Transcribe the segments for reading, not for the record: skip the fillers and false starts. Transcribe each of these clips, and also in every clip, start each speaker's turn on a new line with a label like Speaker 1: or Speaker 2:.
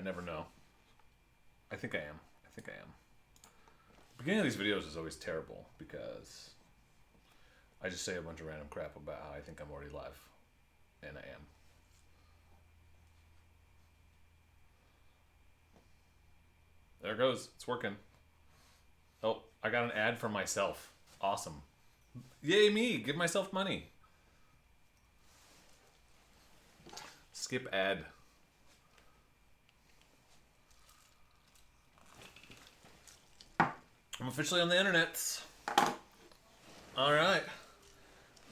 Speaker 1: never know. I think I am. I think I am. The beginning of these videos is always terrible because I just say a bunch of random crap about how I think I'm already live. And I am. There it goes. It's working. Oh, I got an ad for myself. Awesome. Yay me. Give myself money. Skip ad. I'm officially on the internet. All right.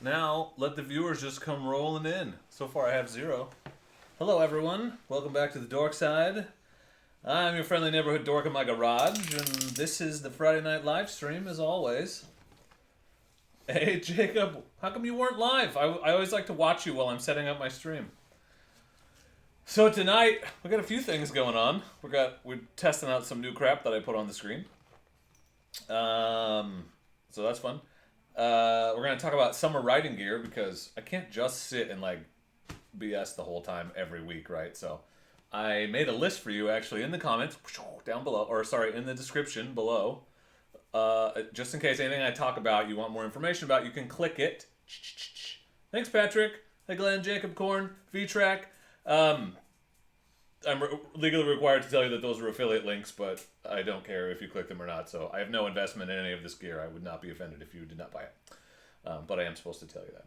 Speaker 1: Now, let the viewers just come rolling in. So far, I have 0. Hello, everyone. Welcome back to the Dork side. I'm your friendly neighborhood dork in my garage, and this is the Friday night live stream, as always. Hey, Jacob, how come you weren't live? I always like to watch you while I'm setting up my stream. So tonight, we got a few things going on. We're testing out some new crap that I put on the screen. So that's fun. We're going to talk about summer riding gear because I can't just sit and like BS the whole time every week, right? So I made a list for you actually in the comments down below, or sorry, in the description below. Just in case anything I talk about you want more information about, you can click it. Thanks, Patrick. Hey, Glenn, Jacob, Korn, V-Track. I'm legally required to tell you that those are affiliate links, but I don't care if you click them or not. So I have no investment in any of this gear. I would not be offended if you did not buy it. But I am supposed to tell you that.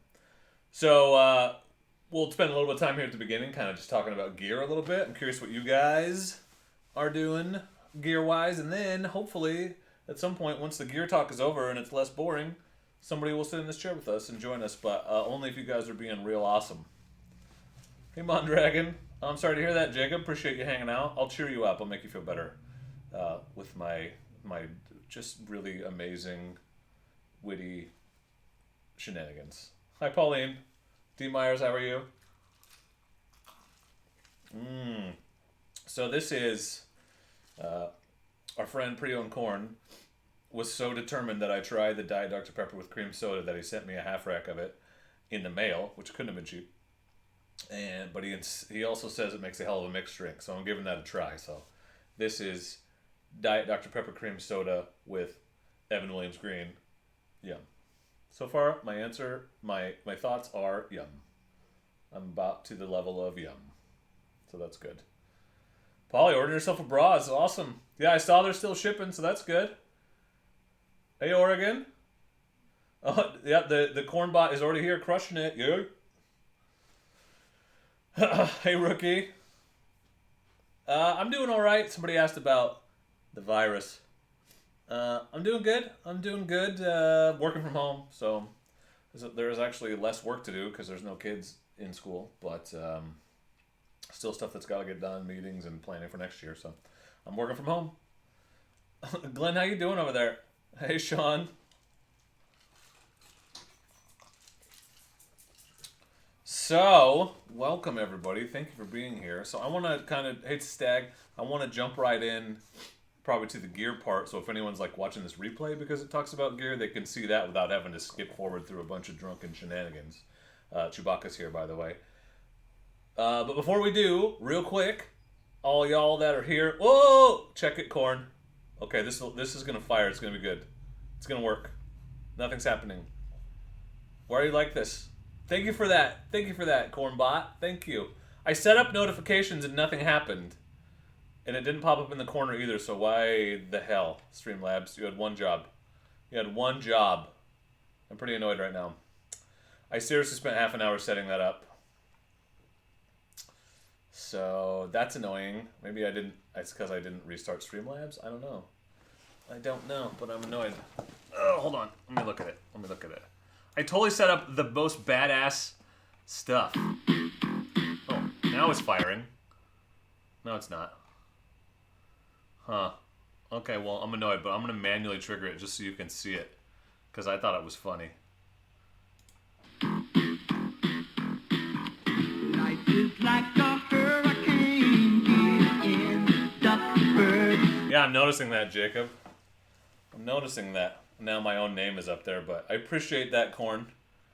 Speaker 1: So we'll spend a little bit of time here at the beginning, kind of just talking about gear a little bit. I'm curious what you guys are doing gear-wise. And then, hopefully, at some point, once the gear talk is over and it's less boring, somebody will sit in this chair with us and join us. But only if you guys are being real awesome. Hey, Mondragon. I'm sorry to hear that, Jacob. Appreciate you hanging out. I'll cheer you up. I'll make you feel better with my just really amazing, witty shenanigans. Hi, Pauline. D. Myers, how are you? So this is our friend Pre-Owned Corn was so determined that I try the Diet Dr. Pepper with cream soda that he sent me a half rack of it in the mail, which couldn't have been cheap. But he also says it makes a hell of a mixed drink, so I'm giving that a try. So this is Diet Dr. Pepper cream soda with Evan Williams Green. Yum. So far, my thoughts are yum. I'm about to the level of yum. So that's good. Polly, order yourself a Brozz. Awesome. Yeah, I saw they're still shipping, so that's good. Hey, Oregon. Oh, yeah, the corn bot is already here crushing it. Yeah. Hey, Rookie. I'm doing all right. Somebody asked about the virus. I'm doing good. Working from home, so there's actually less work to do because there's no kids in school, but still stuff that's got to get done, meetings and planning for next year, so I'm working from home. Glenn, how you doing over there? Hey, Sean. So, welcome everybody. Thank you for being here. So I want to kind of, hey Stag, I want to jump right in probably to the gear part. So if anyone's like watching this replay because it talks about gear, they can see that without having to skip forward through a bunch of drunken shenanigans. Chewbacca's here, by the way. But before we do, real quick, all y'all that are here, whoa, check it, Corn. Okay, this is going to fire. It's going to be good. It's going to work. Nothing's happening. Why are you like this? Thank you for that. Thank you for that, Cornbot. Thank you. I set up notifications and nothing happened. And it didn't pop up in the corner either, so why the hell, Streamlabs? You had one job. You had one job. I'm pretty annoyed right now. I seriously spent half an hour setting that up. So, that's annoying. Maybe I didn't, it's because I didn't restart Streamlabs? I don't know. I don't know, but I'm annoyed. Oh, hold on. Let me look at it. I totally set up the most badass stuff. Oh, now it's firing. No, it's not. Huh. Okay, well, I'm annoyed, but I'm going to manually trigger it just so you can see it. Because I thought it was funny. Life is like a hurricane in Duckburg. Yeah, I'm noticing that, Jacob. I'm noticing that. Now my own name is up there, but I appreciate that, Corn.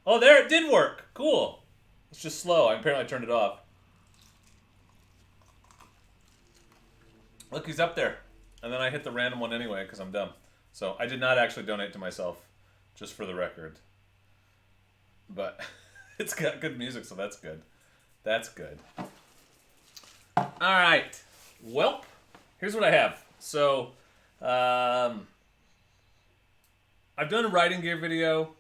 Speaker 1: Oh, there, it did work. Cool. It's just slow. I apparently turned it off. Look, he's up there. And then I hit the random one anyway because I'm dumb. So I did not actually donate to myself, just for the record. But it's got good music, so that's good. That's good. All right. Welp, here's what I have. So I've done a riding gear video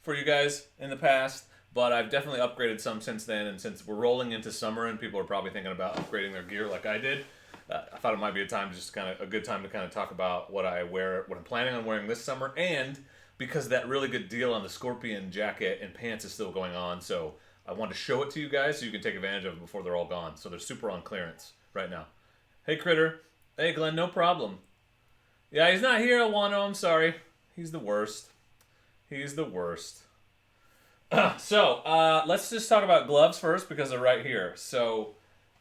Speaker 1: for you guys in the past, but I've definitely upgraded some since then. And since we're rolling into summer and people are probably thinking about upgrading their gear like I did, I thought it might be a good time to kind of talk about what I wear, what I'm planning on wearing this summer, and because that really good deal on the Scorpion jacket and pants is still going on, so I wanted to show it to you guys so you can take advantage of it before they're all gone. So they're super on clearance right now. Hey, Critter. Hey, Glenn, no problem. Yeah, he's not here, Awano. I'm sorry. He's the worst. He's the worst. So, let's just talk about gloves first because they're right here. So,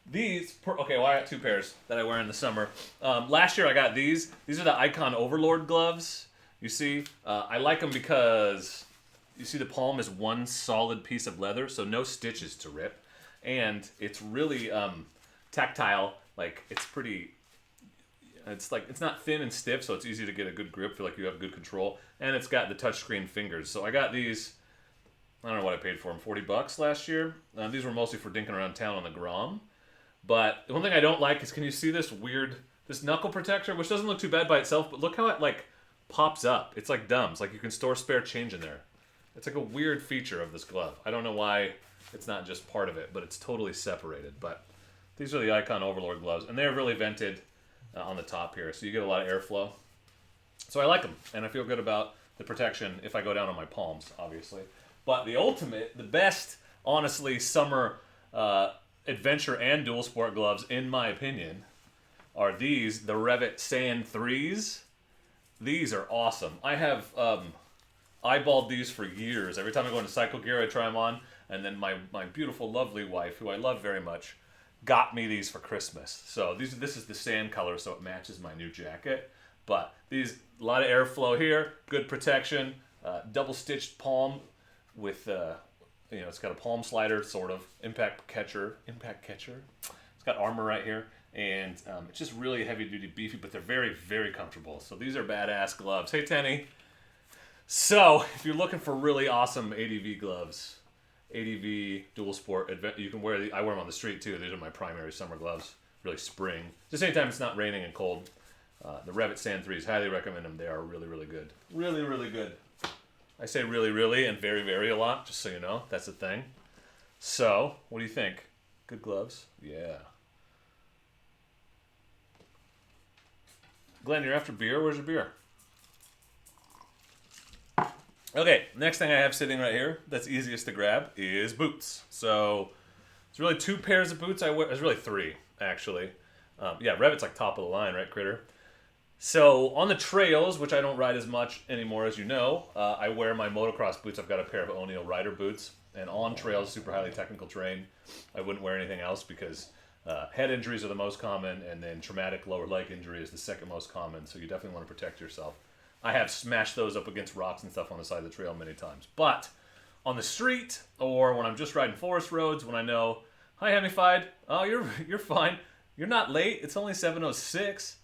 Speaker 1: these... Okay, well, I got two pairs that I wear in the summer. Last year I got these. These are the Icon Overlord gloves. You see? I like them because... You see the palm is one solid piece of leather, so no stitches to rip. And it's really tactile. Like, it's pretty... It's not thin and stiff, so it's easy to get a good grip. Feel like you have good control. And it's got the touchscreen fingers. So I got these... I don't know what I paid for them. $40 last year. These were mostly for dinking around town on the Grom. But the one thing I don't like is, can you see this this knuckle protector, which doesn't look too bad by itself, but look how it, like, pops up. It's like dumb. It's like you can store spare change in there. It's like a weird feature of this glove. I don't know why it's not just part of it, but it's totally separated. But these are the Icon Overlord gloves, and they're really vented on the top here, so you get a lot of airflow. So I like them, and I feel good about the protection if I go down on my palms, obviously. But the ultimate, the best, honestly, summer adventure and dual sport gloves, in my opinion, are these, the Revit Sand 3s. These are awesome. I have eyeballed these for years. Every time I go into cycle gear, I try them on. And then my beautiful, lovely wife, who I love very much, got me these for Christmas. So this is the sand color, so it matches my new jacket. But these, a lot of airflow here, good protection, double-stitched palm with, it's got a palm slider, sort of, impact catcher. It's got armor right here. And it's just really heavy-duty, beefy, but they're very, very comfortable. So these are badass gloves. Hey, Tenny. So, if you're looking for really awesome ADV gloves, ADV dual sport, you can wear I wear them on the street too. These are my primary summer gloves. Really spring. Just anytime it's not raining and cold. The Revit Sand 3s, highly recommend them. They are really, really good. Really, really good. I say really, really and very, very a lot, just so you know. That's the thing. So, what do you think? Good gloves? Yeah. Glenn, you're after beer? Where's your beer? Okay, next thing I have sitting right here that's easiest to grab is boots. So, it's really two pairs of boots I wear. It's really three, actually. Revit's like top of the line, right, Critter? So, on the trails, which I don't ride as much anymore, as you know, I wear my motocross boots. I've got a pair of O'Neill rider boots. And on trails, super highly technical terrain, I wouldn't wear anything else because head injuries are the most common, and then traumatic lower leg injury is the second most common. So, you definitely want to protect yourself. I have smashed those up against rocks and stuff on the side of the trail many times. But on the street, or when I'm just riding forest roads, when I know, hi, Hemified. Oh, you're fine. You're not late. It's only 7:06.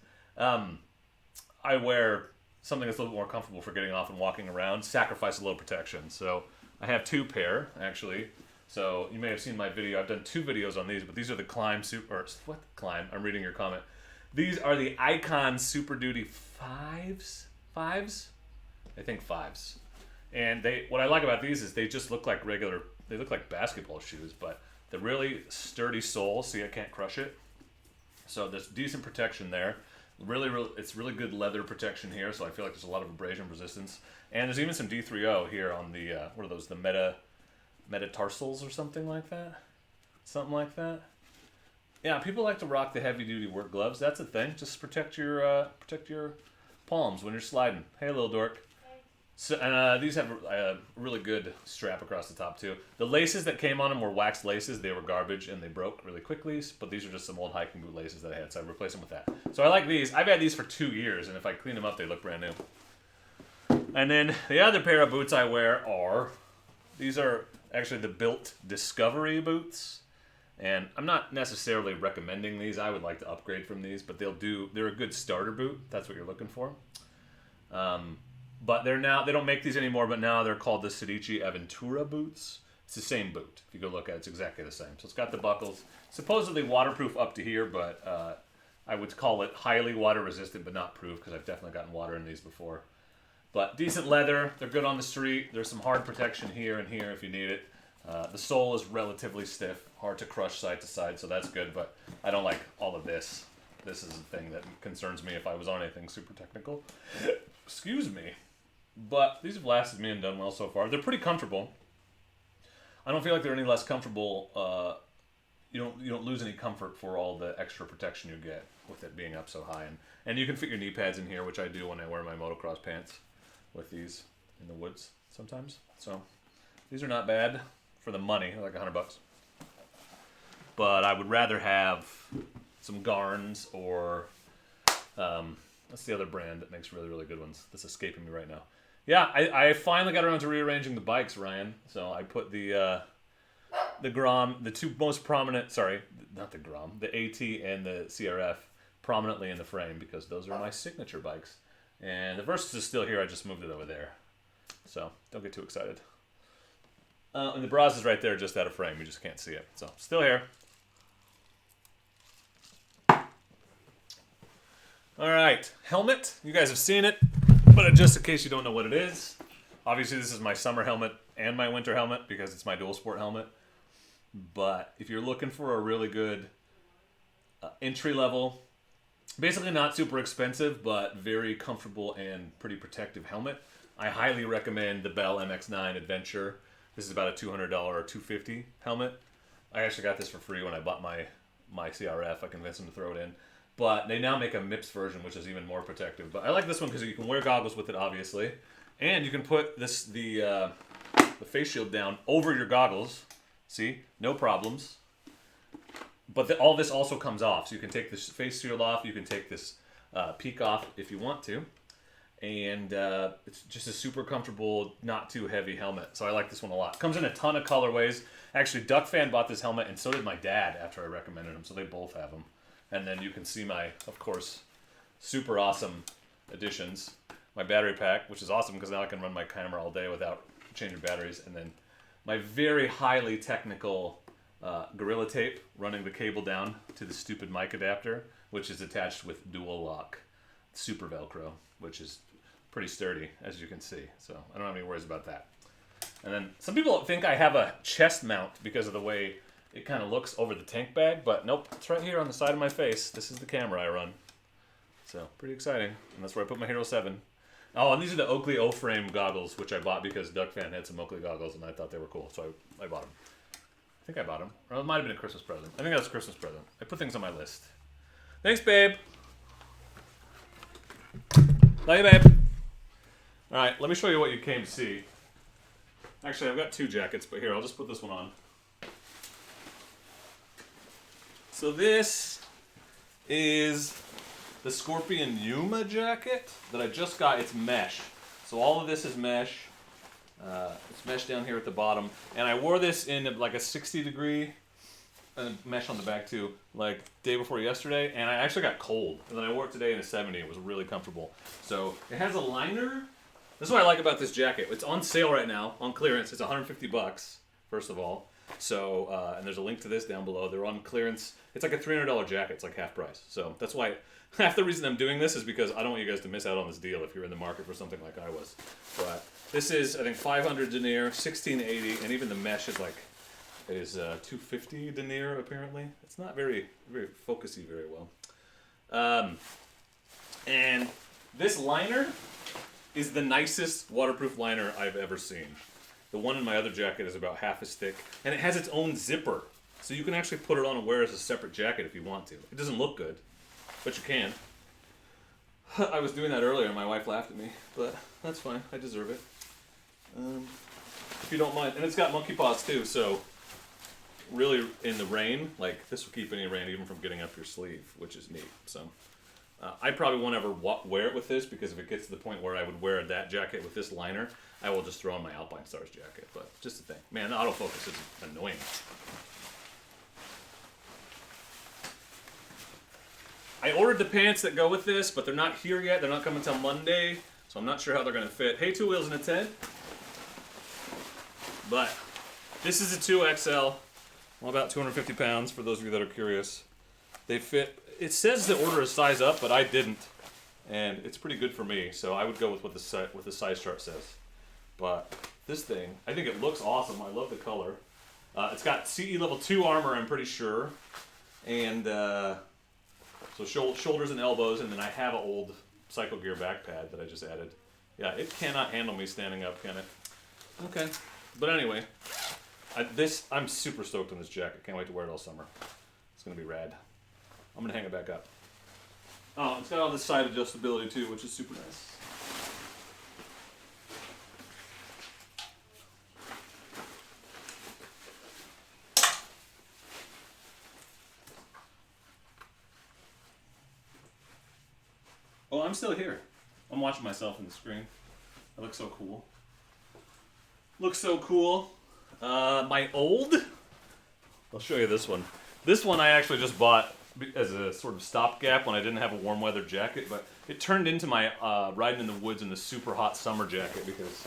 Speaker 1: I wear something that's a little bit more comfortable for getting off and walking around. Sacrifice a little protection. So I have two pair, actually. So you may have seen my video. I've done two videos on these, but these are the Climb Super... What? Climb? I'm reading your comment. These are the Icon Super Duty 5s? I think 5s. And what I like about these is they just look like they look like basketball shoes, but they're really sturdy sole. See, I can't crush it. So there's decent protection there. It's really good leather protection here, so I feel like there's a lot of abrasion resistance. And there's even some D3O here on the, what are those, the metatarsals or something like that? Something like that. Yeah, people like to rock the heavy-duty work gloves. That's a thing. Just protect your palms when you're sliding. Hey, little dork. So, and these have a really good strap across the top, too. The laces that came on them were wax laces. They were garbage, and they broke really quickly. But these are just some old hiking boot laces that I had, so I replaced them with that. So I like these. I've had these for 2 years, and if I clean them up, they look brand new. And then the other pair of boots I wear these are actually the Built Discovery boots. And I'm not necessarily recommending these. I would like to upgrade from these, but they're a good starter boot. That's what you're looking for. But they don't make these anymore, but now they're called the Sedici Aventura boots. It's the same boot. If you go look at it, it's exactly the same. So it's got the buckles. Supposedly waterproof up to here, but I would call it highly water resistant, but not proof, because I've definitely gotten water in these before. But decent leather. They're good on the street. There's some hard protection here and here if you need it. The sole is relatively stiff, hard to crush side to side, so that's good, but I don't like all of this. This is the thing that concerns me if I was on anything super technical. Excuse me. But these have lasted me and done well so far. They're pretty comfortable. I don't feel like they're any less comfortable. You don't lose any comfort for all the extra protection you get with it being up so high. And you can fit your knee pads in here, which I do when I wear my motocross pants with these in the woods sometimes. So these are not bad for the money. They're like $100. But I would rather have some Garns or what's the other brand that makes really, really good ones? That's escaping me right now. Yeah, I finally got around to rearranging the bikes, Ryan. So I put the Grom, the two most prominent, sorry, not the Grom, the AT and the CRF prominently in the frame because those are my signature bikes. And the Versus is still here, I just moved it over there. So don't get too excited. And the Brozz is right there just out of frame, you just can't see it. So still here. Alright, helmet, you guys have seen it. But just in case you don't know what it is, obviously this is my summer helmet and my winter helmet because it's my dual sport helmet. But if you're looking for a really good entry level, basically not super expensive, but very comfortable and pretty protective helmet, I highly recommend the Bell MX-9 Adventure. This is about a $200 or $250 helmet. I actually got this for free when I bought my CRF. I convinced them to throw it in. But they now make a MIPS version, which is even more protective. But I like this one because you can wear goggles with it, obviously. And you can put the face shield down over your goggles. See? No problems. But all this also comes off. So you can take this face shield off. You can take this peak off if you want to. And it's just a super comfortable, not too heavy helmet. So I like this one a lot. Comes in a ton of colorways. Actually, Duckfan bought this helmet, and so did my dad after I recommended him. So they both have them. And then you can see my, of course, super awesome additions. My battery pack, which is awesome because now I can run my camera all day without changing batteries. And then my very highly technical Gorilla Tape running the cable down to the stupid mic adapter, which is attached with dual lock super Velcro, which is pretty sturdy, as you can see. So I don't have any worries about that. And then some people think I have a chest mount because of the way it kind of looks over the tank bag, but nope, it's right here on the side of my face. This is the camera I run. So, pretty exciting. And that's where I put my Hero 7. Oh, and these are the Oakley O-frame goggles, which I bought because Duckfan had some Oakley goggles, and I thought they were cool, so I bought them. I think I bought them. Or it might have been a Christmas present. I think that was a Christmas present. I put things on my list. Thanks, babe. Love you, babe. All right, let me show you what you came to see. Actually, I've got two jackets, but here, I'll just put this one on. So this is the Scorpion Yuma jacket that I just got. It's mesh. So all of this is mesh. It's mesh down here at the bottom. And I wore this in like a 60-degree mesh on the back too, like day before yesterday. And I actually got cold. And then I wore it today in a 70. It was really comfortable. So it has a liner. This is what I like about this jacket. It's on sale right now, on clearance. It's $150, first of all. So, and there's a link to this down below. They're on clearance. It's like a $300 jacket. It's like half price. So that's why, half the reason I'm doing this is because I don't want you guys to miss out on this deal if you're in the market for something like I was. But this is, I think, 500 denier, 1680, and even the mesh is like, it is 250 denier apparently. It's not very focusy very well. And this liner is the nicest waterproof liner I've ever seen. The one in my other jacket is about half as thick, and it has its own zipper. So you can actually put it on and wear it as a separate jacket if you want to. It doesn't look good, but you can. I was doing that earlier and my wife laughed at me, but that's fine. I deserve it. If you don't mind. And it's got monkey paws too, so really in the rain, like this will keep any rain even from getting up your sleeve, which is neat. So I probably won't ever wear it with this because if it gets to the point where I would wear that jacket with this liner, I will just throw on my Alpinestars jacket. But just a thing. Man, the autofocus is annoying. ordered the pants that go with this, but they're not here yet. They're not coming until Monday, so I'm not sure how they're going to fit. Hey, 2 wheels and a tent. But this is a 2XL. Well, about 250 pounds for those of you that are curious. They fit. It says to order a size up, but I didn't, and it's pretty good for me. So I would go with what the size chart says. But this thing, I think it looks awesome. I love the color. It's got CE level 2 armor, I'm pretty sure, and so shoulders and elbows, and then I have an old Cycle Gear back pad that I just added. Yeah, it cannot handle me standing up, can it? Okay, but anyway. I'm super stoked on this jacket. Can't wait to wear it all summer. It's going to be rad. I'm going to hang it back up. Oh, it's got all this side adjustability too, which is super nice. Oh, I'm still here. I'm watching myself in the screen. I look so cool. Looks so cool. My old, I'll show you this one. This one I actually just bought as a sort of stopgap when I didn't have a warm weather jacket, but it turned into my riding in the woods in the super hot summer jacket because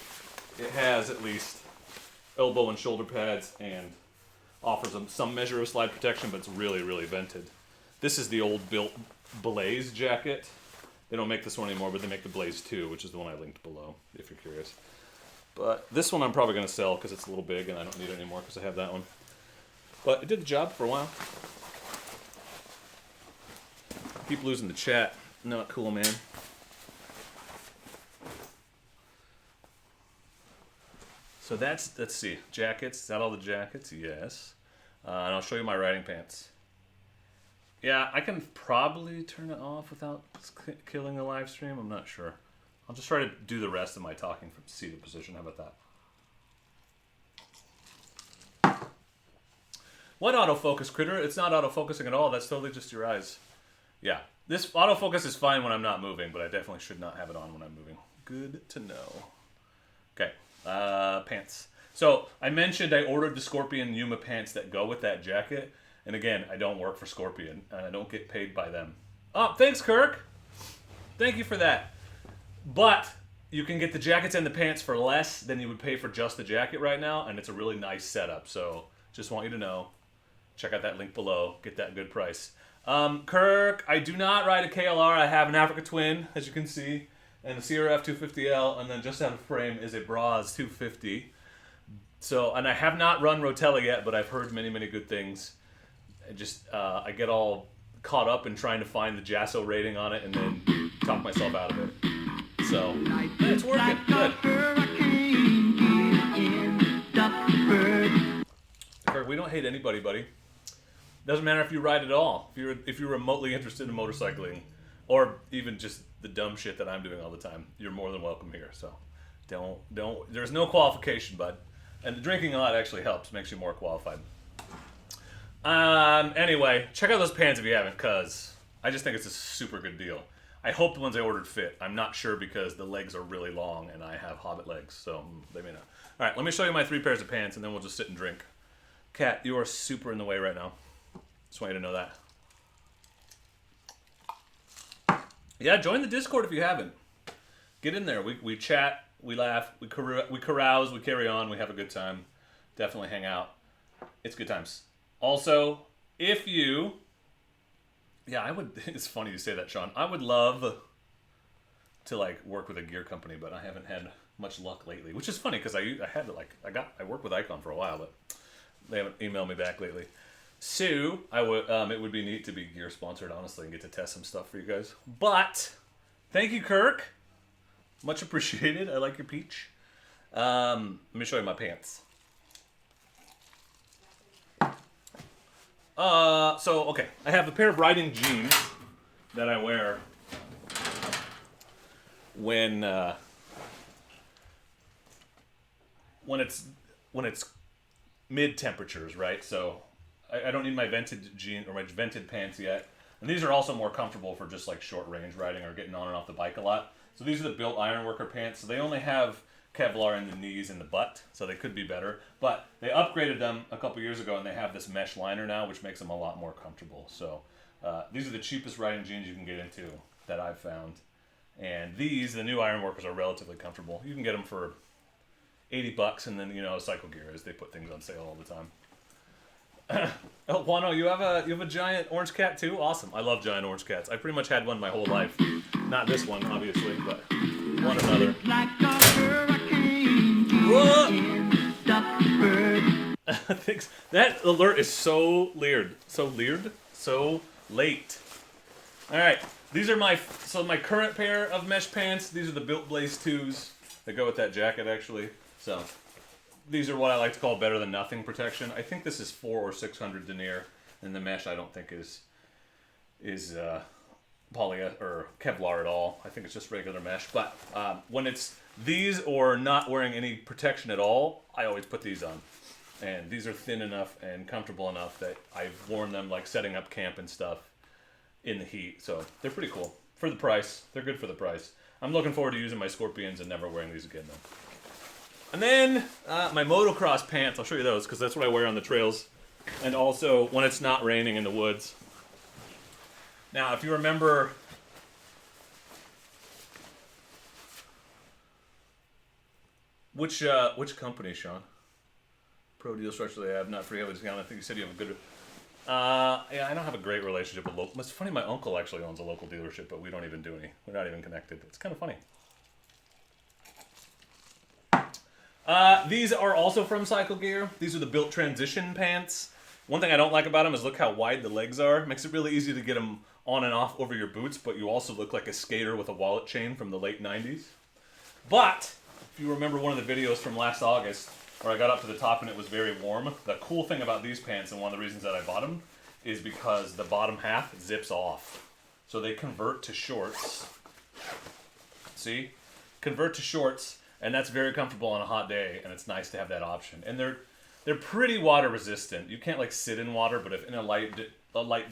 Speaker 1: it has at least elbow and shoulder pads and offers some measure of slide protection, but it's really, really vented. This is the old built Blaze jacket. They don't make this one anymore, but they make the Blaze 2, which is the one I linked below, if you're curious. But this one I'm probably going to sell because it's a little big and I don't need it anymore because I have that one. But it did the job for a while. Keep losing the chat. Not cool, man. So let's see, jackets. Is that all the jackets? Yes. And I'll show you my riding pants. Yeah, I can probably turn it off without killing the live stream. I'm not sure. I'll just try to do the rest of my talking from seated position. How about that? What autofocus, critter? It's not autofocusing at all. That's totally just your eyes. Yeah, this autofocus is fine when I'm not moving, but I definitely should not have it on when I'm moving. Good to know. Okay, pants. So I mentioned I ordered the Scorpion Yuma pants that go with that jacket. And again, I don't work for Scorpion, and I don't get paid by them. Oh, thanks, Kirk. Thank you for that. But you can get the jackets and the pants for less than you would pay for just the jacket right now, and it's a really nice setup. So just want you to know. Check out that link below. Get that good price. Kirk, I do not ride a KLR. I have an Africa Twin, as you can see, and the CRF250L, and then just out of frame is a Brozz 250. So, and I have not run Rotella yet, but I've heard many, many good things. I get all caught up in trying to find the JASO rating on it and then talk myself out of it. So, yeah, it's working. Good. We don't hate anybody, buddy. Doesn't matter if you ride at all. If you're remotely interested in motorcycling, or even just the dumb shit that I'm doing all the time, you're more than welcome here. So, don't. There's no qualification, bud. And drinking a lot actually helps, makes you more qualified. Anyway, check out those pants if you haven't, because I just think it's a super good deal. I hope the ones I ordered fit. I'm not sure because the legs are really long and I have hobbit legs, so they may not. All right, let me show you my 3 pairs of pants and then we'll just sit and drink. Kat, you are super in the way right now. Just want you to know that. Yeah, join the Discord if you haven't. Get in there. We chat, we laugh, we carouse, we carry on, we have a good time. Definitely hang out. It's good times. Also, if you... Yeah, I would... It's funny you say that, Sean. I would love to, like, work with a gear company, but I haven't had much luck lately. Which is funny, because I worked with Icon for a while, but they haven't emailed me back lately. So, it would be neat to be gear sponsored, honestly, and get to test some stuff for you guys. But, thank you, Kirk. Much appreciated. I like your peach. Let me show you my pants. Okay, I have a pair of riding jeans that I wear when it's mid temperatures, right? So I don't need my vented jean or my vented pants yet, and these are also more comfortable for just like short range riding or getting on and off the bike a lot. So these are the built ironworker pants. So they only have Kevlar in the knees and the butt, so they could be better. But they upgraded them a couple years ago, and they have this mesh liner now, which makes them a lot more comfortable. So These are the cheapest riding jeans you can get into that I've found. And these, the new Ironworkers, are relatively comfortable. You can get them for $80, and then, you know, Cycle Gear is they put things on sale all the time. Oh, Juano, you have a giant orange cat too? Awesome. I love giant orange cats. I pretty much had one my whole life. Not this one, obviously, but one another. That alert is so leered. So late. Alright, these are my current pair of mesh pants. These are the Built Blaze 2s that go with that jacket, actually. So, these are what I like to call better than nothing protection. I think this is 400 or 600 denier, and the mesh I don't think is poly or Kevlar at all. I think it's just regular mesh. But when it's these or not wearing any protection at all, I always put these on. And these are thin enough and comfortable enough that I've worn them like setting up camp and stuff in the heat. So they're pretty cool. For the price, they're good for the price. I'm looking forward to using my Scorpions and never wearing these again though. And then my motocross pants, I'll show you those because that's what I wear on the trails. And also when it's not raining in the woods. Now, if you remember, which company, Sean? Pro Deal Structure they have, not free heavy discount. I think you said you have a good. Yeah, I don't have a great relationship with local. It's funny, my uncle actually owns a local dealership, but we don't even do any. We're not even connected. It's kind of funny. These are also from Cycle Gear. These are the Built Transition pants. One thing I don't like about them is look how wide the legs are. It makes it really easy to get them on and off over your boots, but you also look like a skater with a wallet chain from the late 90s. But, if you remember one of the videos from last August, where I got up to the top and it was very warm, the cool thing about these pants, and one of the reasons that I bought them, is because the bottom half zips off. So they convert to shorts. See? Convert to shorts, and that's very comfortable on a hot day, and it's nice to have that option. And they're pretty water resistant. You can't like sit in water, but if in a light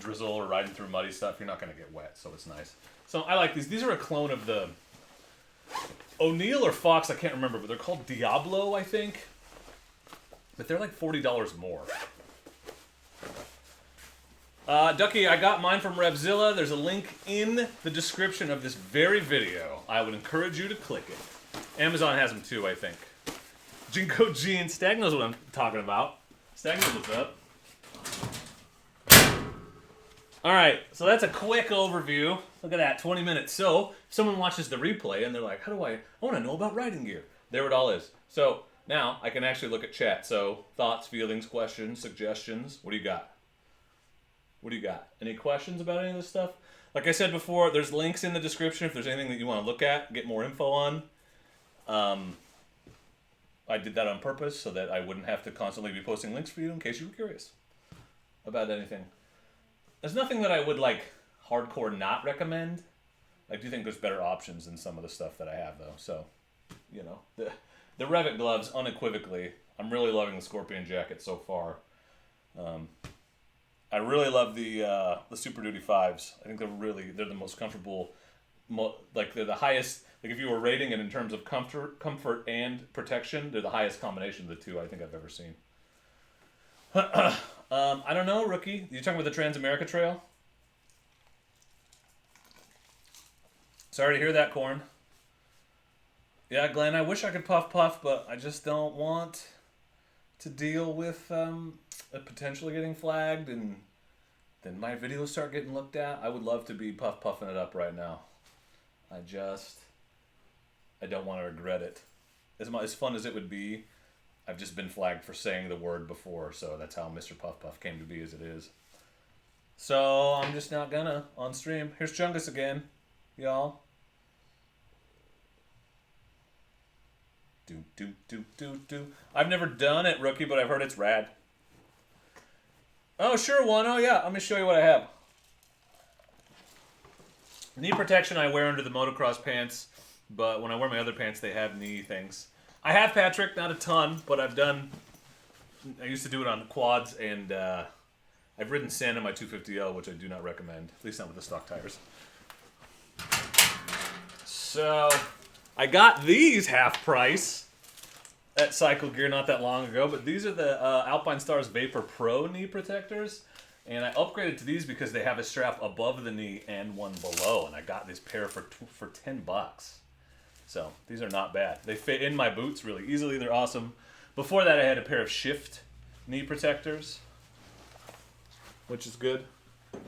Speaker 1: drizzle or riding through muddy stuff, you're not going to get wet, so it's nice. So I like these. These are a clone of the O'Neill or Fox, I can't remember, but they're called Diablo, I think. But they're like $40 more. Ducky, I got mine from Revzilla. There's a link in the description of this very video. I would encourage you to click it. Amazon has them too, I think. Jinko Jeans. Stag knows what I'm talking about. Stag knows what's up. Alright, so that's a quick overview. Look at that, 20 minutes. So, if someone watches the replay and they're like, I want to know about riding gear. There it all is. So, now I can actually look at chat. So, thoughts, feelings, questions, suggestions. What do you got? What do you got? Any questions about any of this stuff? Like I said before, there's links in the description if there's anything that you want to look at, get more info on. I did that on purpose so that I wouldn't have to constantly be posting links for you in case you were curious about anything. There's nothing that I would like hardcore not recommend. I do think there's better options than some of the stuff that I have though. So, you know, the Revit gloves unequivocally. I'm really loving the Scorpion jacket so far. I really love the Super Duty 5s. I think they're the most comfortable. Like they're the highest. Like if you were rating it in terms of comfort and protection, they're the highest combination of the two I think I've ever seen. I don't know, Rookie. You talking about the Transamerica Trail? Sorry to hear that, Corn. Yeah, Glenn, I wish I could puff, but I just don't want to deal with potentially getting flagged and then my videos start getting looked at. I would love to be puffing it up right now. I don't want to regret it. As fun as it would be, I've just been flagged for saying the word before, so that's how Mr. Puff Puff came to be as it is. So I'm just not gonna on stream. Here's Chungus again, y'all. Do. I've never done it, Rookie, but I've heard it's rad. Oh, sure, one. Oh, yeah. Let me show you what I have. Knee protection I wear under the motocross pants, but when I wear my other pants, they have knee things. I have, Patrick, not a ton, but I used to do it on quads, and I've ridden sand in my 250L, which I do not recommend, at least not with the stock tires. So, I got these half price at Cycle Gear not that long ago, but these are the Alpinestars Vapor Pro knee protectors. And I upgraded to these because they have a strap above the knee and one below. And I got this pair for $10. So these are not bad. They fit in my boots really easily. They're awesome. Before that, I had a pair of Shift knee protectors, which is good.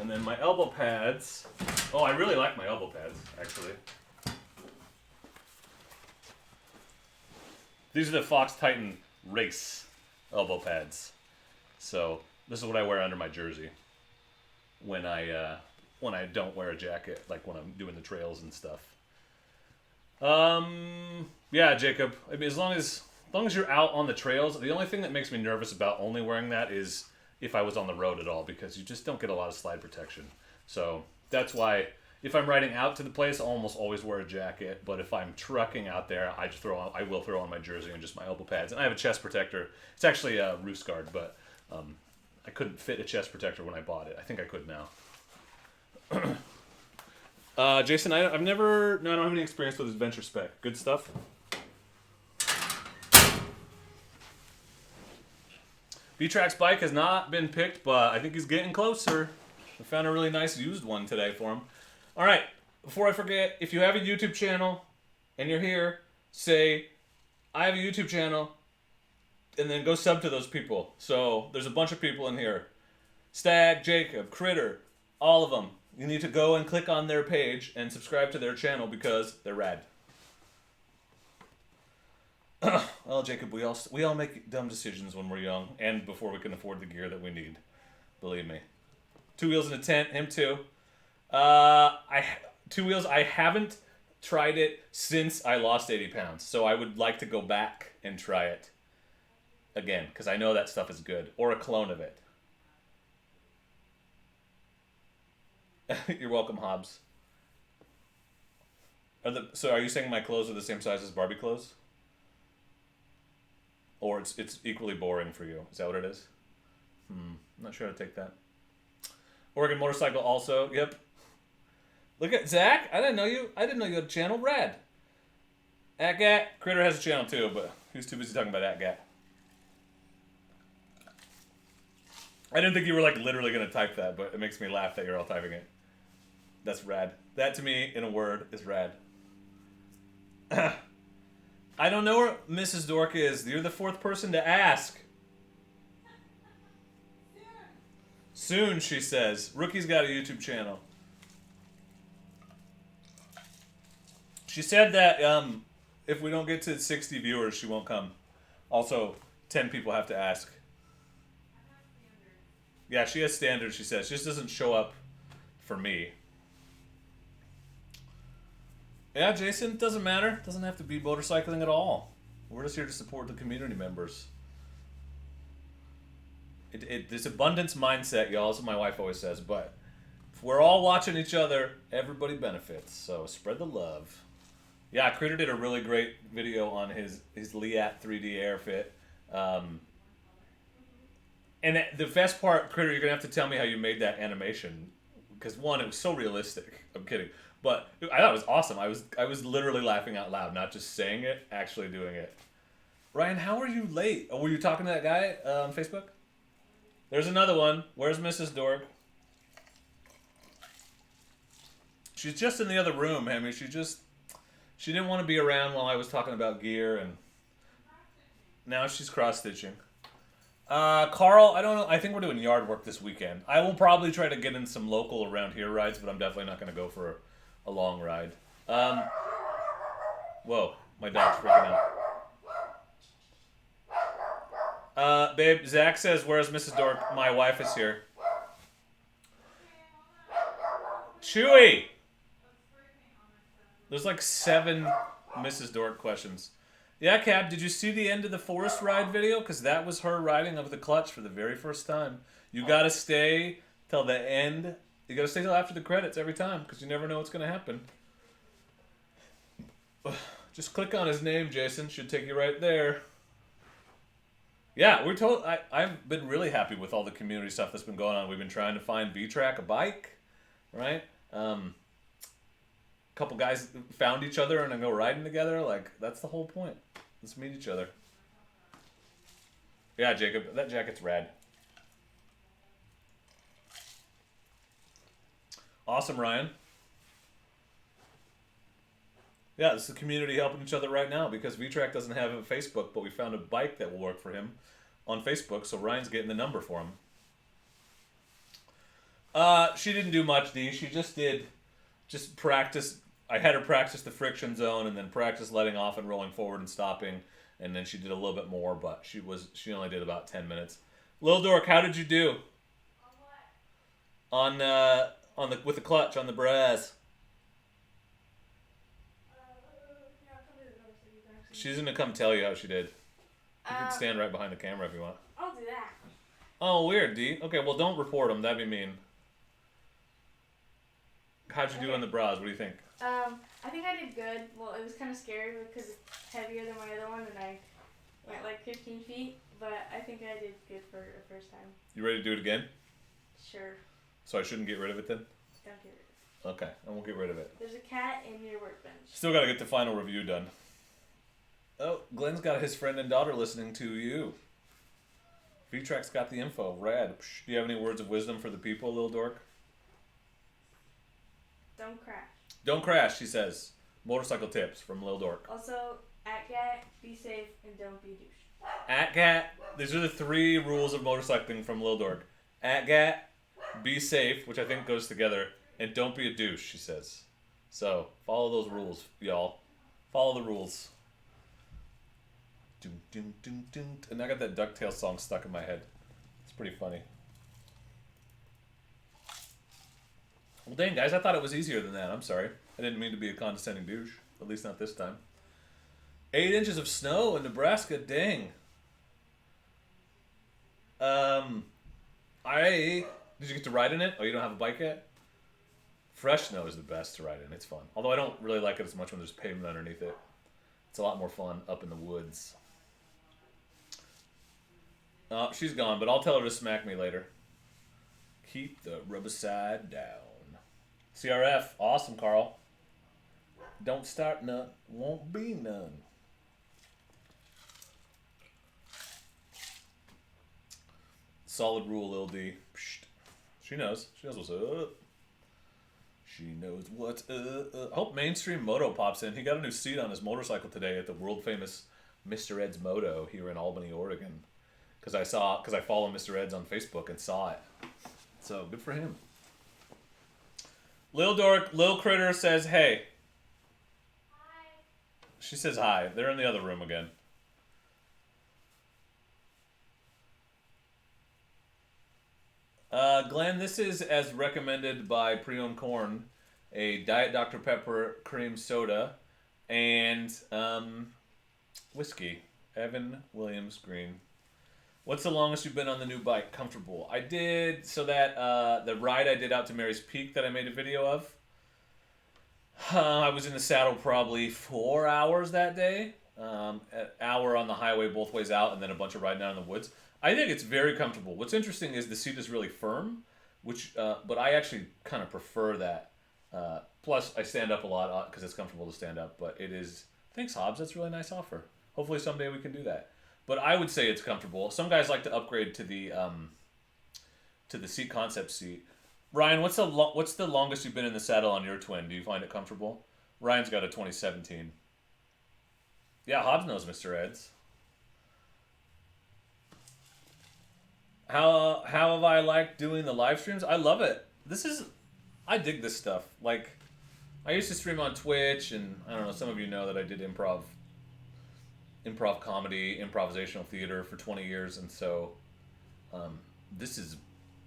Speaker 1: And then my elbow pads. Oh, I really like my elbow pads, actually. These are the Fox Titan Race elbow pads. So this is what I wear under my jersey when I don't wear a jacket, like when I'm doing the trails and stuff. Yeah, Jacob. I mean, as long as you're out on the trails, the only thing that makes me nervous about only wearing that is if I was on the road at all, because you just don't get a lot of slide protection. So that's why if I'm riding out to the place, I'll almost always wear a jacket. But if I'm trucking out there, I will throw on my jersey and just my elbow pads. And I have a chest protector. It's actually a roost guard, but I couldn't fit a chest protector when I bought it. I think I could now. Jason, I don't have any experience with Adventure Spec. Good stuff. B-Track's bike has not been picked, but I think he's getting closer. I found a really nice used one today for him. All right, before I forget, if you have a YouTube channel and you're here, say, I have a YouTube channel, and then go sub to those people. So there's a bunch of people in here. Stag, Jacob, Critter, all of them. You need to go and click on their page and subscribe to their channel because they're rad. Well, Jacob, we all make dumb decisions when we're young and before we can afford the gear that we need. Believe me. 2 wheels in a tent, him too. 2 wheels, I haven't tried it since I lost 80 pounds. So I would like to go back and try it again because I know that stuff is good. Or a clone of it. You're welcome, Hobbs. So are you saying my clothes are the same size as Barbie clothes? Or it's equally boring for you? Is that what it is? I'm not sure how to take that. Oregon Motorcycle also. Yep. Look at Zach. I didn't know you had a channel. Rad. Atgat. Critter has a channel too, but who's too busy talking about Atgat? I didn't think you were like literally going to type that, but it makes me laugh that you're all typing it. That's rad. That to me, in a word, is rad. I don't know where Mrs. Dork is. You're the fourth person to ask. Soon, she says. Rookie's got a YouTube channel. She said that if we don't get to 60 viewers, she won't come. Also, 10 people have to ask. Yeah, she has standards, she says. She just doesn't show up for me. Yeah, Jason, it doesn't matter. It doesn't have to be motorcycling at all. We're just here to support the community members. This abundance mindset, y'all, is what my wife always says, but if we're all watching each other, everybody benefits. So spread the love. Yeah, Critter did a really great video on his Liat 3D Airfit. And the best part, Critter, you're going to have to tell me how you made that animation. Because one, it was so realistic. I'm kidding. But I thought it was awesome. I was literally laughing out loud, not just saying it, actually doing it. Ryan, how are you late? Oh, were you talking to that guy on Facebook? There's another one. Where's Mrs. Dork? She's just in the other room, Hemi. She didn't want to be around while I was talking about gear, and now she's cross-stitching. Carl, I don't know. I think we're doing yard work this weekend. I will probably try to get in some local around here rides, but I'm definitely not going to go for a long ride. Whoa, my dog's freaking out. Babe, Zach says, where's Mrs. Dork? My wife is here. Chewy! There's like 7 Mrs. Dork questions. Yeah, Cab, did you see the end of the forest ride video? Because that was her riding of the clutch for the very first time. You got to stay till the end. You got to stay till after the credits every time because you never know what's going to happen. Just click on his name, Jason. Should take you right there. Yeah, I've been really happy with all the community stuff that's been going on. We've been trying to find B-Track a bike, right? Couple guys found each other and then go riding together. Like, that's the whole point. Let's meet each other. Yeah, Jacob, that jacket's rad. Awesome, Ryan. Yeah, this is the community helping each other right now because V-Track doesn't have a Facebook, but we found a bike that will work for him on Facebook, so Ryan's getting the number for him. She didn't do much, D. She just practice. I had her practice the friction zone and then practice letting off and rolling forward and stopping, and then she did a little bit more, but she only did about 10 minutes. Lil Dork, how did you do? On what? On the with the clutch on the Brozz. She's gonna come tell you how she did. You can stand right behind the camera if you want.
Speaker 2: I'll do that.
Speaker 1: Oh, weird, D. Okay, well, don't report them. That'd be mean. How'd you do on the Brozz? What do you think?
Speaker 2: I think I did good. Well, it was kind of scary because it's heavier than my other one, and I went like 15 feet. But I think I did good for a first time.
Speaker 1: You ready to do it again?
Speaker 2: Sure.
Speaker 1: So I shouldn't get rid of it then?
Speaker 2: Don't get rid of it.
Speaker 1: Okay, I won't get rid of it.
Speaker 2: There's a cat in your workbench.
Speaker 1: Still gotta get the final review done. Oh, Glenn's got his friend and daughter listening to you. V-Track's got the info. Rad. Psh, do you have any words of wisdom for the people, Lil Dork?
Speaker 2: Don't crash.
Speaker 1: Don't crash, she says. Motorcycle tips from Lil Dork.
Speaker 2: Also, at gat, be safe, and don't be a douche.
Speaker 1: At gat, these are the 3 rules of motorcycling from Lil Dork. At gat, be safe, which I think goes together, and don't be a douche, she says. So, follow those rules, y'all. Follow the rules. Doom, doom, doom, doom. And I got that DuckTales song stuck in my head. It's pretty funny. Well, dang, guys, I thought it was easier than that. I'm sorry. I didn't mean to be a condescending douche. At least not this time. 8 inches of snow in Nebraska. Dang. Did you get to ride in it? Oh, you don't have a bike yet? Fresh snow is the best to ride in. It's fun. Although I don't really like it as much when there's pavement underneath it. It's a lot more fun up in the woods. Oh, she's gone, but I'll tell her to smack me later. Keep the rubber side down. CRF, awesome, Carl. Don't start none, won't be none. Solid rule, Lil D. Psht. She knows. She knows what's up. She knows what's up. Hope Mainstream Moto pops in. He got a new seat on his motorcycle today at the world famous Mr. Ed's Moto here in Albany, Oregon. Because I follow Mr. Ed's on Facebook and saw it. So good for him. Lil Dork, Lil Critter says hey.
Speaker 2: Hi.
Speaker 1: She says hi. They're in the other room again. Glenn, this is as recommended by Pre-Owned Corn, a Diet Dr. Pepper cream soda, and whiskey. Evan Williams Green. What's the longest you've been on the new bike? Comfortable. I did, so that the ride I did out to Mary's Peak that I made a video of, I was in the saddle probably 4 hours that day. An hour on the highway both ways out, and then a bunch of riding out in the woods. I think it's very comfortable. What's interesting is the seat is really firm, but I actually kind of prefer that. Plus, I stand up a lot because it's comfortable to stand up, but it is... Thanks, Hobbs. That's a really nice offer. Hopefully someday we can do that. But I would say it's comfortable. Some guys like to upgrade to the seat concept seat. Ryan, what's the longest you've been in the saddle on your twin? Do you find it comfortable? Ryan's got a 2017. Yeah, Hobbs knows Mr. Ed's. How have I liked doing the live streams? I love it. I dig this stuff. Like, I used to stream on Twitch, and I don't know, some of you know that I did improv comedy, improvisational theater for 20 years, and so this is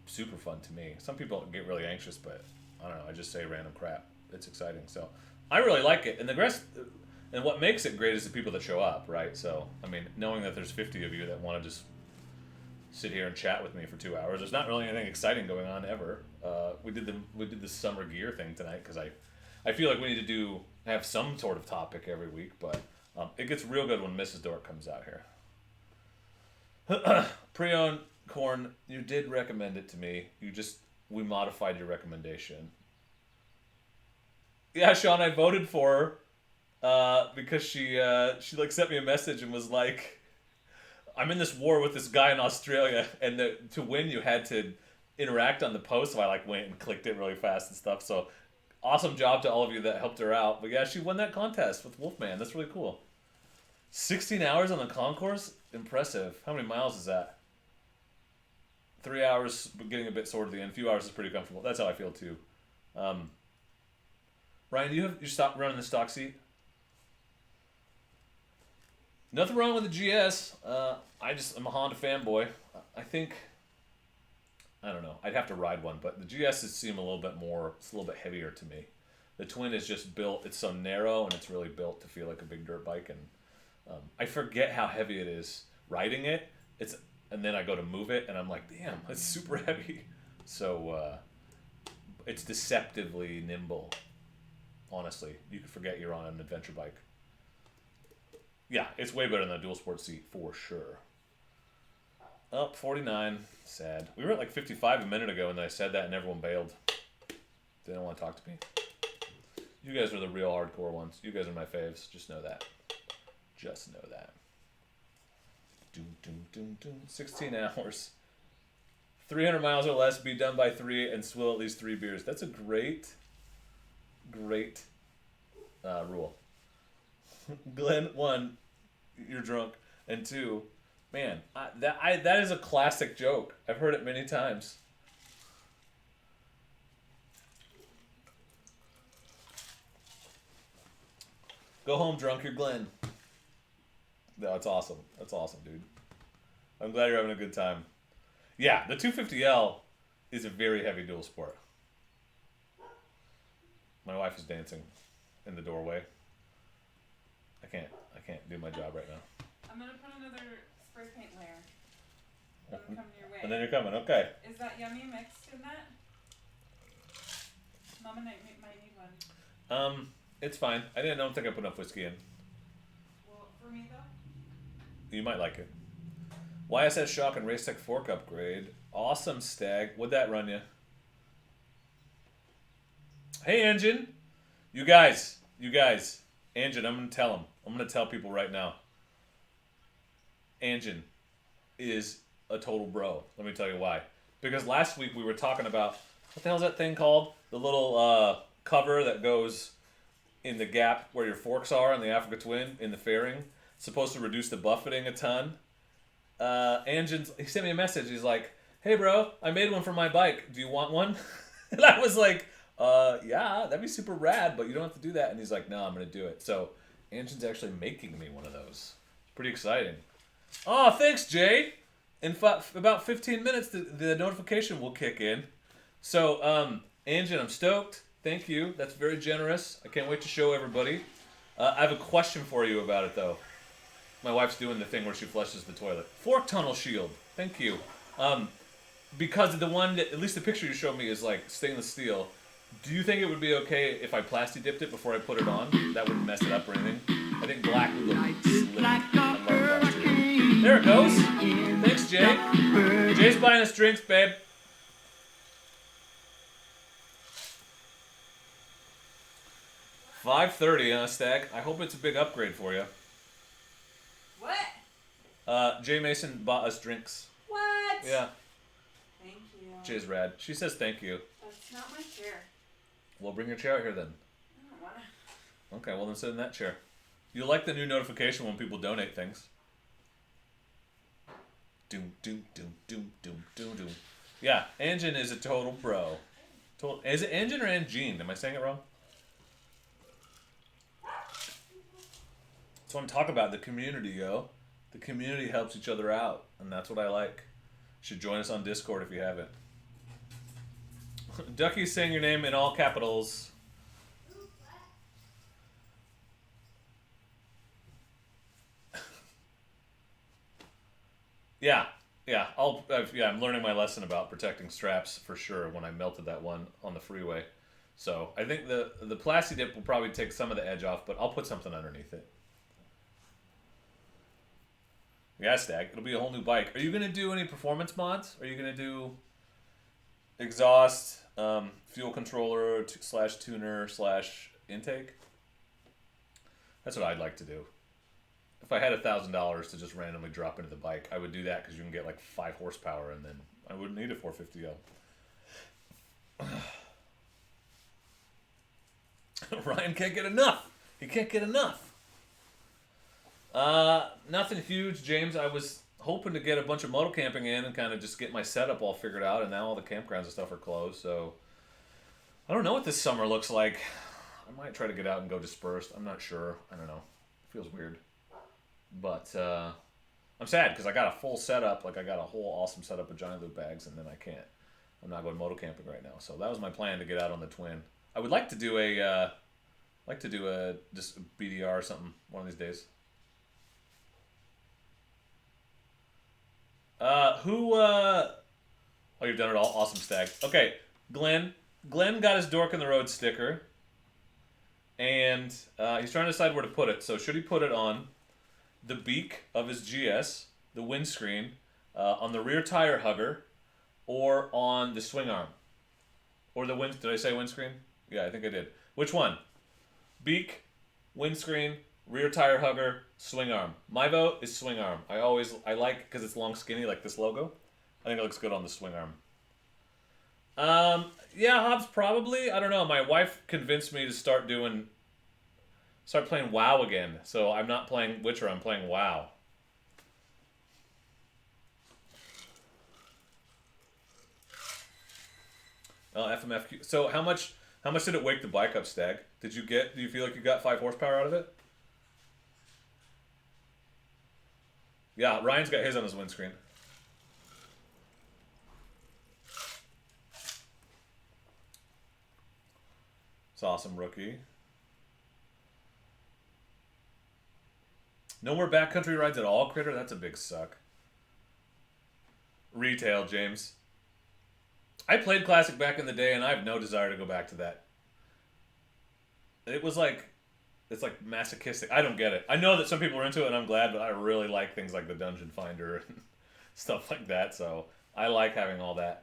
Speaker 1: super fun to me. Some people get really anxious, but I don't know, I just say random crap. It's exciting. So I really like it. And what makes it great is the people that show up, right? So, I mean, knowing that there's 50 of you that want to just sit here and chat with me for 2 hours. There's not really anything exciting going on ever. We did the summer gear thing tonight because I feel like we need to have some sort of topic every week, but it gets real good when Mrs. Dork comes out here. Pre-owned Corn, you did recommend it to me. We modified your recommendation. Yeah, Sean, I voted for her because she like sent me a message and was like, I'm in this war with this guy in Australia, and to win you had to interact on the post, so I like went and clicked it really fast and stuff. So awesome job to all of you that helped her out. But yeah, she won that contest with Wolfman. That's really cool. 16 hours on the concourse? Impressive. How many miles is that? 3 hours, but getting a bit sore at the end. A few hours is pretty comfortable. That's how I feel too. Ryan, do you stop running the stock seat? Nothing wrong with the GS. I'm a Honda fanboy. I think, I don't know. I'd have to ride one, but the GSs seem a little bit more, it's a little bit heavier to me. The Twin is just built, it's so narrow, and it's really built to feel like a big dirt bike. And I forget how heavy it is riding it. And then I go to move it, and I'm like, damn, it's super heavy. So it's deceptively nimble. Honestly, you could forget you're on an adventure bike. Yeah, it's way better than a dual sport seat for sure. Oh, 49. Sad. We were at like 55 a minute ago, and then I said that, and everyone bailed. They don't want to talk to me. You guys are the real hardcore ones. You guys are my faves. Just know that. Just know that. Doom, doom, doom, doom. 16 hours. 300 miles or less, be done by 3, and swill at least 3 beers. That's a great rule. Glenn, 1, you're drunk, and 2, man, that is a classic joke. I've heard it many times. Go home drunk, you're Glenn. No, it's awesome. That's awesome, dude. I'm glad you're having a good time. Yeah, the 250L is a very heavy dual sport. My wife is dancing in the doorway. I can't do my job right now.
Speaker 3: I'm gonna put another spray paint layer. I'm coming your way.
Speaker 1: And then you're coming, okay.
Speaker 3: Is that yummy mixed in that? Mama might need one.
Speaker 1: It's fine. I don't think I put enough whiskey in.
Speaker 3: Well, for me though?
Speaker 1: You might like it. YSS Shock and Racetech fork upgrade. Awesome, Stag. What'd that run you? Hey, Engine. You guys. Engine, I'm going to tell him. I'm going to tell people right now. Engine is a total bro. Let me tell you why. Because last week we were talking about, what the hell is that thing called? The little cover that goes in the gap where your forks are on the Africa Twin in the fairing. It's supposed to reduce the buffeting a ton. He sent me a message. He's like, hey bro, I made one for my bike. Do you want one? And I was like, yeah, that'd be super rad, but you don't have to do that. And he's like, no, I'm going to do it. So Engine's actually making me one of those. It's pretty exciting. Oh, thanks, Jay. In about 15 minutes, the notification will kick in. So, Engine, I'm stoked. Thank you. That's very generous. I can't wait to show everybody. I have a question for you about it, though. My wife's doing the thing where she flushes the toilet. Fork tunnel shield. Thank you. Because the one that, at least the picture you showed me is like stainless steel. Do you think it would be okay if I plasti dipped it before I put it on? That wouldn't mess it up or anything. I think black would look slick. I love plasti. There it goes. Thanks, Jay. Jay's buying us drinks, babe. $5.30, huh, Stag? I hope it's a big upgrade for you.
Speaker 3: What?
Speaker 1: Jay Mason bought us drinks.
Speaker 3: What?
Speaker 1: Yeah.
Speaker 3: Thank you.
Speaker 1: Jay's rad. She says thank you.
Speaker 3: That's not my chair.
Speaker 1: Well, bring your chair out here then.
Speaker 3: I don't want to.
Speaker 1: Okay, well then sit in that chair. You'll like the new notification when people donate things. Doom, doom, doom, doom, doom, doom, doom. Yeah, Engine is a total bro. Is it Engine or Engine? Am I saying it wrong? That's what I'm talking about, the community, yo. The community helps each other out, and that's what I like. You should join us on Discord if you haven't. Ducky's saying your name in all capitals. Yeah, I'm learning my lesson about protecting straps for sure when I melted that one on the freeway. So I think the plasti dip will probably take some of the edge off, but I'll put something underneath it. Yeah, Stag. It'll be a whole new bike. Are you going to do any performance mods? Are you going to do exhaust, fuel controller, / tuner / intake? That's what I'd like to do. If I had $1,000 to just randomly drop into the bike, I would do that because you can get like 5 horsepower and then I wouldn't need a 450L. Ryan can't get enough. He can't get enough. Nothing huge, James. I was hoping to get a bunch of moto camping in and kind of just get my setup all figured out, and now all the campgrounds and stuff are closed, so I don't know what this summer looks like. I might try to get out and go dispersed. I'm not sure. I don't know. It feels weird. But I'm sad because I got a full setup. Like, I got a whole awesome setup of giant loop bags, and then I can't. I'm not going moto camping right now. So that was my plan, to get out on the Twin. I would like to do a just a BDR or something one of these days. Oh, you've done it all. Awesome, Stag. Okay, Glenn. Glenn got his Dork in the Road sticker, and he's trying to decide where to put it. So should he put it on the beak of his GS, the windscreen, on the rear tire hugger, or on the swing arm? Or the wind... Did I say windscreen? Yeah, I think I did. Which one? Beak, windscreen, rear tire hugger, swing arm. My vote is swing arm. I like, because it's long skinny like this logo. I think it looks good on the swing arm. Yeah, Hobbs, probably. I don't know. My wife convinced me to start playing WoW again. So I'm not playing Witcher, I'm playing WoW. Oh, FMFQ. So how much did it wake the bike up, Stag? Do you feel like you got 5 horsepower out of it? Yeah, Ryan's got his on his windscreen. It's awesome, rookie. No more backcountry rides at all, Critter? That's a big suck. Retail, James. I played Classic back in the day, and I have no desire to go back to that. It's like masochistic. I don't get it. I know that some people are into it, and I'm glad, but I really like things like the Dungeon Finder and stuff like that, so I like having all the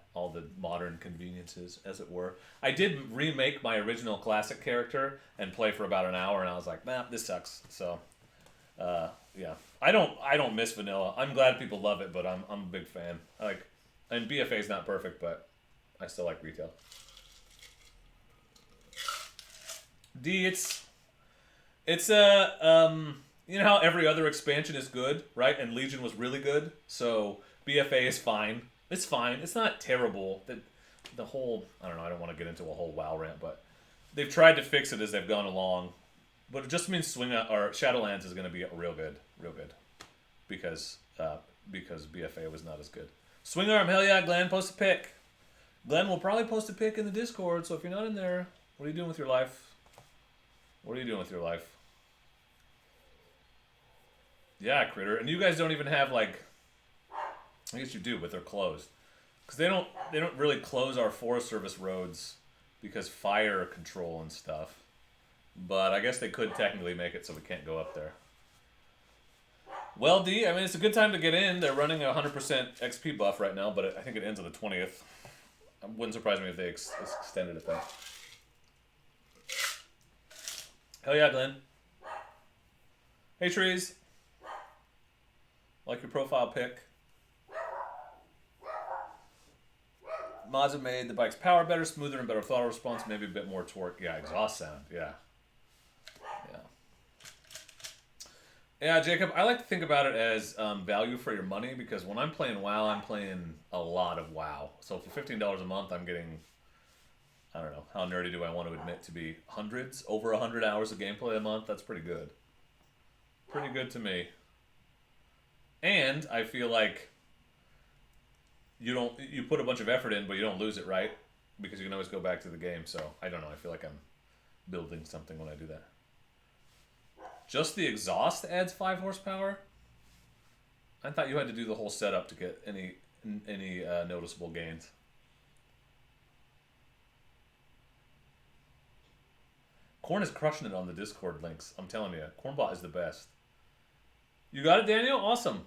Speaker 1: modern conveniences, as it were. I did remake my original Classic character and play for about an hour, and I was like, nah, this sucks. So, yeah. I don't miss vanilla. I'm glad people love it, but I'm a big fan. And BFA is not perfect, but I still like retail. D, it's you know how every other expansion is good, right? And Legion was really good, so BFA is fine. It's fine. It's not terrible. The whole, I don't know, I don't want to get into a whole WoW rant, but they've tried to fix it as they've gone along. But it just means Shadowlands is going to be real good, because BFA was not as good. Swing arm, hell yeah, Glenn, post a pic. Glenn will probably post a pic in the Discord, so if you're not in there, what are you doing with your life? What are you doing with your life? Yeah, Critter. And you guys don't even have, like... I guess you do, but they're closed. Because they don't really close our Forest Service roads because fire control and stuff. But I guess they could technically make it so we can't go up there. Well, D, I mean, it's a good time to get in. They're running a 100% XP buff right now, but I think it ends on the 20th. It wouldn't surprise me if they extended it, though. Hell yeah, Glenn. Hey, Trees. Like your profile pic. Mods have made the bike's power better, smoother, and better throttle response, maybe a bit more torque. Yeah, exhaust sound. Yeah. Yeah, Jacob, I like to think about it as value for your money, because when I'm playing WoW, I'm playing a lot of WoW. So for $15 a month, I'm getting, I don't know, how nerdy do I want to admit to be? Over 100 hours of gameplay a month? That's pretty good. Pretty good to me. And I feel like you put a bunch of effort in, but you don't lose it, right? Because you can always go back to the game. So I don't know. I feel like I'm building something when I do that. Just the exhaust adds 5 horsepower? I thought you had to do the whole setup to get any noticeable gains. Corn is crushing it on the Discord links. I'm telling you, Cornbot is the best. You got it, Daniel? Awesome.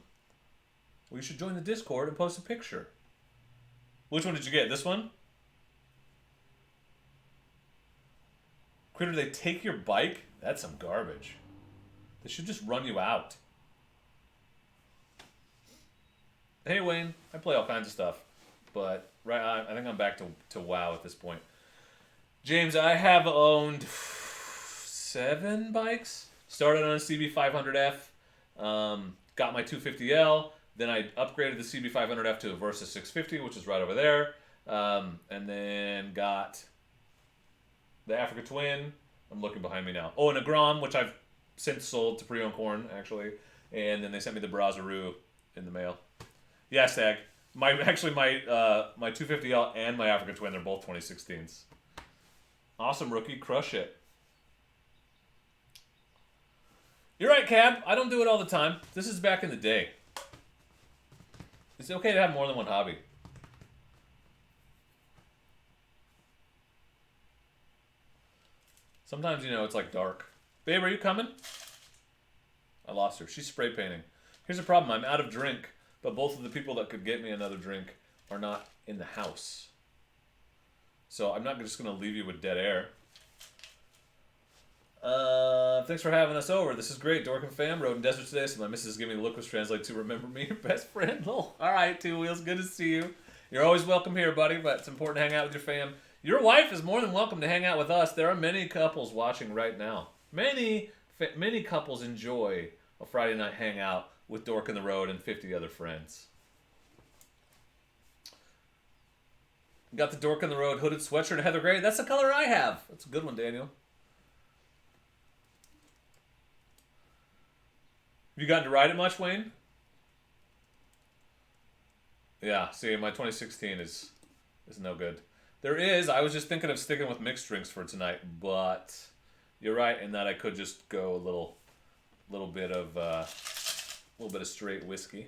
Speaker 1: Well, you should join the Discord and post a picture. Which one did you get? This one? Critter, they take your bike? That's some garbage. They should just run you out. Hey, Wayne. I play all kinds of stuff. But right. I think I'm back to WoW at this point. James, I have owned 7 bikes. Started on a CB500F. Got my 250L. Then I upgraded the CB500F to a Versa 650, which is right over there. And then got the Africa Twin. I'm looking behind me now. Oh, and a Grom, which I've since sold to Pre-Owned Corn, actually. And then they sent me the Brozz in the mail. Yeah, Stag. My 250L and my Africa Twin, they're both 2016s. Awesome, rookie. Crush it. You're right, Cab. I don't do it all the time. This is back in the day. It's okay to have more than one hobby. Sometimes, it's like dark. Babe, are you coming? I lost her. She's spray painting. Here's the problem. I'm out of drink, but both of the people that could get me another drink are not in the house. So I'm not just going to leave you with dead air. Thanks for having us over. This is great. Dork and fam rode in desert today, so my missus gave me the look which translates to remember me, your best friend. Lol. All right, Two Wheels. Good to see you. You're always welcome here, buddy, but it's important to hang out with your fam. Your wife is more than welcome to hang out with us. There are many couples watching right now. Many couples enjoy a Friday night hangout with Dork in the Road and 50 other friends. Got the Dork in the Road hooded sweatshirt, Heather Gray. That's the color I have. That's a good one, Daniel. Have you gotten to ride it much, Wayne? Yeah, see, my 2016 is no good. I was just thinking of sticking with mixed drinks for tonight, but you're right in that I could just go a little bit of straight whiskey.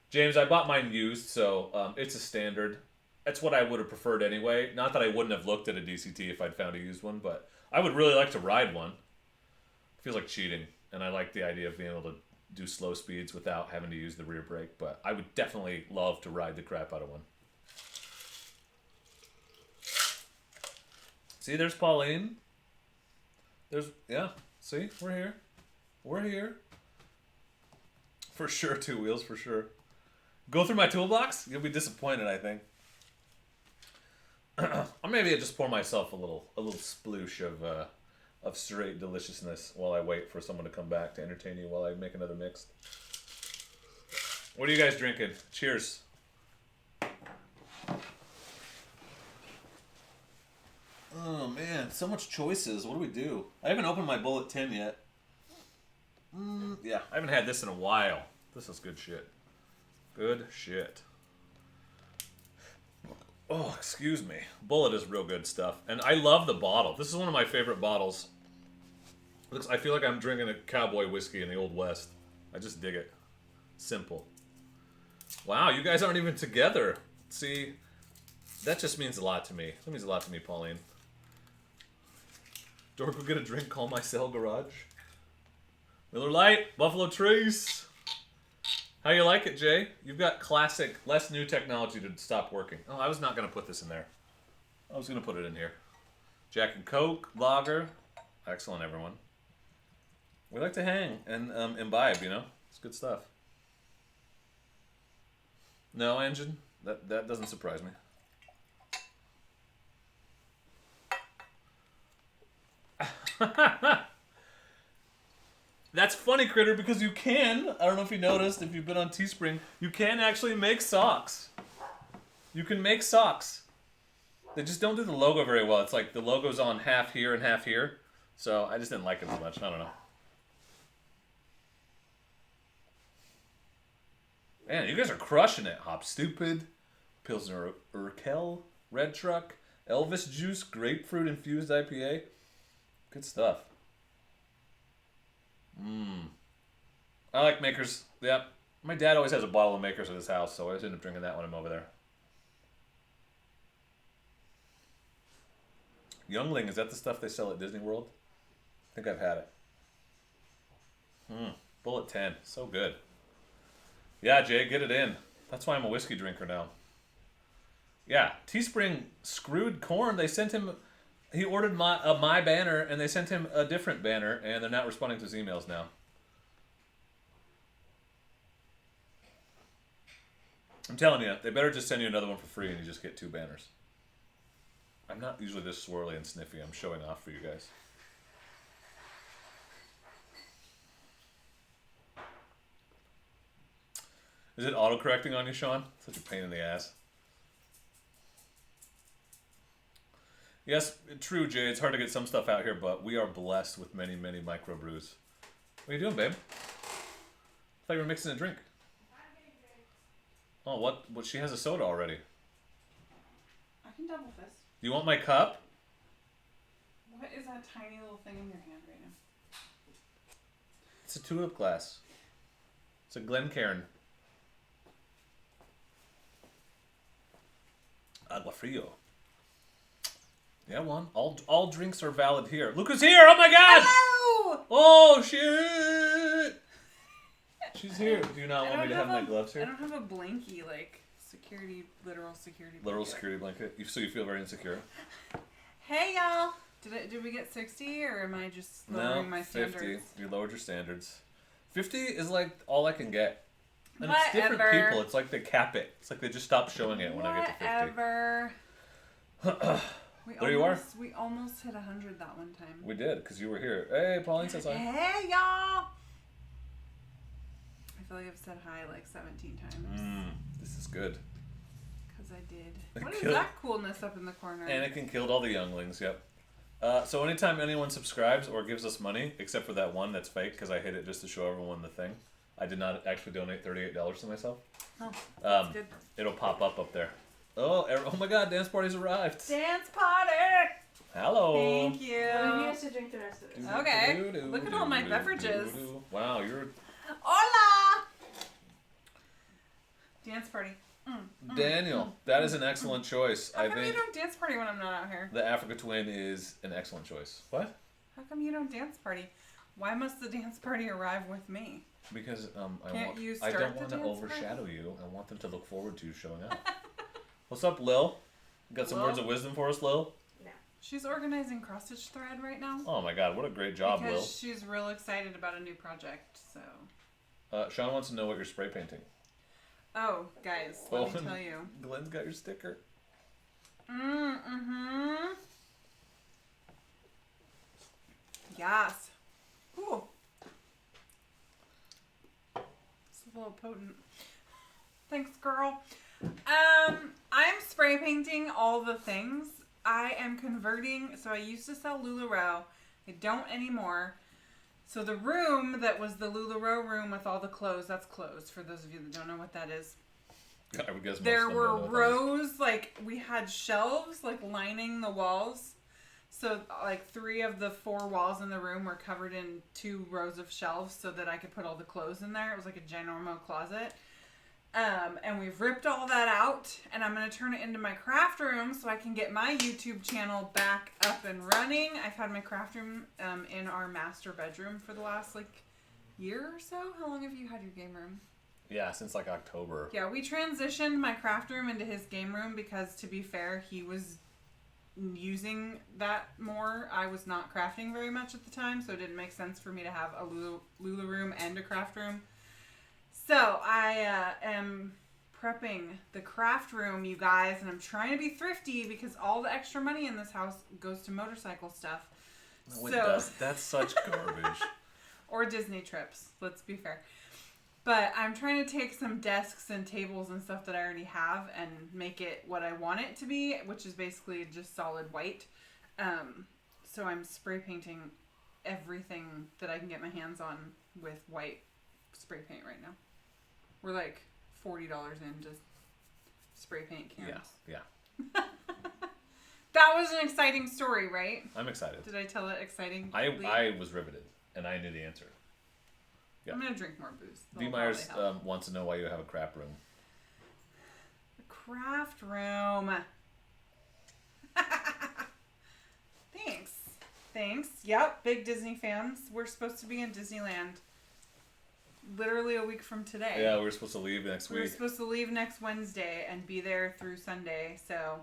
Speaker 1: James, I bought mine used, so it's a standard. That's what I would have preferred anyway. Not that I wouldn't have looked at a DCT if I'd found a used one, but I would really like to ride one. It feels like cheating, and I like the idea of being able to do slow speeds without having to use the rear brake, but I would definitely love to ride the crap out of one. See, there's Pauline. See, we're here. We're here. For sure, Two Wheels, for sure. Go through my toolbox? You'll be disappointed, I think. Or maybe I just pour myself a little sploosh of straight deliciousness while I wait for someone to come back to entertain you while I make another mix. What are you guys drinking? Cheers. Oh man, so much choices. What do we do? I haven't opened my Bullet 10 yet. Yeah, I haven't had this in a while. This is good shit. Good shit. Oh, excuse me. Bullet is real good stuff. And I love the bottle. This is one of my favorite bottles. I feel like I'm drinking a cowboy whiskey in the Old West. I just dig it. Simple. Wow, you guys aren't even together. See, that just means a lot to me. That means a lot to me, Pauline. Dork will get a drink, call my cell garage. Miller Lite, Buffalo Trace. How you like it, Jay? You've got classic, less new technology to stop working. Oh, I was not going to put this in there. I was going to put it in here. Jack and Coke, lager. Excellent, everyone. We like to hang and imbibe, It's good stuff. No, engine? That doesn't surprise me. That's funny, Critter, because you can, I don't know if you noticed, if you've been on Teespring, you can actually make socks. You can make socks. They just don't do the logo very well. It's like the logo's on half here and half here. So I just didn't like it as much. I don't know. Man, you guys are crushing it. Hop Stupid, Pilsner Urkel, Red Truck, Elvis Juice, Grapefruit Infused IPA. Good stuff. I like Makers. Yep. My dad always has a bottle of Makers at his house, so I always end up drinking that when I'm over there. Youngling, is that the stuff they sell at Disney World? I think I've had it. Bullet 10. So good. Yeah, Jay, get it in. That's why I'm a whiskey drinker now. Yeah, Teespring screwed Korn. They sent him... He ordered my banner, and they sent him a different banner, and they're not responding to his emails now. I'm telling you, they better just send you another one for free and you just get 2 banners. I'm not usually this swirly and sniffy. I'm showing off for you guys. Is it auto-correcting on you, Sean? Such a pain in the ass. Yes, true, Jay. It's hard to get some stuff out here, but we are blessed with many, many microbrews. What are you doing, babe? I thought you were mixing a drink. Oh, what? She has a soda already.
Speaker 3: I can double fist.
Speaker 1: You want my cup?
Speaker 3: What is that tiny little thing in your hand right now?
Speaker 1: It's a tulip glass. It's a Glencairn. Agua frio. Yeah, one. All drinks are valid here. Look who's here! Oh my god!
Speaker 3: Hello!
Speaker 1: Oh shit! She's here. Do you not want me to have my gloves
Speaker 3: I
Speaker 1: here?
Speaker 3: don't have a blankie, like, literal security blanket.
Speaker 1: Literal security blanket. So you feel very insecure?
Speaker 3: Hey, y'all! Did we get 60, or am I just lowering my
Speaker 1: 50.
Speaker 3: standards?
Speaker 1: You lowered your standards. 50 is like all I can get. And
Speaker 3: Whatever.
Speaker 1: it's different people. It's like they cap it. It's like they just stop showing it when I get to 50.
Speaker 3: Whatever.
Speaker 1: There you are.
Speaker 3: We almost hit 100 that one time.
Speaker 1: We did, because you were here. Hey, Pauline says hi.
Speaker 3: Hey, y'all! I feel like I've said hi like 17 times.
Speaker 1: This is good.
Speaker 3: Because I did.
Speaker 1: It
Speaker 3: What is
Speaker 1: killed-
Speaker 3: that coolness up in the corner?
Speaker 1: Anakin killed all the younglings, yep. So anytime anyone subscribes or gives us money, except for that one that's fake, because I hit it just to show everyone the thing. I did not actually donate $38 to myself.
Speaker 3: Oh, that's good.
Speaker 1: It'll pop up there. Oh my god, dance party's arrived.
Speaker 3: Dance party!
Speaker 1: Hello.
Speaker 3: Thank you.
Speaker 2: Well, he has to drink the rest of it.
Speaker 3: Okay. Look at all my beverages.
Speaker 1: Wow, you're...
Speaker 3: Hola! Dance party.
Speaker 1: Daniel, that is an excellent choice.
Speaker 3: How
Speaker 1: I
Speaker 3: come you
Speaker 1: think
Speaker 3: don't dance party when I'm not out here?
Speaker 1: the Africa Twin is an excellent choice. What?
Speaker 3: How come you don't dance party? Why must the dance party arrive with me?
Speaker 1: Because
Speaker 3: Can't you
Speaker 1: I
Speaker 3: start
Speaker 1: don't
Speaker 3: the
Speaker 1: want to
Speaker 3: dance
Speaker 1: overshadow you. I want them to look forward to you showing up. What's up, Lil? Got some
Speaker 3: Lil?
Speaker 1: words of wisdom for us, Lil?
Speaker 2: No.
Speaker 3: She's organizing cross-stitch thread right now.
Speaker 1: Oh my god, what a great job, Lil.
Speaker 3: Because she's real excited about a new project, so...
Speaker 1: Sean wants to know what you're spray painting.
Speaker 3: Oh, guys, let me tell you.
Speaker 1: Glenn's got your sticker.
Speaker 3: Mm-hmm. Yes. Ooh. It's a little potent. Thanks, girl. I'm spray painting all the things. I am converting, so I used to sell LuLaRoe. I don't anymore. So the room that was the LuLaRoe room with all the clothes, that's closed for those of you that don't know what that is.
Speaker 1: I would guess most
Speaker 3: There
Speaker 1: of them
Speaker 3: were
Speaker 1: don't know what that
Speaker 3: rows, like, we had shelves, like, lining the walls. So, like, 3 of the 4 walls in the room were covered in 2 rows of shelves so that I could put all the clothes in there. It was like a ginormo closet. And we've ripped all that out, and I'm going to turn it into my craft room so I can get my YouTube channel back up and running. I've had my craft room in our master bedroom for the last, like, year or so. How long have you had your game room?
Speaker 1: Yeah, since like October.
Speaker 3: Yeah, we transitioned my craft room into his game room because, to be fair, he was using that more. I was not crafting very much at the time, so it didn't make sense for me to have a Lula room and a craft room. So I am prepping the craft room, you guys, and I'm trying to be thrifty because all the extra money in this house goes to motorcycle stuff.
Speaker 1: No, it does. That's such garbage.
Speaker 3: Or Disney trips, let's be fair. But I'm trying to take some desks and tables and stuff that I already have and make it what I want it to be, which is basically just solid white. So I'm spray painting everything that I can get my hands on with white spray paint right now. We're like $40 into spray paint cans.
Speaker 1: Yeah.
Speaker 3: That was an exciting story, right?
Speaker 1: I'm excited.
Speaker 3: Did I tell it exciting?
Speaker 1: I was riveted, and I knew the answer. Yeah.
Speaker 3: I'm going to drink more booze.
Speaker 1: D. Myers wants to know why you have a crap room.
Speaker 3: A craft room. Thanks. Yep, big Disney fans. We're supposed to be in Disneyland literally a week from today.
Speaker 1: Yeah, we're supposed to leave next week.
Speaker 3: We're supposed to leave next Wednesday and be there through Sunday. So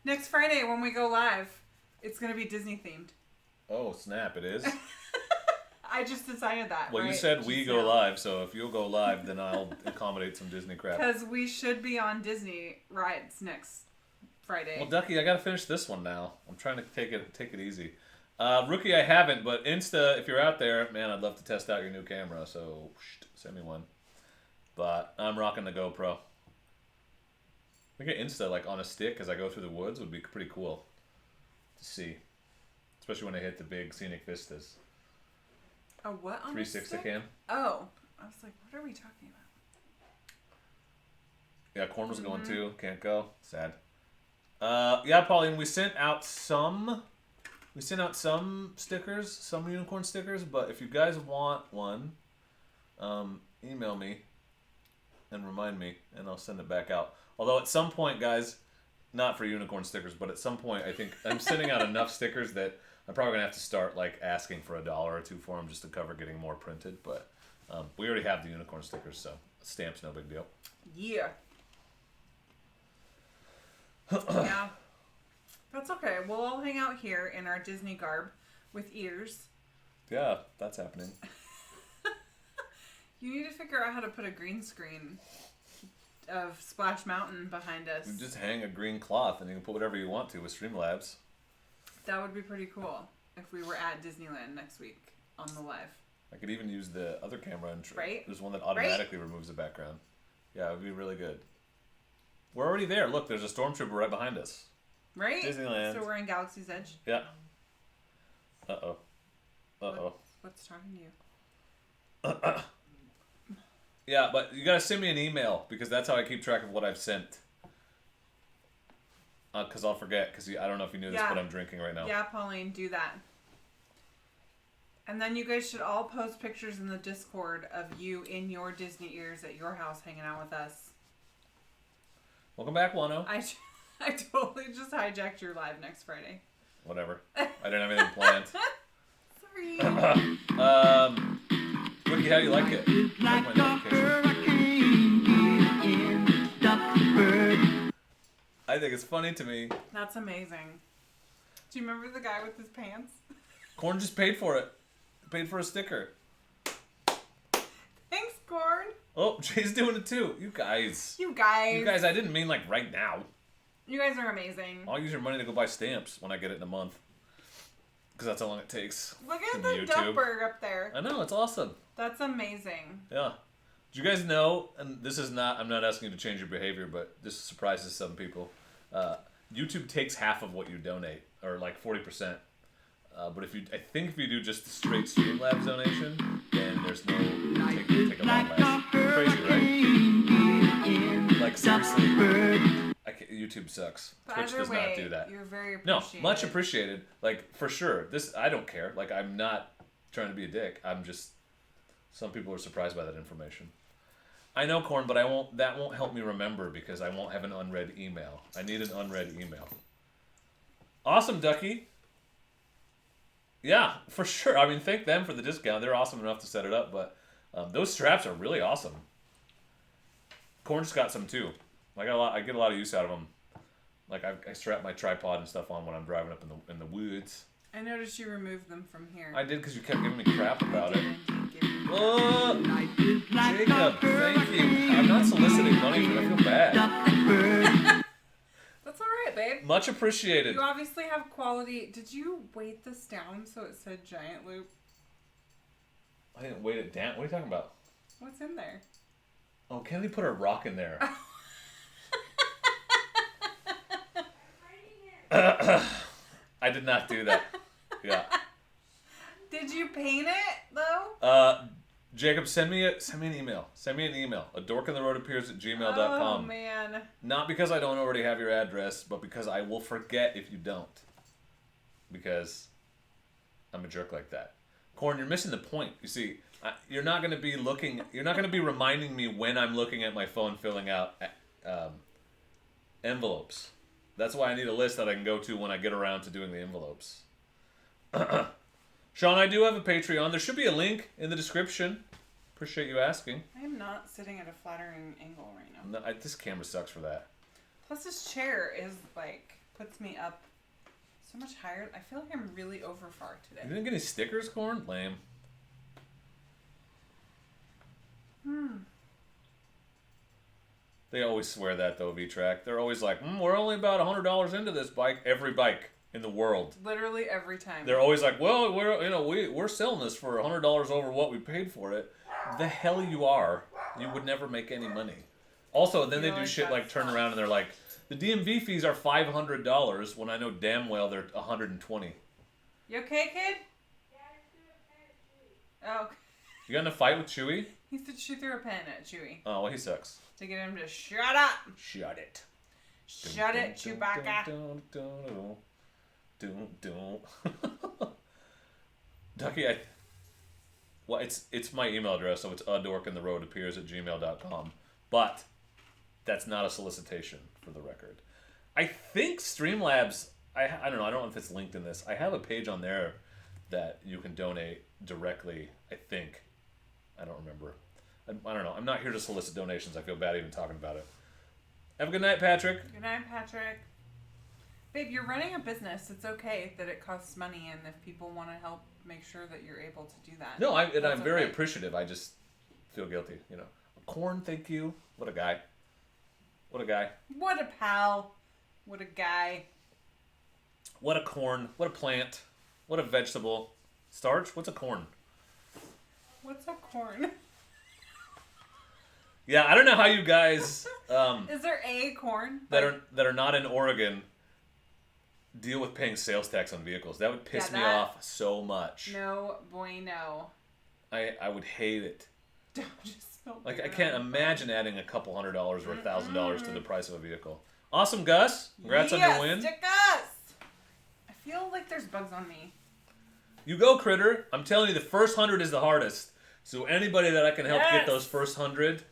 Speaker 3: next Friday when we go live, it's going to be Disney themed.
Speaker 1: Oh, snap, it is?
Speaker 3: I just decided that.
Speaker 1: Well,
Speaker 3: right?
Speaker 1: you said
Speaker 3: just
Speaker 1: we go
Speaker 3: now.
Speaker 1: live, so if you'll go live, then I'll accommodate some Disney crap.
Speaker 3: Because we should be on Disney rides next Friday.
Speaker 1: Well, Ducky, I gotta finish this one now. I'm trying to take it easy. Rookie, I haven't, but Insta, if you're out there, man, I'd love to test out your new camera. So send me one. But I'm rocking the GoPro. I think Insta like on a stick as I go through the woods would be pretty cool to see, especially when I hit the big scenic vistas.
Speaker 3: A what on
Speaker 1: 360
Speaker 3: a stick?
Speaker 1: cam.
Speaker 3: Oh, I was like, what are we talking about?
Speaker 1: Yeah, Corn was going too. Can't go. Sad. Yeah, Pauline, we sent out some stickers, some unicorn stickers. But if you guys want one, email me and remind me, and I'll send it back out. Although at some point, guys, not for unicorn stickers, but at some point, I think I'm sending out enough stickers that I'm probably gonna have to start like asking for $1 or $2 for them just to cover getting more printed. But we already have the unicorn stickers, so stamps no big deal.
Speaker 3: Yeah. Yeah. That's okay. We'll all hang out here in our Disney garb with ears.
Speaker 1: Yeah, that's happening.
Speaker 3: You need to figure out how to put a green screen of Splash Mountain behind us.
Speaker 1: You just hang a green cloth and you can put whatever you want to with Streamlabs.
Speaker 3: That would be pretty cool if we were at Disneyland next week on the live.
Speaker 1: I could even use the other camera and
Speaker 3: Right?
Speaker 1: there's one that automatically removes the background. Yeah, it would be really good. We're already there. Look, there's a stormtrooper right behind us.
Speaker 3: Right?
Speaker 1: Disneyland.
Speaker 3: So we're in Galaxy's Edge.
Speaker 1: Yeah. Uh-oh. Uh-oh.
Speaker 3: What's talking to you?
Speaker 1: Yeah, but you gotta send me an email because that's how I keep track of what I've sent. Because I'll forget, because I don't know if you knew this, but I'm drinking right now.
Speaker 3: Yeah, Pauline, do that. And then you guys should all post pictures in the Discord of you in your Disney ears at your house hanging out with us.
Speaker 1: Welcome back, Wano.
Speaker 3: I totally just hijacked your live next Friday.
Speaker 1: Whatever. I didn't have anything planned.
Speaker 3: Sorry.
Speaker 1: Ricky, how do you like it? Like my notification. I think it's funny to me.
Speaker 3: That's amazing. Do you remember the guy with his pants?
Speaker 1: Corn just paid for it. Paid for a sticker.
Speaker 3: Thanks, Corn.
Speaker 1: Oh, Jay's doing it too. You guys, I didn't mean like right now.
Speaker 3: You guys are amazing.
Speaker 1: I'll use your money to go buy stamps when I get it in a month. Because that's how long it takes.
Speaker 3: Look at
Speaker 1: in
Speaker 3: the
Speaker 1: YouTube.
Speaker 3: Duckburg up there.
Speaker 1: I know, it's awesome.
Speaker 3: That's amazing.
Speaker 1: Yeah. Do you guys know, and this is not, I'm not asking you to change your behavior, but this surprises some people. YouTube takes half of what you donate, or like 40%. But I think if you do just the straight Streamlabs donation, then there's no, take a lot less. Crazy, right? Like seriously. YouTube sucks.
Speaker 3: But
Speaker 1: Twitch does not do that.
Speaker 3: You're very
Speaker 1: No,
Speaker 3: appreciated.
Speaker 1: much appreciated. Like, for sure. I don't care. Like, I'm not trying to be a dick. I'm just, some people are surprised by that information. I know, Corn, but that won't help me remember because I won't have an unread email. I need an unread email. Awesome, Ducky. Yeah, for sure. I mean, thank them for the discount. They're awesome enough to set it up, but those straps are really awesome. Corn just got some too. I get a lot of use out of them. Like I strap my tripod and stuff on when I'm driving up in the woods.
Speaker 3: I noticed you removed them from here.
Speaker 1: I did because you kept giving me crap about it.
Speaker 3: Oh,
Speaker 1: Jacob, thank you. I'm not soliciting money, but I feel bad.
Speaker 3: That's all right, babe.
Speaker 1: Much appreciated.
Speaker 3: You obviously have quality. Did you weight this down so it said giant loop?
Speaker 1: I didn't weight it down. What are you talking about?
Speaker 3: What's in there?
Speaker 1: Oh, Kennedy put a rock in there. I did not do that. Yeah.
Speaker 3: Did you paint it though?
Speaker 1: Jacob, send me an email. Send me an email. A dorkandtheroadappears@gmail.com.
Speaker 3: Oh man.
Speaker 1: Not because I don't already have your address, but because I will forget if you don't. Because I'm a jerk like that. Corn, you're missing the point. You see, you're not going to be looking. You're not going to be reminding me when I'm looking at my phone filling out envelopes. That's why I need a list that I can go to when I get around to doing the envelopes. Sean, I do have a Patreon. There should be a link in the description. Appreciate you asking.
Speaker 3: I am not sitting at a flattering angle right now.
Speaker 1: No, this camera sucks for that.
Speaker 3: Plus this chair is like, puts me up so much higher. I feel like I'm really over far today.
Speaker 1: You didn't get any stickers, Corn? Lame. They always swear that though, V-Track. They're always like, we're only about $100 into this bike. Every bike in the world.
Speaker 3: Literally every time.
Speaker 1: They're always like, well, we're selling this for $100 over what we paid for it. The hell you are. You would never make any money. Also, then they do shit like turn around and they're like, the DMV fees are $500 when I know damn well they're $120.
Speaker 3: You okay, kid? Oh.
Speaker 1: You got in a fight with Chewy?
Speaker 3: He said she threw a pen at Chewy.
Speaker 1: Oh, well, he sucks.
Speaker 3: To get him to shut up.
Speaker 1: Shut it.
Speaker 3: Shut it, Chewbacca.
Speaker 1: Ducky, well, it's my email address, so it's adorkintheroadappears@gmail.com. But that's not a solicitation, for the record. I think Streamlabs, I don't know, I don't know if it's linked in this. I have a page on there that you can donate directly, I think. I don't remember. I don't know. I'm not here to solicit donations. I feel bad even talking about it. Have a good night, Patrick.
Speaker 3: Good night, Patrick. Babe, you're running a business. It's okay that it costs money, and if people want to help, make sure that you're able to do that.
Speaker 1: No, I'm very appreciative. I just feel guilty, you know. Corn, thank you. What a guy. What a guy.
Speaker 3: What a pal. What a guy.
Speaker 1: What a corn. What a plant. What a vegetable. Starch? What's a corn?
Speaker 3: What's a corn?
Speaker 1: Yeah, I don't know how you guys
Speaker 3: Is there a corn
Speaker 1: that are not in Oregon deal with paying sales tax on vehicles. That would piss me off so much.
Speaker 3: No bueno.
Speaker 1: I would hate it.
Speaker 3: Just
Speaker 1: like I can't imagine adding a couple $100 or $1,000 to the price of a vehicle. Awesome, Gus. Congrats on your win.
Speaker 3: Stick us. I feel like there's bugs on me.
Speaker 1: You go, Critter. I'm telling you, the first 100 is the hardest. So anybody that I can help get those first 100,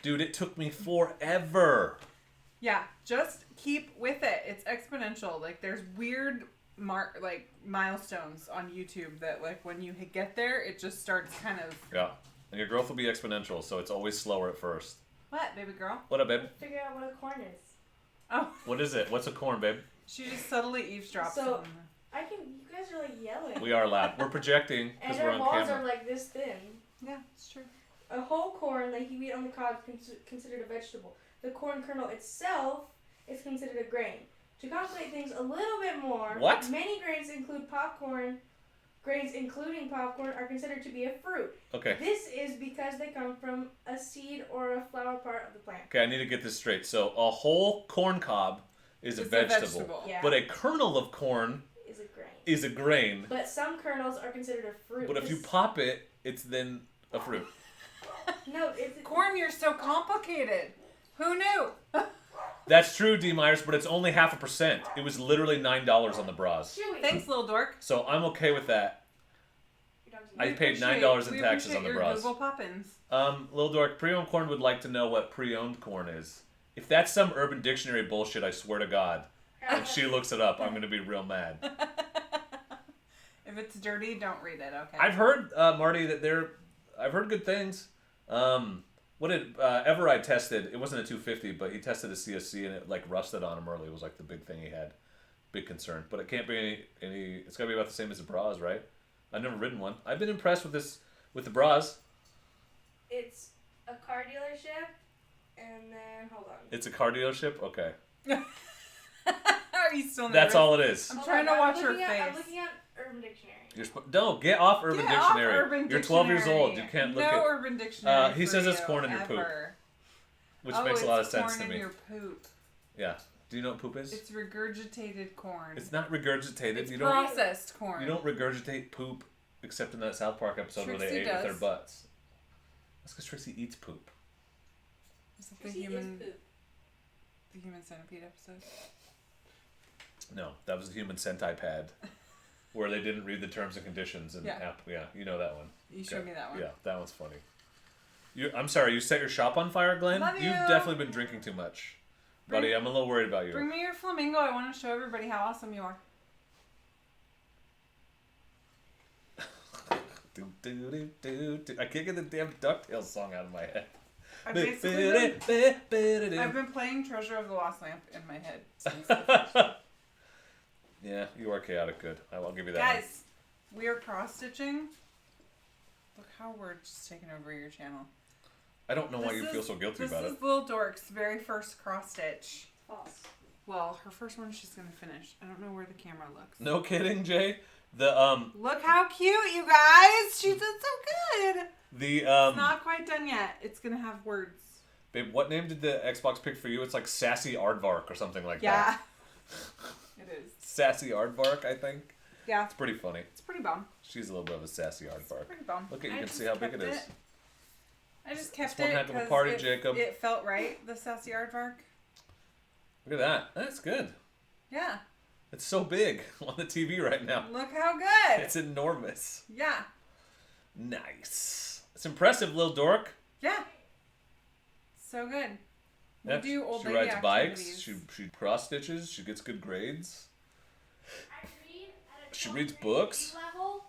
Speaker 1: dude, it took me forever.
Speaker 3: Yeah, just keep with it. It's exponential. Like there's weird milestones on YouTube that like when you get there, it just starts kind of.
Speaker 1: Yeah, and your growth will be exponential, so it's always slower at first.
Speaker 3: What, baby girl?
Speaker 1: What up, babe?
Speaker 2: Figure out what a corn is.
Speaker 3: Oh.
Speaker 1: What is it? What's a corn, babe?
Speaker 3: She just subtly eavesdrops.
Speaker 2: So you guys are like yelling.
Speaker 1: We are loud. We're projecting because we're on camera.
Speaker 2: And our walls are like this thin.
Speaker 3: Yeah, it's true.
Speaker 2: A whole corn, like you eat on the cob, is considered a vegetable. The corn kernel itself is considered a grain. To complicate things a little bit more, many grains including popcorn, are considered to be a fruit.
Speaker 1: Okay.
Speaker 2: This is because they come from a seed or a flower part of the plant.
Speaker 1: Okay, I need to get this straight. So a whole corn cob is a vegetable.
Speaker 2: Yeah.
Speaker 1: But a kernel of corn is a grain.
Speaker 2: But some kernels are considered a fruit.
Speaker 1: But if you pop it, it's then a fruit.
Speaker 2: No, it's
Speaker 3: corn. You're so complicated. Who knew?
Speaker 1: That's true, D. Myers, but it's only 0.5%. It was literally $9 on the Brozz.
Speaker 3: Thanks, little dork.
Speaker 1: So I'm okay with that. I paid $9 in taxes on the Brozz.
Speaker 3: Google Poppins.
Speaker 1: Little dork, pre-owned corn would like to know what pre-owned corn is. If that's some Urban Dictionary bullshit, I swear to God, when she looks it up, I'm going to be real mad.
Speaker 3: If it's dirty, don't read it, okay?
Speaker 1: I've heard, Marty, that I've heard good things. What did Everide tested? It wasn't a 250, but he tested a CSC and it like rusted on him early. It was like the big thing he had, big concern. But it can't be any. It's gotta be about the same as the Brozz, right? I've never ridden one. I've been impressed with the Brozz.
Speaker 2: It's a car dealership, and then hold on.
Speaker 1: It's a car dealership. Okay.
Speaker 3: Are you still nervous?
Speaker 1: That's all it is.
Speaker 3: I'm trying to watch her face.
Speaker 2: I'm looking at Urban Dictionary.
Speaker 1: Don't get off Urban Dictionary. You're 12 years old. You can't look at.
Speaker 3: No Urban Dictionary.
Speaker 1: He says it's corn in your poop, which makes a lot of sense to me.
Speaker 3: Corn in your poop.
Speaker 1: Yeah. Do you know what poop is?
Speaker 3: It's regurgitated corn.
Speaker 1: It's not regurgitated.
Speaker 3: It's processed corn.
Speaker 1: You don't regurgitate poop, except in that South Park episode
Speaker 3: Trixie
Speaker 1: where they ate
Speaker 3: does.
Speaker 1: with their butts. That's because Trixie eats poop.
Speaker 3: Is it the human centipede episode?
Speaker 1: No, that was the human Sentai pad, where they didn't read the terms and conditions. And yeah, you know that one.
Speaker 3: You showed me that one.
Speaker 1: Yeah, that one's funny. I'm sorry, you set your shop on fire, Glenn?
Speaker 3: Love you.
Speaker 1: You've definitely been drinking too much. Buddy, I'm a little worried about you.
Speaker 3: Bring me your flamingo. I want to show everybody how awesome you are.
Speaker 1: I can't get the damn DuckTales song out of my head.
Speaker 3: I've been playing Treasure of the Lost Lamp in my head since
Speaker 1: Yeah, you are chaotic good. I'll give you that.
Speaker 3: Guys, we are cross-stitching. Look how we're just taking over your channel.
Speaker 1: I don't know why you feel so guilty about it.
Speaker 3: This is Little Dork's very first cross stitch.
Speaker 2: False.
Speaker 3: Well, her first one she's gonna finish. I don't know where the camera looks.
Speaker 1: No kidding, Jay. The
Speaker 3: Look how cute, you guys! She did so good.
Speaker 1: It's
Speaker 3: not quite done yet. It's gonna have words.
Speaker 1: Babe, what name did the Xbox pick for you? It's like Sassy Aardvark or something like
Speaker 3: that.
Speaker 1: Yeah.
Speaker 3: It is.
Speaker 1: Sassy Aardvark, I think.
Speaker 3: Yeah.
Speaker 1: It's pretty funny.
Speaker 3: It's pretty bum.
Speaker 1: She's a little bit of a sassy aardvark.
Speaker 3: Pretty bum.
Speaker 1: Look at you can see how big it is.
Speaker 3: I just kept
Speaker 1: one
Speaker 3: it
Speaker 1: heck of a party,
Speaker 3: because
Speaker 1: Jacob.
Speaker 3: It felt right, the sassy aardvark.
Speaker 1: Look at that. That's good.
Speaker 3: Yeah.
Speaker 1: It's so big on the TV right now.
Speaker 3: Look how good.
Speaker 1: It's enormous.
Speaker 3: Yeah.
Speaker 1: Nice. It's impressive, little dork.
Speaker 3: Yeah. So good.
Speaker 1: Yep.
Speaker 3: We do old
Speaker 1: she
Speaker 3: lady
Speaker 1: rides
Speaker 3: activities.
Speaker 1: bikes. She cross stitches. She gets good grades.
Speaker 2: I read at a
Speaker 1: She reads books.
Speaker 2: level.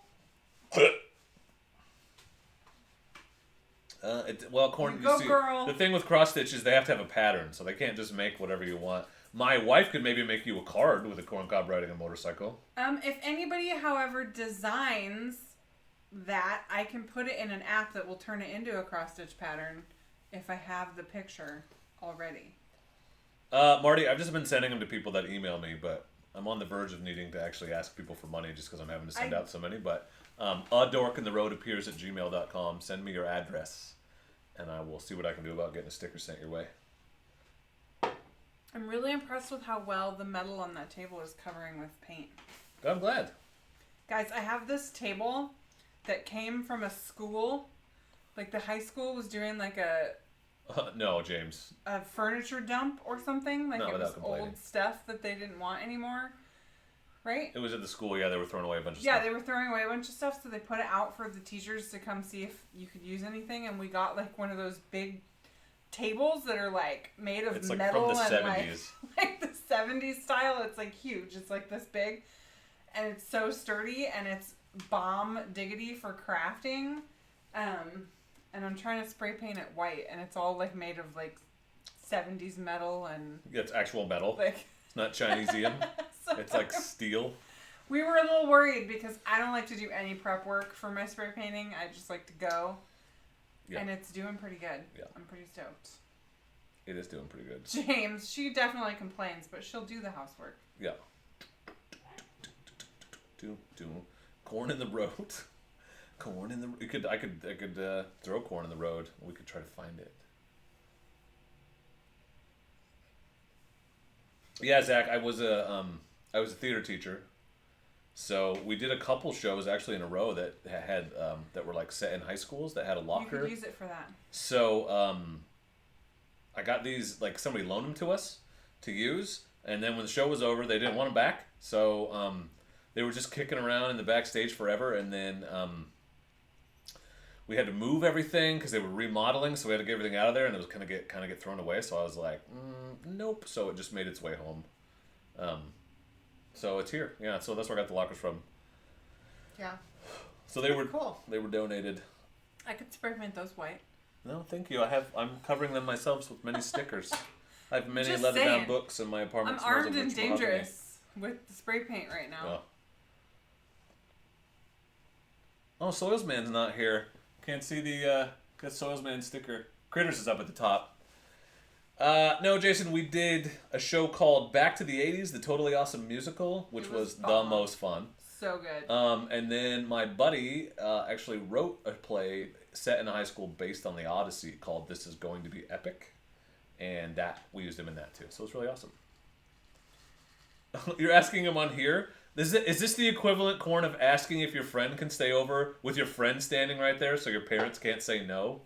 Speaker 1: Corn.
Speaker 3: Go,
Speaker 1: You see,
Speaker 3: girl.
Speaker 1: the thing with cross stitches, they have to have a pattern, so they can't just make whatever you want. My wife could maybe make you a card with a corncob riding a motorcycle.
Speaker 3: If anybody, however, designs that, I can put it in an app that will turn it into a cross stitch pattern if I have the picture already.
Speaker 1: Marty, I've just been sending them to people that email me, but I'm on the verge of needing to actually ask people for money just because I'm having to send out so many. But a dork in the road appears at gmail.com. Send me your address, and I will see what I can do about getting a sticker sent your way.
Speaker 3: I'm really impressed with how well the metal on that table is covering with paint.
Speaker 1: I'm glad.
Speaker 3: Guys, I have this table that came from a school. Like the high school was doing like
Speaker 1: No, James.
Speaker 3: a furniture dump or something. Like
Speaker 1: Not
Speaker 3: it
Speaker 1: without
Speaker 3: was
Speaker 1: complaining.
Speaker 3: old stuff that they didn't want anymore. Right?
Speaker 1: It was at the school, yeah, they were throwing away a bunch of
Speaker 3: Yeah,
Speaker 1: stuff.
Speaker 3: they were throwing away a bunch of stuff, so they put it out for the teachers to come see if you could use anything, and we got like one of those big tables that are like made of
Speaker 1: It's like
Speaker 3: metal
Speaker 1: from the
Speaker 3: and
Speaker 1: 70s.
Speaker 3: like the 70s style. It's like huge. It's like this big, and it's so sturdy, and it's bomb diggity for crafting. And I'm trying to spray paint it white, and it's all like made of like 70s metal and
Speaker 1: Yeah, it's actual metal.
Speaker 3: like
Speaker 1: It's not Chinesium.
Speaker 3: so
Speaker 1: It's like steel.
Speaker 3: we were a little worried because I don't like to do any prep work for my spray painting. I just like to go.
Speaker 1: Yeah.
Speaker 3: And it's doing pretty good.
Speaker 1: Yeah.
Speaker 3: I'm pretty stoked.
Speaker 1: It is doing pretty good.
Speaker 3: James, she definitely complains, but she'll do the housework.
Speaker 1: Yeah. Corn in the road. Corn in the. I could throw corn in the road. We could try to find it. Yeah, Zach. I was a theater teacher, so we did a couple shows actually in a row that had that were like set in high schools that had a locker.
Speaker 3: You could use it for that.
Speaker 1: So I got these, like somebody loaned them to us to use, and then when the show was over, they didn't want them back, so they were just kicking around in the backstage forever, and then we had to move everything because they were remodeling, so we had to get everything out of there, and it was kind of get thrown away. So I was like, nope. So it just made its way home. So it's here, yeah. So that's where I got the lockers from.
Speaker 3: Yeah.
Speaker 1: So they were
Speaker 3: cool.
Speaker 1: They were donated.
Speaker 3: I could spray paint those white.
Speaker 1: No, thank you. I'm covering them myself with many stickers. I have many
Speaker 3: Just
Speaker 1: leather-bound
Speaker 3: saying.
Speaker 1: books in my apartment.
Speaker 3: I'm
Speaker 1: smells
Speaker 3: armed
Speaker 1: of
Speaker 3: and
Speaker 1: rich mahogany.
Speaker 3: dangerous with the spray paint right now.
Speaker 1: Oh, Soilsman's not here. Can't see the Soilsman sticker. Critters is up at the top. No, Jason, we did a show called Back to the 80s, the Totally Awesome Musical, which was the most fun.
Speaker 3: So good.
Speaker 1: And then my buddy actually wrote a play set in a high school based on the Odyssey called This Is Going to Be Epic. And that we used him in that too. So it's really awesome. You're asking him on here? Is this the equivalent, Corn, of asking if your friend can stay over with your friend standing right there so your parents can't say no?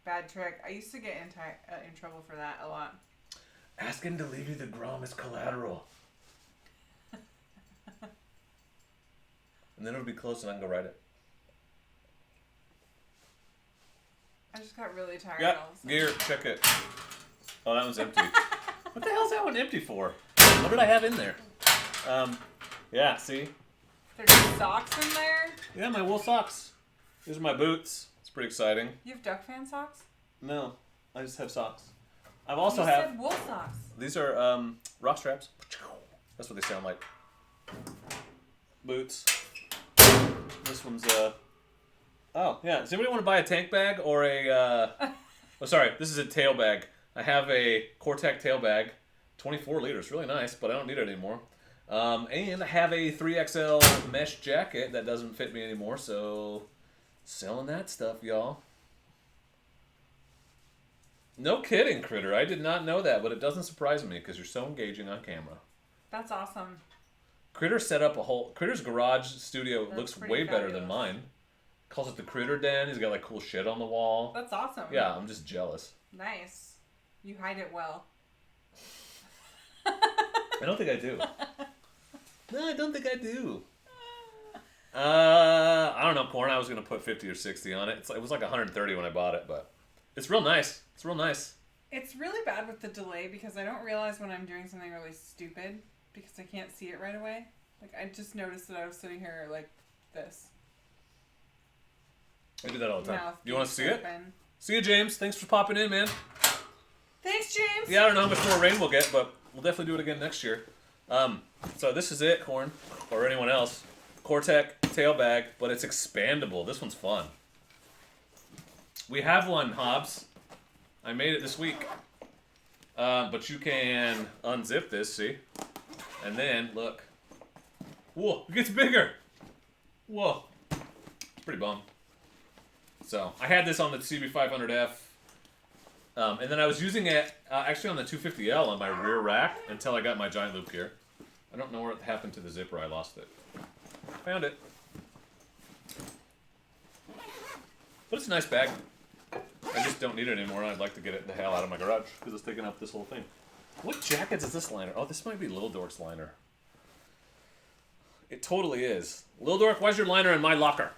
Speaker 3: Bad trick. I used to get in trouble for that a lot.
Speaker 1: Ask him to leave you the Grom as collateral. And then it'll be close and I can go ride it.
Speaker 3: I just got really tired.
Speaker 1: Yeah,
Speaker 3: all of a sudden.
Speaker 1: gear, check it. Oh, that one's empty. What the hell's that one empty for? What did I have in there? Yeah, see?
Speaker 3: There's socks in there.
Speaker 1: Yeah, my wool socks. These are my boots. It's pretty exciting.
Speaker 3: You have duck fan socks?
Speaker 1: No, I just have socks. I've
Speaker 3: You
Speaker 1: also
Speaker 3: said wool socks.
Speaker 1: These are rock straps. That's what they sound like. Boots. This one's Oh, yeah. Does anybody want to buy a tank bag or a... Oh, sorry. This is a tail bag. I have a Cortec tail bag. 24 liters. Really nice, but I don't need it anymore. And I have a 3XL mesh jacket that doesn't fit me anymore, so... Selling that stuff, y'all. No kidding, Critter. I did not know that, but it doesn't surprise me because you're so engaging on camera.
Speaker 3: That's awesome.
Speaker 1: Critter set up a whole... Critter's garage studio looks way better than mine. Calls it the Critter Den. He's got like cool shit on the wall.
Speaker 3: That's awesome.
Speaker 1: Yeah, I'm just jealous.
Speaker 3: Nice. You hide it well.
Speaker 1: I don't think I do. No, I don't think I do. I don't know, Corn. I was going to put 50 or 60 on it. It was like 130 when I bought it, but it's real nice. It's real nice.
Speaker 3: It's really bad with the delay because I don't realize when I'm doing something really stupid because I can't see it right away. Like, I just noticed that I was sitting here like this.
Speaker 1: I do that all the time.
Speaker 3: Mouth
Speaker 1: You want to see
Speaker 3: open.
Speaker 1: it? See you, James. Thanks for popping in, man.
Speaker 3: Thanks, James.
Speaker 1: Yeah, I don't know how much more rain we'll get, but we'll definitely do it again next year. So this is it, Corn, or anyone else. Cortec tail bag, but it's expandable. This one's fun. We have one, Hobbs. I made it this week. But you can unzip this, see? And then, look. Whoa, it gets bigger. Whoa. It's pretty bum. So, I had this on the CB500F. And then I was using it, actually on the 250L on my rear rack until I got my giant loop gear. I don't know what happened to the zipper. I lost it. Found it. But it's a nice bag. I just don't need it anymore, and I'd like to get it the hell out of my garage because it's taking up this whole thing. What jackets is this liner? Oh, this might be Lil Dork's liner. It totally is. Lil Dork, why's your liner in my locker?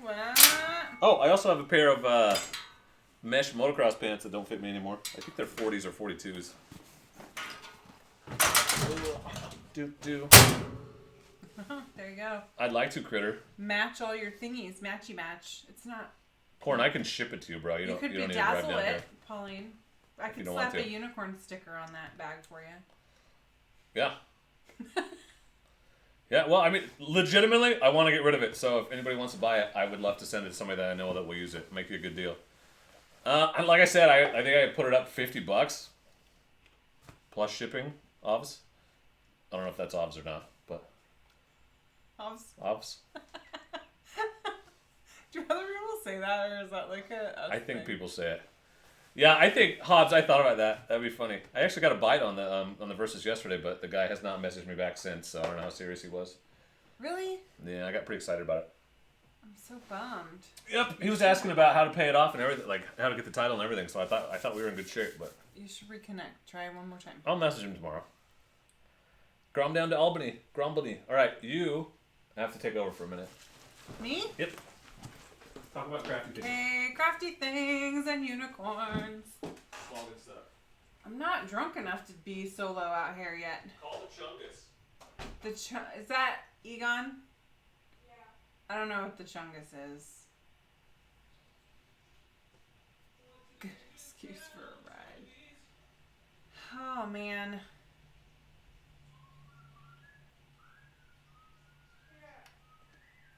Speaker 3: What?
Speaker 1: Oh, I also have a pair of mesh motocross pants that don't fit me anymore. I think they're 40s or 42s. Do.
Speaker 3: There you go.
Speaker 1: I'd like to, Critter.
Speaker 3: Match all your thingies. Matchy match. It's not...
Speaker 1: Corn, I can ship it to you, bro. You don't need to drive
Speaker 3: bedazzle
Speaker 1: down
Speaker 3: it,
Speaker 1: here.
Speaker 3: Pauline. I could
Speaker 1: don't want
Speaker 3: slap a
Speaker 1: to.
Speaker 3: unicorn sticker on that bag for you.
Speaker 1: Yeah. Yeah, well, I mean, legitimately, I want to get rid of it. So if anybody wants to buy it, I would love to send it to somebody that I know that will use it. Make you a good deal. And like I said, I think I put it up $50 plus shipping, obvs. I don't know if that's obvs or not, but obvs.
Speaker 3: Do other people say that, or is that like a
Speaker 1: I think
Speaker 3: thing?
Speaker 1: people say it. Yeah, I think Hobbs. I thought about that. That'd be funny. I actually got a bite on the versus yesterday, but the guy has not messaged me back since. So I don't know how serious he was.
Speaker 3: Really?
Speaker 1: Yeah, I got pretty excited about it.
Speaker 3: I'm so bummed.
Speaker 1: Yep, he was asking about how to pay it off and everything, like how to get the title and everything. So I thought we were in good shape, but
Speaker 3: You should reconnect. Try one more time.
Speaker 1: I'll message him tomorrow. Grom down to Albany. Grombany. All right, you have to take over for a minute.
Speaker 3: Me?
Speaker 1: Yep. Talk about crafty things.
Speaker 3: Hey, crafty things and unicorns.
Speaker 1: All good stuff.
Speaker 3: I'm not drunk enough to be solo out here yet.
Speaker 1: Call the Chungus.
Speaker 3: Is that Egon?
Speaker 2: Yeah.
Speaker 3: I don't know what the Chungus is. Good excuse for a ride. Oh, man.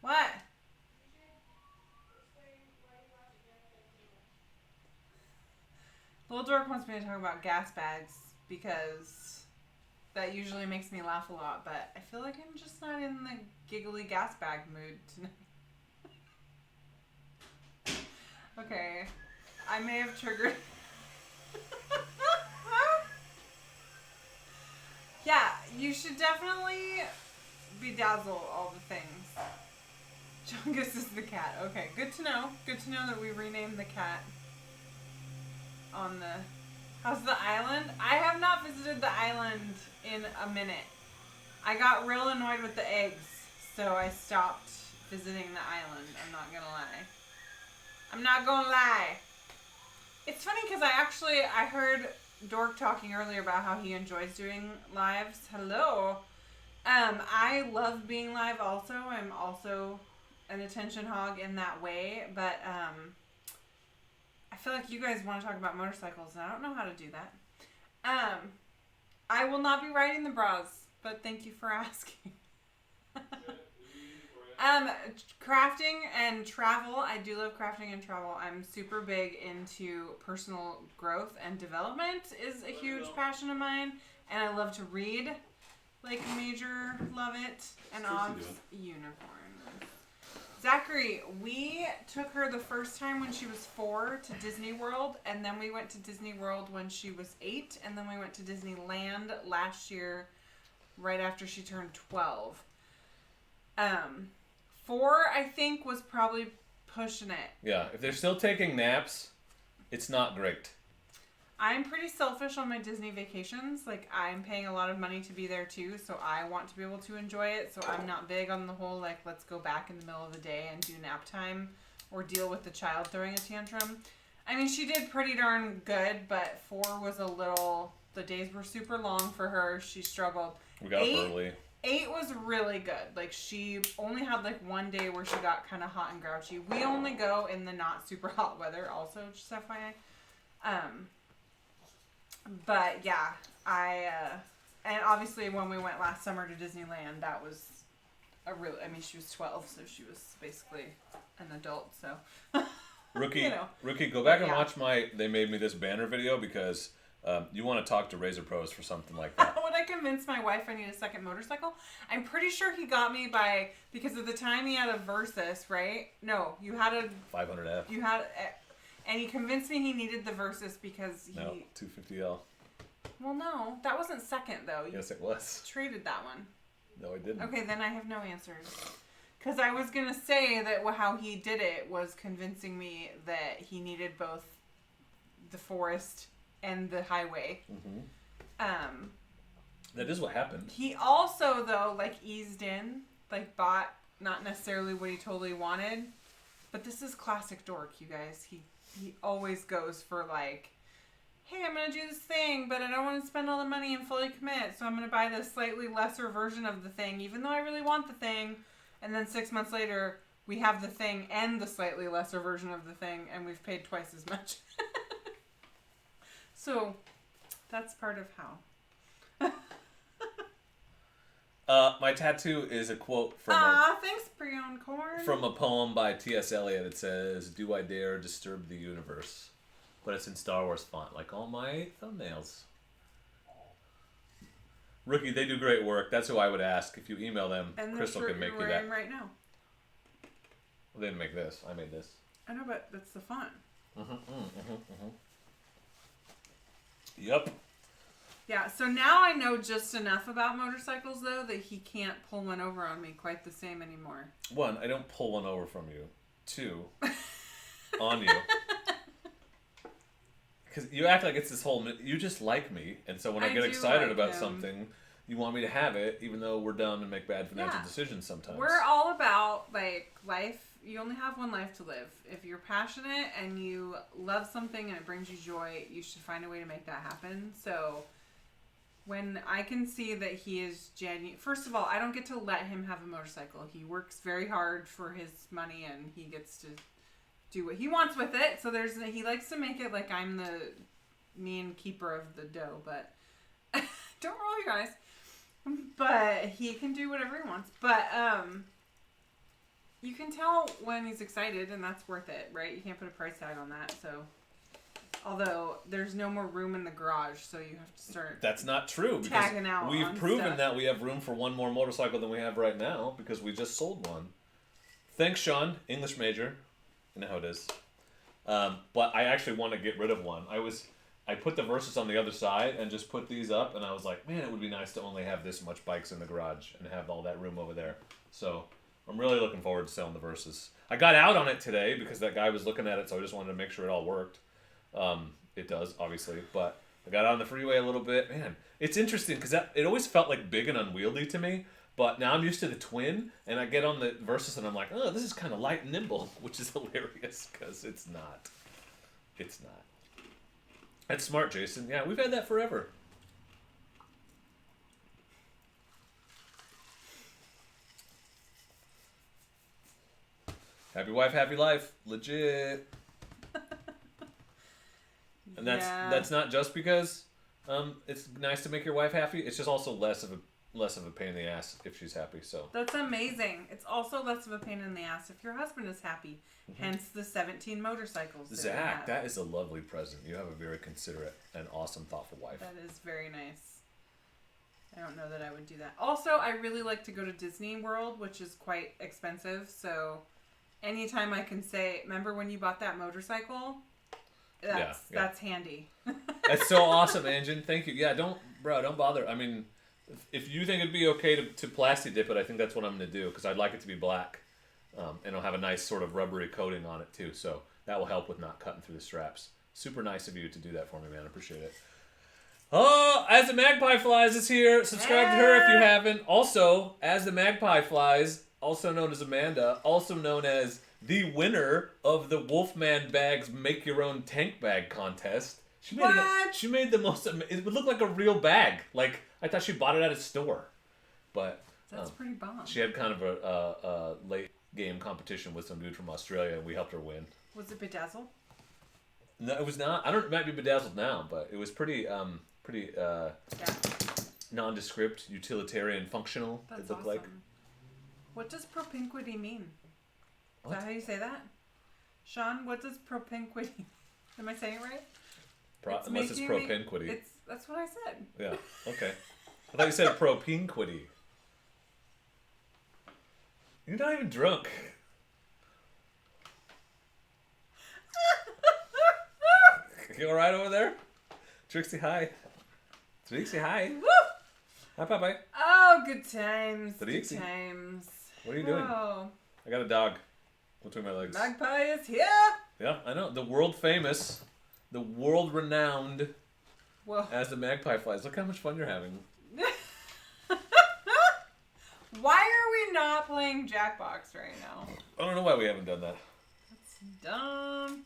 Speaker 3: What? Little Dork wants me to talk about gas bags because that usually makes me laugh a lot, but I feel like I'm just not in the giggly gas bag mood tonight. Okay, I may have triggered. Yeah, you should definitely bedazzle all the things. Chungus is the cat. Okay, good to know. Good to know that we renamed the cat. On the... How's the island? I have not visited the island in a minute. I got real annoyed with the eggs, so I stopped visiting the island. I'm not gonna lie. I'm not gonna lie. It's funny because I heard Dork talking earlier about how he enjoys doing lives. Hello. I love being live also. I'm also an attention hog in that way, but I feel like you guys want to talk about motorcycles, and I don't know how to do that. I will not be riding the Brozz, but thank you for asking. Crafting and travel. I do love crafting and travel. I'm super big into personal growth and development is a huge passion of mine. And I love to read. Like, major love it. And Ob's unicorn. Zachary, we took her the first time when she was 4 to Disney World. And then we went to Disney World when she was 8. And then we went to Disneyland last year right after she turned 12. 4, I think, was probably pushing it.
Speaker 1: Yeah, if they're still taking naps, it's not great.
Speaker 3: I'm pretty selfish on my Disney vacations. Like, I'm paying a lot of money to be there, too, so I want to be able to enjoy it. So I'm not big on the whole, like, let's go back in the middle of the day and do nap time or deal with the child throwing a tantrum. I mean, she did pretty darn good, but 4 was a little... The days were super long for her. She struggled.
Speaker 1: We got up early.
Speaker 3: 8 was really good. Like, she only had, like, one day where she got kind of hot and grouchy. We only go in the not super hot weather also, just FYI. But, yeah, and obviously when we went last summer to Disneyland, that was she was 12, so she was basically an adult, so.
Speaker 1: Rookie, go back and watch They Made Me This Banner video because... you want to talk to Razor Pros for something like that.
Speaker 3: When I convinced my wife I need a second motorcycle, I'm pretty sure he got me because of the time he had a Versus, right? No, you had a...
Speaker 1: 500F.
Speaker 3: And he convinced me he needed the Versus because he...
Speaker 1: No, 250L.
Speaker 3: Well, no, that wasn't second, though.
Speaker 1: Yes, it was.
Speaker 3: Traded that one.
Speaker 1: No, I didn't.
Speaker 3: Okay, then I have no answers. Because I was going to say that how he did it was convincing me that he needed both the forest... and the highway.
Speaker 1: Mm-hmm. That is what happened.
Speaker 3: He also, though, like, eased in, like, bought not necessarily what he totally wanted, but this is classic Dork, you guys. He always goes for, like, hey, I'm going to do this thing, but I don't want to spend all the money and fully commit, so I'm going to buy this slightly lesser version of the thing, even though I really want the thing. And then 6 months later, we have the thing and the slightly lesser version of the thing, and we've paid twice as much. So, that's part of how.
Speaker 1: My tattoo is a quote from
Speaker 3: thanks, Breon Corn.
Speaker 1: from a poem by T.S. Eliot. It says, "Do I dare disturb the universe?" But it's in Star Wars font, like all my thumbnails. Rookie, they do great work. That's who I would ask. If you email them,
Speaker 3: and
Speaker 1: Crystal can make you that.
Speaker 3: Right now.
Speaker 1: Well, they didn't make this. I made this.
Speaker 3: I know, but that's the fun.
Speaker 1: Yep.
Speaker 3: Yeah, so now I know just enough about motorcycles, though, that he can't pull one over on me quite the same anymore.
Speaker 1: 1, I don't pull one over from you. 2, on you. Because you act like it's this whole... You just like me, and so when I get excited about something, you want me to have it, even though we're dumb and make bad financial decisions sometimes.
Speaker 3: We're all about, like, life. You only have one life to live. If you're passionate and you love something and it brings you joy, you should find a way to make that happen. So when I can see that he is genuine... First of all, I don't get to let him have a motorcycle. He works very hard for his money and he gets to do what he wants with it. So he likes to make it like I'm the mean keeper of the dough, but don't roll your eyes. But he can do whatever he wants. But you can tell when he's excited, and that's worth it, right? You can't put a price tag on that. So, although there's no more room in the garage, so you have to start.
Speaker 1: That's not true.
Speaker 3: Tagging out.
Speaker 1: We've proven that we have room for one more motorcycle than we have right now because we just sold one. Thanks, Sean, English major. You know how it is. But I actually want to get rid of one. I put the Versus on the other side and just put these up, and I was like, man, it would be nice to only have this much bikes in the garage and have all that room over there. So I'm really looking forward to selling the Versus. I got out on it today because that guy was looking at it, so I just wanted to make sure it all worked. It does, obviously, but I got on the freeway a little bit. Man, it's interesting because it always felt like big and unwieldy to me, but now I'm used to the twin, and I get on the Versus, and I'm like, oh, this is kind of light and nimble, which is hilarious because it's not. It's not. That's smart, Jason. Yeah, we've had that forever. Happy wife, happy life. Legit. And that's not just because it's nice to make your wife happy. It's just also less of a less of a pain in the ass if she's happy. So
Speaker 3: that's amazing. It's also less of a pain in the ass if your husband is happy. Hence the 17 motorcycles.
Speaker 1: Zach, that is a lovely present. You have a very considerate and awesome, thoughtful wife.
Speaker 3: That is very nice. I don't know that I would do that. Also, I really like to go to Disney World, which is quite expensive. So anytime I can say, remember when you bought that motorcycle? That's handy.
Speaker 1: That's so awesome, Anjan. Thank you. Yeah, don't bother. I mean, if you think it'd be okay to plastic dip it, I think that's what I'm going to do because I'd like it to be black. And it'll have a nice sort of rubbery coating on it too. So that will help with not cutting through the straps. Super nice of you to do that for me, man. I appreciate it. Oh, As the Magpie Flies is here. Subscribe to her if you haven't. Also, As the Magpie Flies, also known as Amanda, also known as the winner of the Wolfman Bags Make Your Own Tank Bag contest. She made the most. It would look like a real bag. Like I thought she bought it at a store, but
Speaker 3: that's pretty bomb.
Speaker 1: She had kind of a late game competition with some dude from Australia, and we helped her win.
Speaker 3: Was it bedazzled?
Speaker 1: No, it was not. I don't. It might be bedazzled now, but it was pretty nondescript, utilitarian, functional.
Speaker 3: That's
Speaker 1: it looked
Speaker 3: awesome.
Speaker 1: like.
Speaker 3: What does propinquity mean? Is
Speaker 1: What?
Speaker 3: that how you say that? Sean, what does propinquity? Am I saying it right?
Speaker 1: Unless it's propinquity.
Speaker 3: That's what I said.
Speaker 1: Yeah. Okay. I thought you said propinquity. You're not even drunk. You alright over there? Trixie, hi. Trixie, hi.
Speaker 3: Woo!
Speaker 1: Hi, Popeye.
Speaker 3: Oh, good times.
Speaker 1: Trixie.
Speaker 3: Good times.
Speaker 1: What are you doing?
Speaker 3: Whoa.
Speaker 1: I got a dog between my legs.
Speaker 3: Magpie is here.
Speaker 1: Yeah, I know. The world famous, the world renowned
Speaker 3: Whoa.
Speaker 1: As the Magpie Flies. Look how much fun you're having.
Speaker 3: Why are we not playing Jackbox right now?
Speaker 1: I don't know why we haven't done that.
Speaker 3: That's dumb.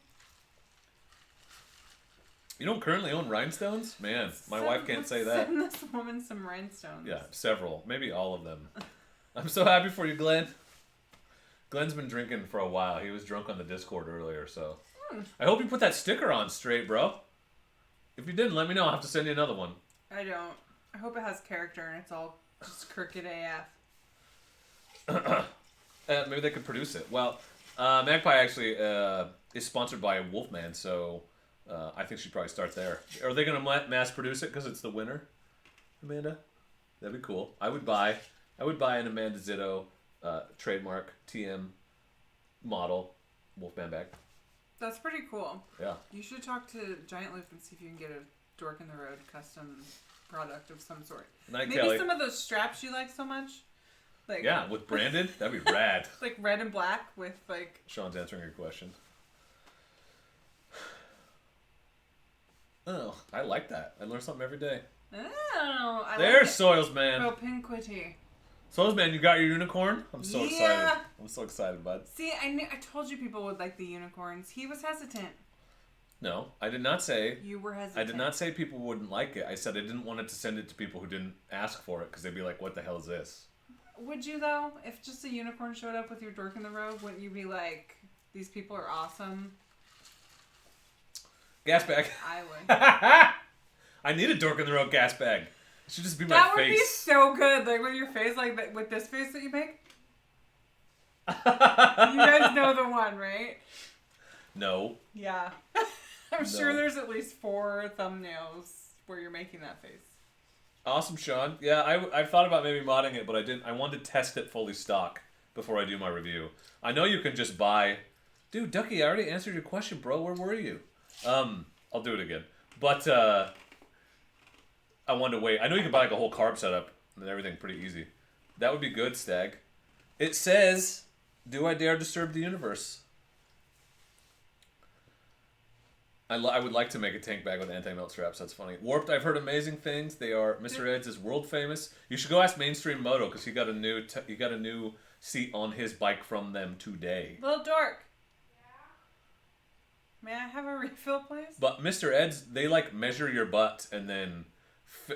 Speaker 1: You don't currently own rhinestones? Man, my wife can't say that.
Speaker 3: Send this woman some rhinestones.
Speaker 1: Yeah, several. Maybe all of them. I'm so happy for you, Glenn. Glenn's been drinking for a while. He was drunk on the Discord earlier, so... I hope you put that sticker on straight, bro. If you didn't, let me know. I'll have to send you another one.
Speaker 3: I don't. I hope it has character and it's all just crooked AF.
Speaker 1: Maybe they could produce it. Well, Magpie actually is sponsored by Wolfman, so I think she'd probably start there. Are they going to mass produce it because it's the winner, Amanda? That'd be cool. I would buy an Amanda Zitto trademark TM model Wolfman bag.
Speaker 3: That's pretty cool.
Speaker 1: Yeah.
Speaker 3: You should talk to Giant Loop and see if you can get a Dork in the Road custom product of some sort.
Speaker 1: Night,
Speaker 3: Maybe
Speaker 1: Kelly.
Speaker 3: some of those straps you like so much. Like,
Speaker 1: Yeah, with branded, that'd be rad.
Speaker 3: like red and black with like...
Speaker 1: Sean's answering your question. Oh, I like that. I learn something every day.
Speaker 3: Oh, I
Speaker 1: There's
Speaker 3: like
Speaker 1: Soils Man.
Speaker 3: propinquity.
Speaker 1: Soils Man, you got your unicorn? I'm so
Speaker 3: Yeah.
Speaker 1: excited. I'm so excited, bud.
Speaker 3: See, I told you people would like the unicorns. He was hesitant.
Speaker 1: No, I did not say.
Speaker 3: You were hesitant.
Speaker 1: I did not say people wouldn't like it. I said I didn't want it to send it to people who didn't ask for it because they'd be like, "What the hell is this?"
Speaker 3: Would you though? If just a unicorn showed up with your Dork in the Road, wouldn't you be like, "These people are awesome"?
Speaker 1: Gas bag.
Speaker 3: I would.
Speaker 1: I need a Dork in the Road gas bag. It should just be my
Speaker 3: That would
Speaker 1: face.
Speaker 3: be so good, like with your face, like that, with this face that you make. You guys know the one, right?
Speaker 1: No.
Speaker 3: Yeah. I'm sure there's at least 4 thumbnails where you're making that face.
Speaker 1: Awesome, Sean. Yeah, I thought about maybe modding it, but I didn't. I wanted to test it fully stock before I do my review. I know you can just buy... Dude, Ducky, I already answered your question, bro. Where were you? I'll do it again. But, I wanted to wait. I know you can buy like a whole carb setup and everything pretty easy. That would be good, Stag. It says, "Do I dare disturb the universe?" I would like to make a tank bag with anti-melt straps. That's funny. Warped, I've heard amazing things. They are... Mr. Eds is world famous. You should go ask Mainstream Moto because he got a new seat on his bike from them today.
Speaker 3: Little Dork. May I have a refill, please?
Speaker 1: But Mr. Eds, they like measure your butt and then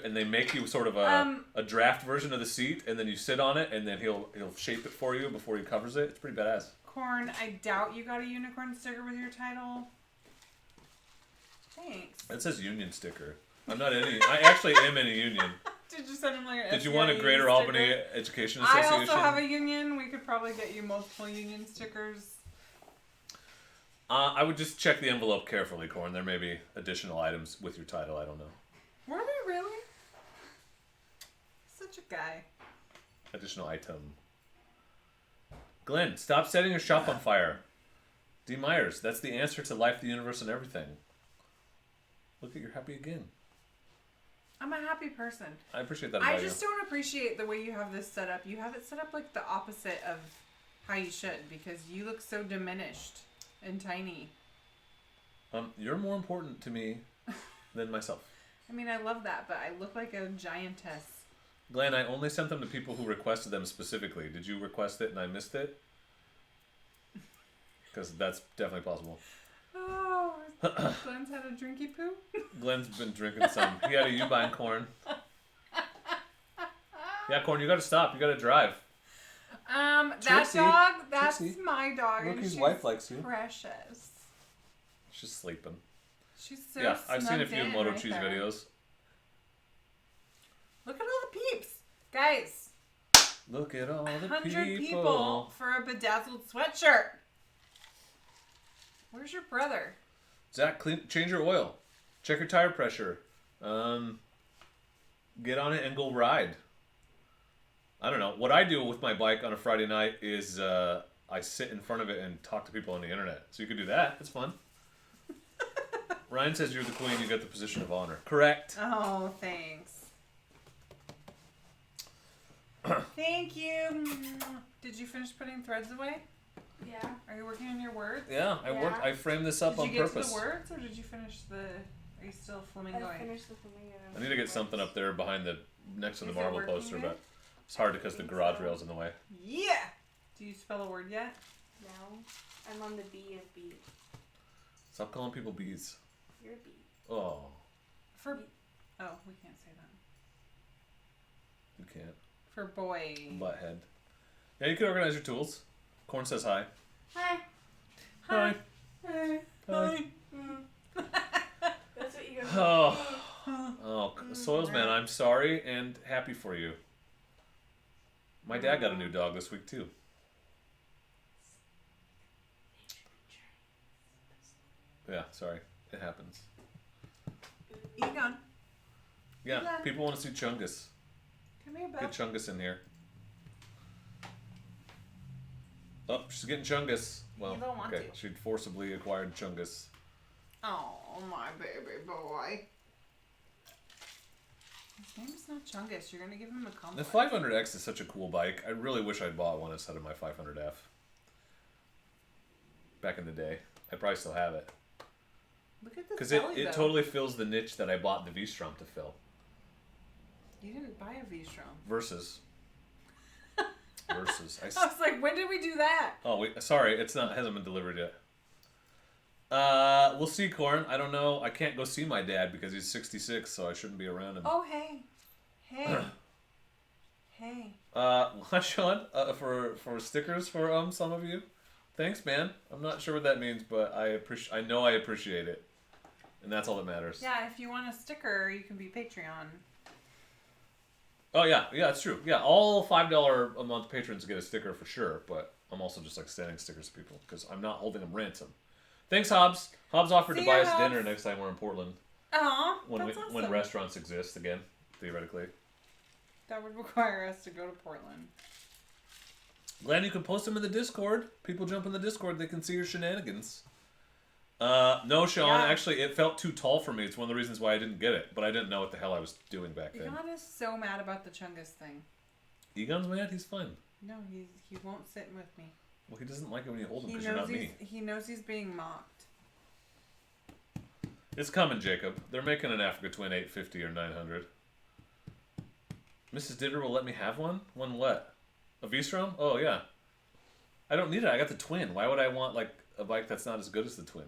Speaker 1: they make you sort of a draft version of the seat, and then you sit on it, and then he'll shape it for you before he covers it. It's pretty badass.
Speaker 3: Corn, I doubt you got a unicorn sticker with your title. Thanks.
Speaker 1: It says union sticker. I'm not any. I actually am in a union.
Speaker 3: Did you send him like an
Speaker 1: Did you want a
Speaker 3: SEIU
Speaker 1: Greater
Speaker 3: sticker?
Speaker 1: Albany Education Association?
Speaker 3: I also have a union. We could probably get you multiple union stickers.
Speaker 1: I would just check the envelope carefully, Corn. There may be additional items with your title. I don't know.
Speaker 3: Were they really? Such a guy.
Speaker 1: Additional item. Glenn, stop setting your shop on fire. D. Myers, that's the answer to life, the universe, and everything. Look at you're happy again.
Speaker 3: I'm a happy person.
Speaker 1: I appreciate that about
Speaker 3: I just don't appreciate the way you have this set up. You have it set up like the opposite of how you should because you look so diminished and tiny.
Speaker 1: You're more important to me than myself.
Speaker 3: I mean, I love that, but I look like a giantess.
Speaker 1: Glenn, I only sent them to people who requested them specifically. Did you request it and I missed it? Because that's definitely possible.
Speaker 3: Oh, Glenn's had a drinky poo?
Speaker 1: Glenn's been drinking some. He had a Yuma Corn. Yeah, Corn, you gotta stop. You gotta drive.
Speaker 3: That
Speaker 1: Trixie.
Speaker 3: dog, that's
Speaker 1: Trixie.
Speaker 3: my dog.
Speaker 1: Rookie's
Speaker 3: and she's
Speaker 1: wife likes you.
Speaker 3: Precious.
Speaker 1: She's sleeping.
Speaker 3: She's so
Speaker 1: Yeah, I've seen a
Speaker 3: snugged
Speaker 1: few
Speaker 3: in
Speaker 1: Moto
Speaker 3: right
Speaker 1: Cheese
Speaker 3: there.
Speaker 1: videos.
Speaker 3: Look at all the peeps. Guys,
Speaker 1: Look at all the
Speaker 3: 100 people for a bedazzled sweatshirt. Where's your brother?
Speaker 1: Zach, change your oil. Check your tire pressure. Get on it and go ride. I don't know. What I do with my bike on a Friday night is I sit in front of it and talk to people on the internet. So you can do that. It's fun. Ryan says you're the queen. You get the position of honor. Correct.
Speaker 3: Oh, thanks. Thank you. Did you finish putting threads away?
Speaker 2: Yeah.
Speaker 3: Are you working on your words?
Speaker 1: Yeah, I worked. I framed this up on
Speaker 3: Did you get
Speaker 1: purpose.
Speaker 3: to the words, or did you finish the? Are you still
Speaker 2: I
Speaker 3: flamingoing?
Speaker 2: finished the flamingo.
Speaker 1: I need to get something up there behind the next to the
Speaker 3: Is it
Speaker 1: marble
Speaker 3: working
Speaker 1: poster,
Speaker 3: yet?
Speaker 1: but it's hard because the garage rail's in the way.
Speaker 3: Yeah. Do you spell a word yet?
Speaker 2: No. I'm on the B of B.
Speaker 1: Stop calling people bees.
Speaker 2: You're a B.
Speaker 1: Oh,
Speaker 3: For. Oh, we can't say that.
Speaker 1: you can't.
Speaker 3: For boy.
Speaker 1: Butthead. Yeah, you can organize your tools. Corn says hi.
Speaker 2: Hi.
Speaker 1: Hi.
Speaker 2: Hi.
Speaker 1: Hi.
Speaker 2: That's what you go.
Speaker 1: Oh, Soils Man, I'm sorry and happy for you. My dad got a new dog this week too. Yeah, sorry. It happens.
Speaker 3: Egon.
Speaker 1: Yeah,
Speaker 3: Egon.
Speaker 1: people want to see Chungus.
Speaker 3: Come here,
Speaker 1: Get
Speaker 3: Belle.
Speaker 1: Chungus in here. Oh, she's getting Chungus. Well,
Speaker 3: You don't want
Speaker 1: okay,
Speaker 3: to.
Speaker 1: she'd forcibly acquired Chungus.
Speaker 3: Oh, my baby boy. His name's not Chungus. You're gonna give him a
Speaker 1: The
Speaker 3: compliment.
Speaker 1: 500X is such a cool bike. I really wish I'd bought one instead of my 500F. Back in the day. I probably still have it.
Speaker 3: Look at this
Speaker 1: Because
Speaker 3: belly,
Speaker 1: it
Speaker 3: though.
Speaker 1: totally fills the niche that I bought the V-Strom to fill.
Speaker 3: You didn't buy a V-Strom.
Speaker 1: Versus. Versus.
Speaker 3: I was like, when did we do that?
Speaker 1: Oh, wait. Sorry. It hasn't been delivered yet. We'll see, Corn. I don't know. I can't go see my dad because he's 66, so I shouldn't be around him.
Speaker 3: Oh, hey. Hey. Hey.
Speaker 1: Sean, for stickers for some of you. Thanks, man. I'm not sure what that means, but I know I appreciate it. And that's all that matters.
Speaker 3: Yeah, if you want a sticker, you can be Patreon.
Speaker 1: Oh, yeah. Yeah, it's true. Yeah, all $5 a month patrons get a sticker for sure, but I'm also just like sending stickers to people because I'm not holding them ransom. Thanks, Hobbs. Hobbs offered to buy us dinner next time we're in Portland.
Speaker 3: Aw, that's awesome.
Speaker 1: When restaurants exist again, theoretically.
Speaker 3: That would require us to go to Portland.
Speaker 1: Glenn, you can post them in the Discord. People jump in the Discord, they can see your shenanigans. No, Sean,
Speaker 3: Yeah.
Speaker 1: actually, it felt too tall for me. It's one of the reasons why I didn't get it, but I didn't know what the hell I was doing back then.
Speaker 3: Egon is so mad about the Chungus thing.
Speaker 1: Egon's mad? He's fine.
Speaker 3: No, he won't sit with me.
Speaker 1: Well, he doesn't like it when you hold him
Speaker 3: He
Speaker 1: because you're
Speaker 3: knows
Speaker 1: not me.
Speaker 3: he knows he's being mocked.
Speaker 1: It's coming, Jacob. They're making an Africa Twin 850 or 900. Mrs. Ditter will let me have one? One what? A V-Strom? Oh, yeah. I don't need it. I got the Twin. Why would I want, like, a bike that's not as good as the Twin?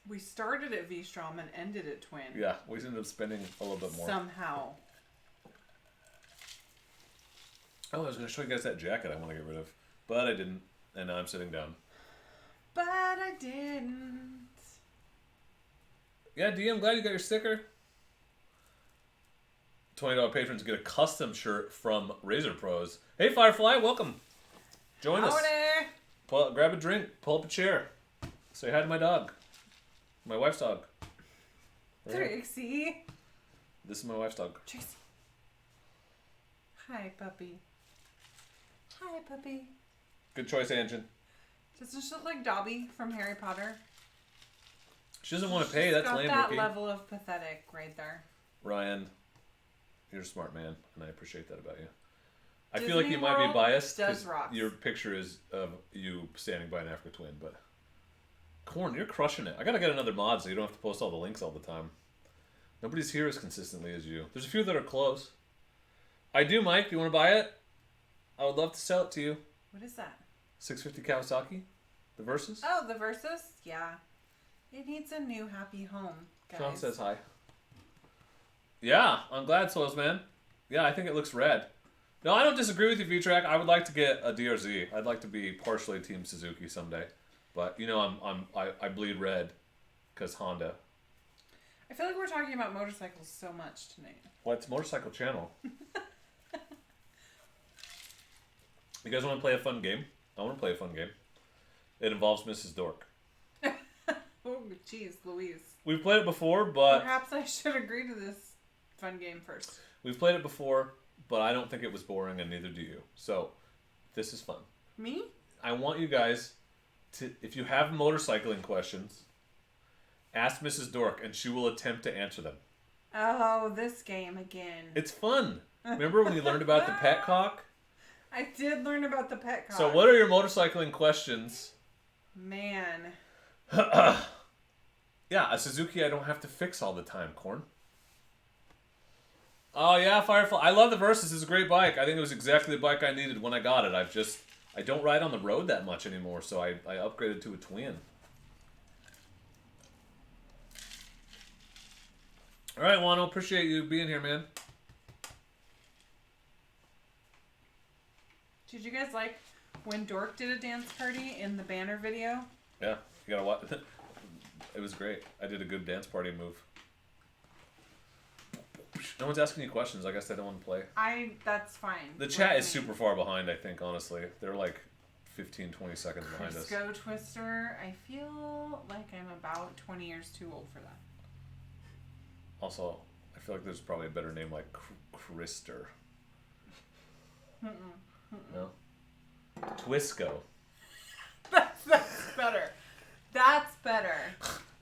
Speaker 3: We started at V-Strom and ended at Twin.
Speaker 1: Yeah, we ended up spending a little bit more.
Speaker 3: Somehow.
Speaker 1: Oh, I was going to show you guys that jacket I want to get rid of. But I didn't. And now I'm sitting down.
Speaker 3: But I didn't.
Speaker 1: Yeah, D, I'm glad you got your sticker. $20 patrons get a custom shirt from Razor Pros. Hey, Firefly, welcome. Join us. Grab a drink, pull up a chair. Say hi to my dog. My wife's dog.
Speaker 3: Trixie.
Speaker 1: This is my wife's dog.
Speaker 3: Trixie. Hi, puppy. Hi, puppy.
Speaker 1: Good choice, Anjan.
Speaker 3: Doesn't she look like Dobby from Harry Potter?
Speaker 1: She doesn't want to pay. That's lame,
Speaker 3: that
Speaker 1: Ricky.
Speaker 3: level of pathetic right there.
Speaker 1: Ryan, you're a smart man, and I appreciate that about you. I
Speaker 3: Disney
Speaker 1: feel like you might be
Speaker 3: World
Speaker 1: biased
Speaker 3: does
Speaker 1: because
Speaker 3: rocks.
Speaker 1: your picture is of you standing by an Africa Twin, but Corn, you're crushing it. I gotta get another mod so you don't have to post all the links all the time. Nobody's here as consistently as you. There's a few that are close. I do, Mike. You want to buy it? I would love to sell it to you.
Speaker 3: What is that?
Speaker 1: 650 Kawasaki, the Versus.
Speaker 3: Oh, the Versus? Yeah. It needs a new happy home, guys.
Speaker 1: Sean says hi. Yeah, I'm glad, Soils Man. Yeah, I think it looks red. No, I don't disagree with you, V-Track. I would like to get a DRZ. I'd like to be partially Team Suzuki someday. But, you know, I bleed red because Honda.
Speaker 3: I feel like we're talking about motorcycles so much tonight.
Speaker 1: Well, it's Motorcycle Channel. You guys want to play a fun game? I want to play a fun game. It involves Mrs. Dork.
Speaker 3: Oh, jeez, Louise.
Speaker 1: We've played it before, but...
Speaker 3: Perhaps I should agree to this fun game first.
Speaker 1: We've played it before, but I don't think it was boring, and neither do you. So, this is fun.
Speaker 3: Me?
Speaker 1: I want you guys to, if you have motorcycling questions, ask Mrs. Dork, and she will attempt to answer them.
Speaker 3: Oh, this game again.
Speaker 1: It's fun. Remember when you learned about the petcock?
Speaker 3: I did learn about the petcock.
Speaker 1: So what are your motorcycling questions?
Speaker 3: Man.
Speaker 1: Yeah, a Suzuki I don't have to fix all the time, Corn. Oh yeah, Firefly. I love the Versus. It's a great bike. I think it was exactly the bike I needed when I got it. I don't ride on the road that much anymore, so I upgraded to a twin. All right, Wano, appreciate you being here, man.
Speaker 3: Did you guys like when Dork did a dance party in the banner video?
Speaker 1: Yeah, you gotta watch. It was great. I did a good dance party move. No one's asking you questions. I guess they don't want to play.
Speaker 3: That's fine.
Speaker 1: The chat is super far behind, I think, honestly. They're like 15, 20 seconds behind us.
Speaker 3: Crisco Twister. I feel like I'm about 20 years too old for that.
Speaker 1: Also, I feel like there's probably a better name like Krister. No? Twisco.
Speaker 3: That's better. That's better.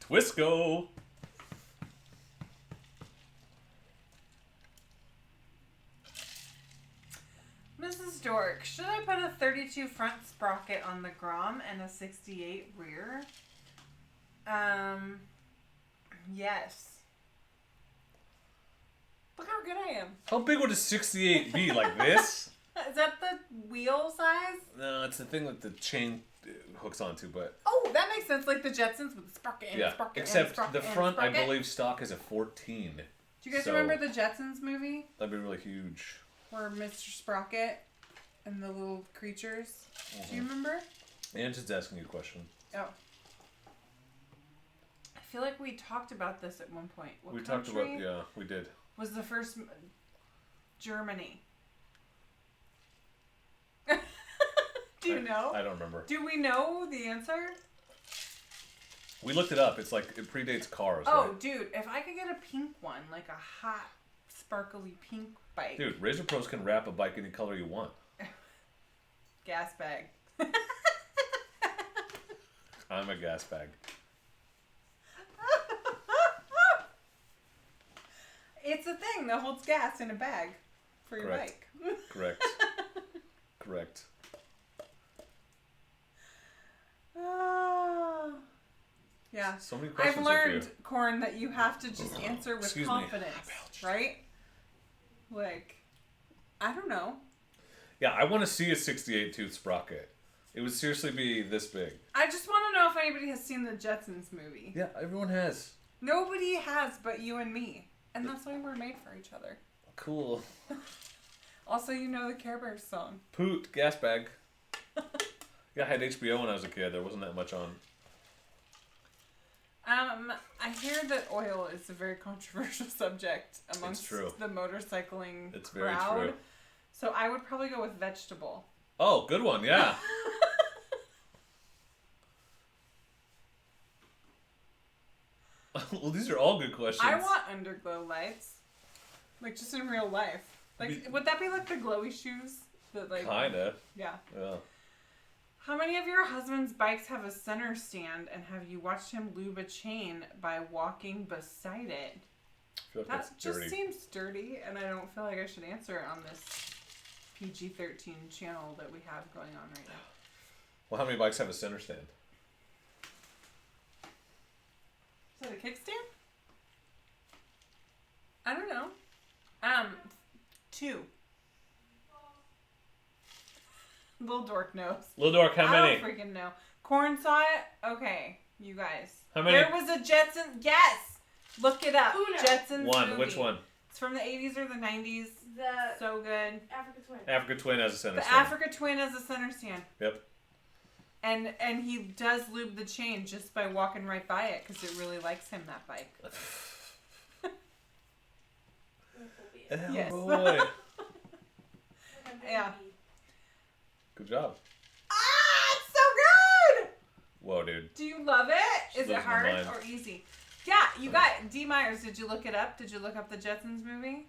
Speaker 1: Twisco!
Speaker 3: Mrs. Dork, should I put a 32 front sprocket on the Grom and a 68 rear? Yes. Look how good I am.
Speaker 1: How big would a 68 be? Like this?
Speaker 3: Is that the wheel size?
Speaker 1: No, it's the thing that the chain hooks onto, but...
Speaker 3: Oh, that makes sense. Like the Jetsons with the sprocket and
Speaker 1: yeah,
Speaker 3: sprocket
Speaker 1: except
Speaker 3: and sprocket
Speaker 1: the front,
Speaker 3: and
Speaker 1: I believe, stock is a 14.
Speaker 3: Do you guys remember the Jetsons movie?
Speaker 1: That'd be really huge.
Speaker 3: Where Mr. Sprocket and the little creatures. Do you remember?
Speaker 1: Angie's asking you a question.
Speaker 3: Oh. I feel like we talked about this at one point. What
Speaker 1: we talked
Speaker 3: country
Speaker 1: about, yeah, we did.
Speaker 3: was the first... Germany. Do you know?
Speaker 1: I don't remember.
Speaker 3: Do we know the answer?
Speaker 1: We looked it up. It's like, it predates cars,
Speaker 3: Oh,
Speaker 1: right?
Speaker 3: dude, if I could get a pink one, like a hot, sparkly pink bike.
Speaker 1: Dude, Razor Pros can wrap a bike any color you want.
Speaker 3: Gas bag.
Speaker 1: I'm a gas bag.
Speaker 3: It's a thing that holds gas in a bag for your
Speaker 1: Correct.
Speaker 3: bike.
Speaker 1: Correct. Correct.
Speaker 3: Yeah.
Speaker 1: So many questions.
Speaker 3: I've learned, Corn, that you have to just answer with
Speaker 1: Excuse
Speaker 3: confidence,
Speaker 1: me.
Speaker 3: right? Like, I don't know.
Speaker 1: Yeah, I want to see a 68 tooth sprocket. It would seriously be this big.
Speaker 3: I just want to know if anybody has seen the Jetsons movie.
Speaker 1: Yeah, everyone has.
Speaker 3: Nobody has but you and me. And that's why we're made for each other.
Speaker 1: Cool.
Speaker 3: Also, you know the Care Bears song.
Speaker 1: Poot, gas bag. Yeah, I had HBO when I was a kid. There wasn't that much on.
Speaker 3: I hear that oil is a very controversial subject amongst
Speaker 1: true.
Speaker 3: the motorcycling
Speaker 1: It's very
Speaker 3: crowd.
Speaker 1: true.
Speaker 3: So I would probably go with vegetable.
Speaker 1: Oh, good one, yeah. Well, these are all good questions.
Speaker 3: I want underglow lights. Like, just in real life. Like, would that be like the glowy shoes? That, like,
Speaker 1: Kinda.
Speaker 3: Yeah.
Speaker 1: Yeah.
Speaker 3: How many of your husband's bikes have a center stand, and have you watched him lube a chain by walking beside it?
Speaker 1: I feel like
Speaker 3: That
Speaker 1: that's
Speaker 3: just
Speaker 1: dirty.
Speaker 3: seems dirty, and I don't feel like I should answer it on this PG-13 channel that we have going on right now.
Speaker 1: Well, how many bikes have a center stand?
Speaker 3: Is that a kickstand? I don't know. 2. Little Dork knows.
Speaker 1: Little Dork, how many?
Speaker 3: I don't freaking know. Corn saw it? Okay, you guys.
Speaker 1: How many?
Speaker 3: There was a Jetsons. Yes! Look it up.
Speaker 2: Uno.
Speaker 3: Jetsons
Speaker 1: One.
Speaker 3: movie.
Speaker 1: Which one?
Speaker 3: It's from the 80s or the 90s.
Speaker 2: The
Speaker 3: So good.
Speaker 2: Africa Twin.
Speaker 1: Africa Twin has a center
Speaker 3: The
Speaker 1: stand.
Speaker 3: Africa Twin has a center stand.
Speaker 1: Yep.
Speaker 3: And he does lube the chain just by walking right by it because it really likes him, that bike.
Speaker 1: Oh,
Speaker 3: Yes.
Speaker 1: boy.
Speaker 3: Yeah.
Speaker 1: Good job.
Speaker 3: Ah, it's so good!
Speaker 1: Whoa, dude.
Speaker 3: Do you love it? Is it
Speaker 1: losing my
Speaker 3: hard
Speaker 1: mind.
Speaker 3: or easy? Yeah, you got D. Myers. Did you look it up? Did you look up the Jetsons movie?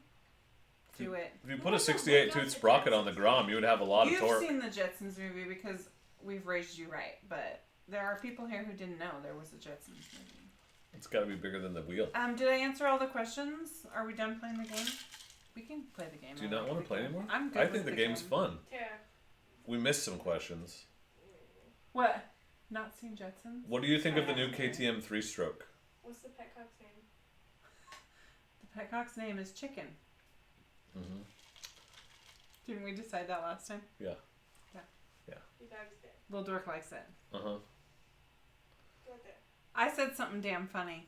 Speaker 3: Do it.
Speaker 1: If you put a 68 tooth sprocket on the Grom, you would have a lot of
Speaker 3: You've
Speaker 1: torque.
Speaker 3: seen the Jetsons movie because we've raised you right, but there are people here who didn't know there was a Jetsons movie.
Speaker 1: It's got to be bigger than the wheel.
Speaker 3: Did I answer all the questions? Are we done playing the game? We can play the game.
Speaker 1: Do you
Speaker 3: I
Speaker 1: not
Speaker 3: like
Speaker 1: want
Speaker 3: the
Speaker 1: to play
Speaker 3: game.
Speaker 1: anymore?
Speaker 3: I'm good
Speaker 1: I
Speaker 3: with
Speaker 1: think the
Speaker 3: the
Speaker 1: game's
Speaker 3: game.
Speaker 1: fun.
Speaker 2: Yeah.
Speaker 1: We missed some questions.
Speaker 3: What? Not seen Jetsons?
Speaker 1: What do you think of the new KTM 3-stroke?
Speaker 2: What's the petcock's name?
Speaker 3: The petcock's name is Chicken.
Speaker 1: Mm-hmm.
Speaker 3: Didn't we decide that last time?
Speaker 1: Yeah.
Speaker 2: Your dog's dead.
Speaker 3: Little Dork likes it.
Speaker 1: Uh-huh.
Speaker 2: Go right there.
Speaker 3: I said something damn funny.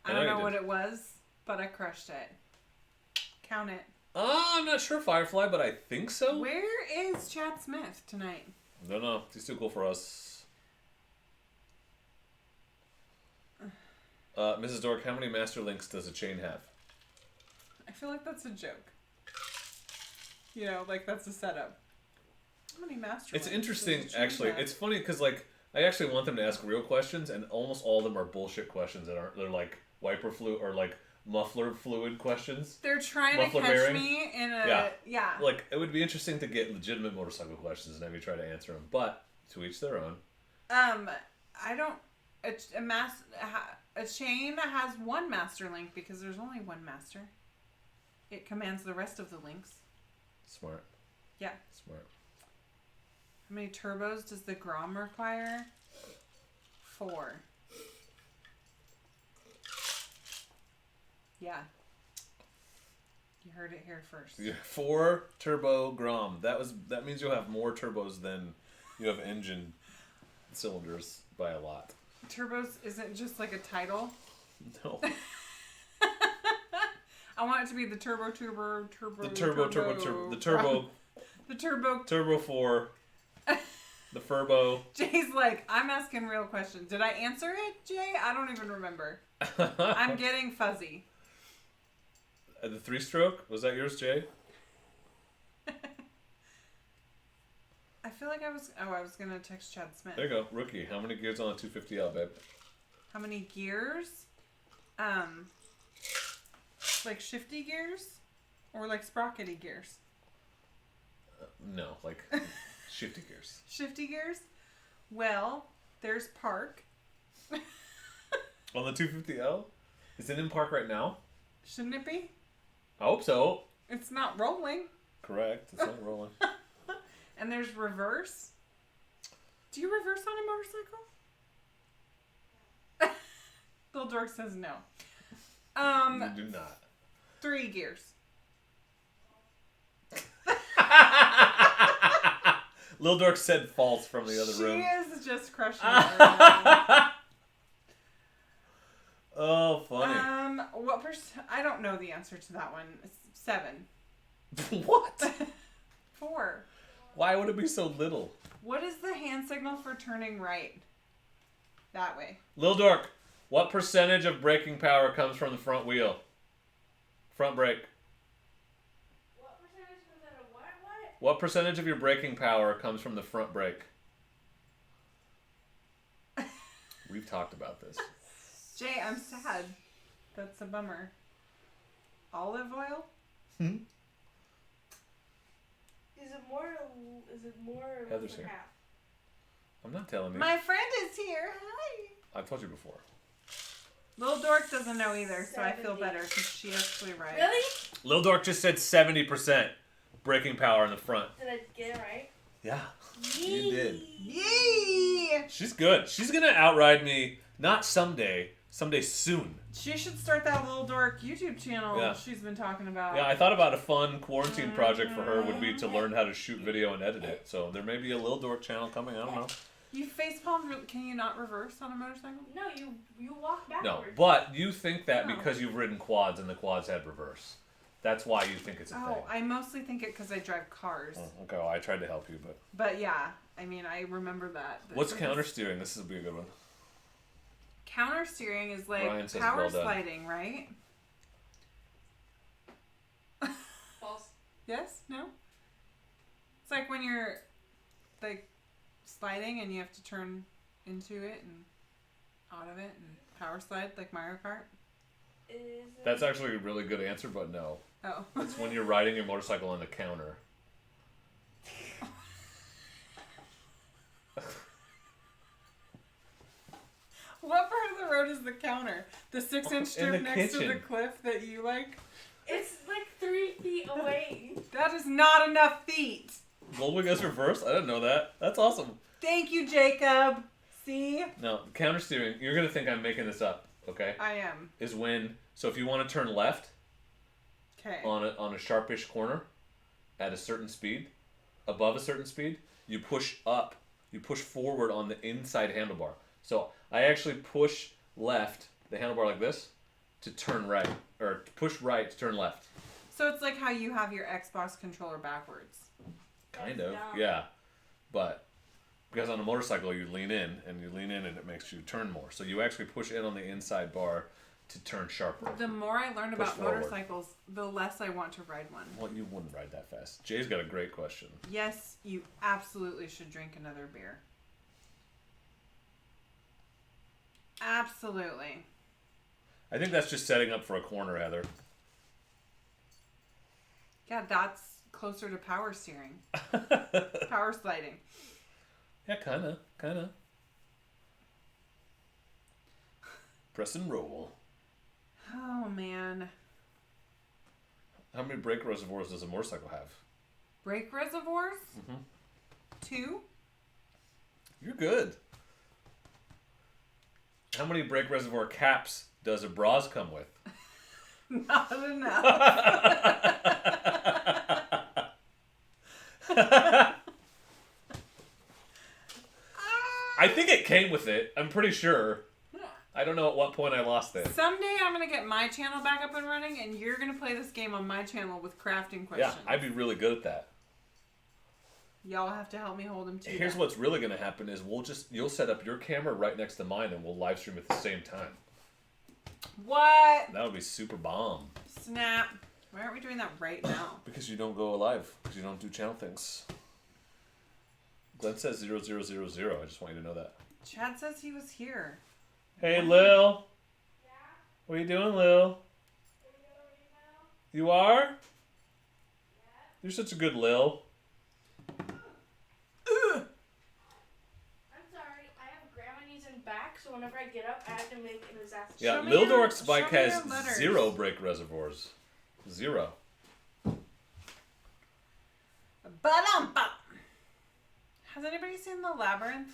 Speaker 3: I
Speaker 1: I
Speaker 3: don't
Speaker 1: know
Speaker 3: know
Speaker 1: you
Speaker 3: what
Speaker 1: did.
Speaker 3: it was, but I crushed it. Count it.
Speaker 1: I'm not sure, Firefly, but I think so.
Speaker 3: Where is Chad Smith tonight?
Speaker 1: Don't know. He's too cool for us. Mrs. Dork, how many master links does a chain have?
Speaker 3: I feel like that's a joke. You know, like that's a setup. How many master
Speaker 1: It's
Speaker 3: links
Speaker 1: interesting,
Speaker 3: does a chain
Speaker 1: actually.
Speaker 3: have?
Speaker 1: It's funny because, like, I actually want them to ask real questions, and almost all of them are bullshit questions that aren't. They're like wiper fluid or like muffler fluid questions.
Speaker 3: They're trying
Speaker 1: muffler
Speaker 3: to catch
Speaker 1: bearing.
Speaker 3: me in a
Speaker 1: Yeah. Like, it would be interesting to get legitimate motorcycle questions and have me try to answer them, but to each their own.
Speaker 3: I don't. A chain has one master link because there's only one master. It commands the rest of the links.
Speaker 1: Smart.
Speaker 3: Yeah.
Speaker 1: Smart.
Speaker 3: How many turbos does the Grom require? 4. Yeah. You heard it here first.
Speaker 1: Yeah, 4 turbo Grom. That means you'll have more turbos than you have engine cylinders by a lot.
Speaker 3: Turbos isn't just like a title.
Speaker 1: No.
Speaker 3: I want it to be the turbo.
Speaker 1: The turbo.
Speaker 3: The turbo.
Speaker 1: Turbo 4. The Furbo.
Speaker 3: Jay's like, I'm asking real questions. Did I answer it, Jay? I don't even remember. I'm getting fuzzy.
Speaker 1: The 3-stroke? Was that yours, Jay?
Speaker 3: I feel like I was going to text Chad Smith.
Speaker 1: There you go. Rookie. How many gears on a 250L, babe?
Speaker 3: How many gears? Like shifty gears? Or like sprockety gears?
Speaker 1: No, like shifty gears.
Speaker 3: Shifty gears? Well, there's park.
Speaker 1: On the 250L? Is it in park right now?
Speaker 3: Shouldn't it be?
Speaker 1: I hope so.
Speaker 3: It's not rolling.
Speaker 1: Correct. It's not rolling.
Speaker 3: And there's reverse. Do you reverse on a motorcycle? Little Dork says no.
Speaker 1: You do not.
Speaker 3: 3 gears.
Speaker 1: Lil Dork said false from the other room.
Speaker 3: She is just crushing it right now.
Speaker 1: Oh, funny.
Speaker 3: What I don't know the answer to that one. It's 7.
Speaker 1: What?
Speaker 3: 4.
Speaker 1: Why would it be so little?
Speaker 3: What is the hand signal for turning right? That way.
Speaker 1: Lil Dork, What percentage of braking power comes from the front wheel? Front brake.
Speaker 2: What percentage comes out of what?
Speaker 1: What percentage of your braking power comes from the front brake? We've talked about this.
Speaker 3: Jay, I'm sad. That's a bummer. Olive oil?
Speaker 2: Is it more? Is it more or
Speaker 1: Heather's
Speaker 2: less than
Speaker 1: here.
Speaker 2: half?
Speaker 1: I'm not telling you.
Speaker 3: My friend is here. Hi.
Speaker 1: I've told you before.
Speaker 3: Little Dork doesn't know either, so I feel
Speaker 2: 70.
Speaker 3: better because she actually right.
Speaker 2: Really?
Speaker 1: Lil Dork just said 70% braking power in the front.
Speaker 2: Did I get it right?
Speaker 1: Yeah, you did.
Speaker 3: Yay!
Speaker 1: She's good. She's gonna outride me. Not someday. Someday soon.
Speaker 3: She should start that Little Dork YouTube channel
Speaker 1: Yeah.
Speaker 3: she's been talking about.
Speaker 1: Yeah, I thought about a fun quarantine project for her would be to learn how to shoot video and edit it. So there may be a Lil Dork channel coming. I don't know.
Speaker 3: You facepalmed. Can you not reverse on a motorcycle?
Speaker 2: No, you walk backwards.
Speaker 1: No, but you think that
Speaker 3: No.
Speaker 1: because you've ridden quads and the quads had reverse. That's why you think it's a
Speaker 3: Oh,
Speaker 1: thing.
Speaker 3: I mostly think it because I drive cars.
Speaker 1: Oh, okay, well, I tried to help you, but...
Speaker 3: But yeah, I mean, I remember that.
Speaker 1: What's counter steering? This will be a good one.
Speaker 3: Counter steering is like
Speaker 1: Ryan says
Speaker 3: power
Speaker 1: well done.
Speaker 3: sliding, right?
Speaker 2: False.
Speaker 3: Yes? No? It's like when you're like sliding and you have to turn into it and out of it and power slide like Mario Kart.
Speaker 2: Is it...
Speaker 1: That's actually a really good answer, but no.
Speaker 3: Oh.
Speaker 1: It's when you're riding your motorcycle on the counter.
Speaker 3: What part of the road is the counter? The 6-inch strip
Speaker 1: the
Speaker 3: next to the
Speaker 1: kitchen.
Speaker 3: cliff that you like?
Speaker 2: It's like 3 feet away.
Speaker 3: That is not enough feet.
Speaker 1: Goldwing has reverse? I didn't know that. That's awesome.
Speaker 3: Thank you, Jacob. See?
Speaker 1: No, counter steering, you're going to think I'm making this up, okay?
Speaker 3: I am.
Speaker 1: Is when, so if you want to turn left
Speaker 3: Okay.
Speaker 1: on a sharpish corner at a certain speed, above a certain speed, you push up, you push forward on the inside handlebar. So I actually push left, the handlebar like this, to turn right, or push right to turn left.
Speaker 3: So it's like how you have your Xbox controller backwards.
Speaker 1: Kind
Speaker 2: That's
Speaker 1: of,
Speaker 2: dumb.
Speaker 1: yeah. But because on a motorcycle you lean in, and it makes you turn more. So you actually push in on the inside bar to turn sharper.
Speaker 3: The more I learn
Speaker 1: Push
Speaker 3: about
Speaker 1: forward.
Speaker 3: motorcycles, the less I want to ride one.
Speaker 1: Well, you wouldn't ride that fast. Jay's got a great question.
Speaker 3: Yes, you absolutely should drink another beer. Absolutely.
Speaker 1: I think that's just setting up for a corner, Heather.
Speaker 3: Yeah, that's closer to power steering. Power sliding.
Speaker 1: Yeah, kinda. Press and roll.
Speaker 3: Oh, man.
Speaker 1: How many brake reservoirs does a motorcycle have?
Speaker 3: Brake reservoirs?
Speaker 1: Mm-hmm.
Speaker 3: 2?
Speaker 1: You're good. How many brake reservoir caps does a Brozz come with?
Speaker 3: Not enough.
Speaker 1: I think it came with it. I'm pretty sure. I don't know at what point I lost it.
Speaker 3: Someday I'm going to get my channel back up and running, and you're going to play this game on my channel with crafting questions.
Speaker 1: Yeah, I'd be really good at that.
Speaker 3: Y'all have to help me hold them to
Speaker 1: Here's
Speaker 3: that.
Speaker 1: what's really going to happen is you'll set up your camera right next to mine and we'll live stream at the same time.
Speaker 3: What?
Speaker 1: That would be super bomb.
Speaker 3: Snap. Why aren't we doing that right now?
Speaker 1: Because you don't go live. Because you don't do channel things. Glenn says 0000. I just want you to know that.
Speaker 3: Chad says he was here.
Speaker 1: Hey, Lil.
Speaker 2: Yeah?
Speaker 1: What are you doing, Lil? You are?
Speaker 2: Yeah.
Speaker 1: You're such a good Lil.
Speaker 2: I'm sorry. I have grandma knees and back, so whenever I get up, I have to make a disaster.
Speaker 1: Yeah,
Speaker 3: Show me
Speaker 1: Lil
Speaker 3: your-
Speaker 1: Dork's bike
Speaker 3: show me
Speaker 1: has
Speaker 3: your letters.
Speaker 1: 0 brake reservoirs. 0.
Speaker 3: Ba-dum-bum. Has anybody seen The Labyrinth?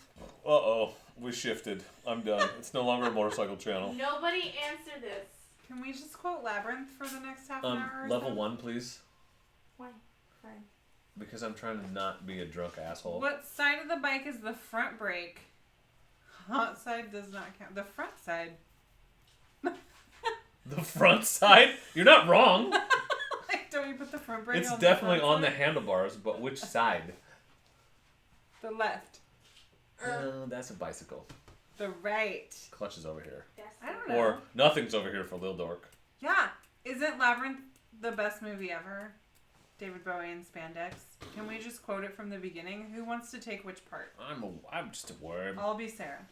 Speaker 1: Uh-oh. We shifted. I'm done. It's no longer a motorcycle channel.
Speaker 2: Nobody answer this.
Speaker 3: Can we just quote Labyrinth for the next half an hour or
Speaker 1: Level
Speaker 3: so?
Speaker 1: 1, please.
Speaker 2: Why? Fine.
Speaker 1: Because I'm trying to not be a drunk asshole.
Speaker 3: What side of the bike is the front brake? Hot side does not count. The front side.
Speaker 1: The front side? You're not wrong.
Speaker 3: Like, don't you put the front brake
Speaker 1: It's
Speaker 3: on
Speaker 1: definitely
Speaker 3: the front
Speaker 1: on the
Speaker 3: side?
Speaker 1: handlebars, but which side?
Speaker 3: The left.
Speaker 1: No, that's a bicycle.
Speaker 3: The right.
Speaker 1: Clutch is over here.
Speaker 3: I don't know.
Speaker 1: Or nothing's over here for Lil Dork.
Speaker 3: Yeah. Isn't Labyrinth the best movie ever? David Bowie in spandex. Can we just quote it from the beginning? Who wants to take which part?
Speaker 1: I'm just a worm.
Speaker 3: I'll be Sarah.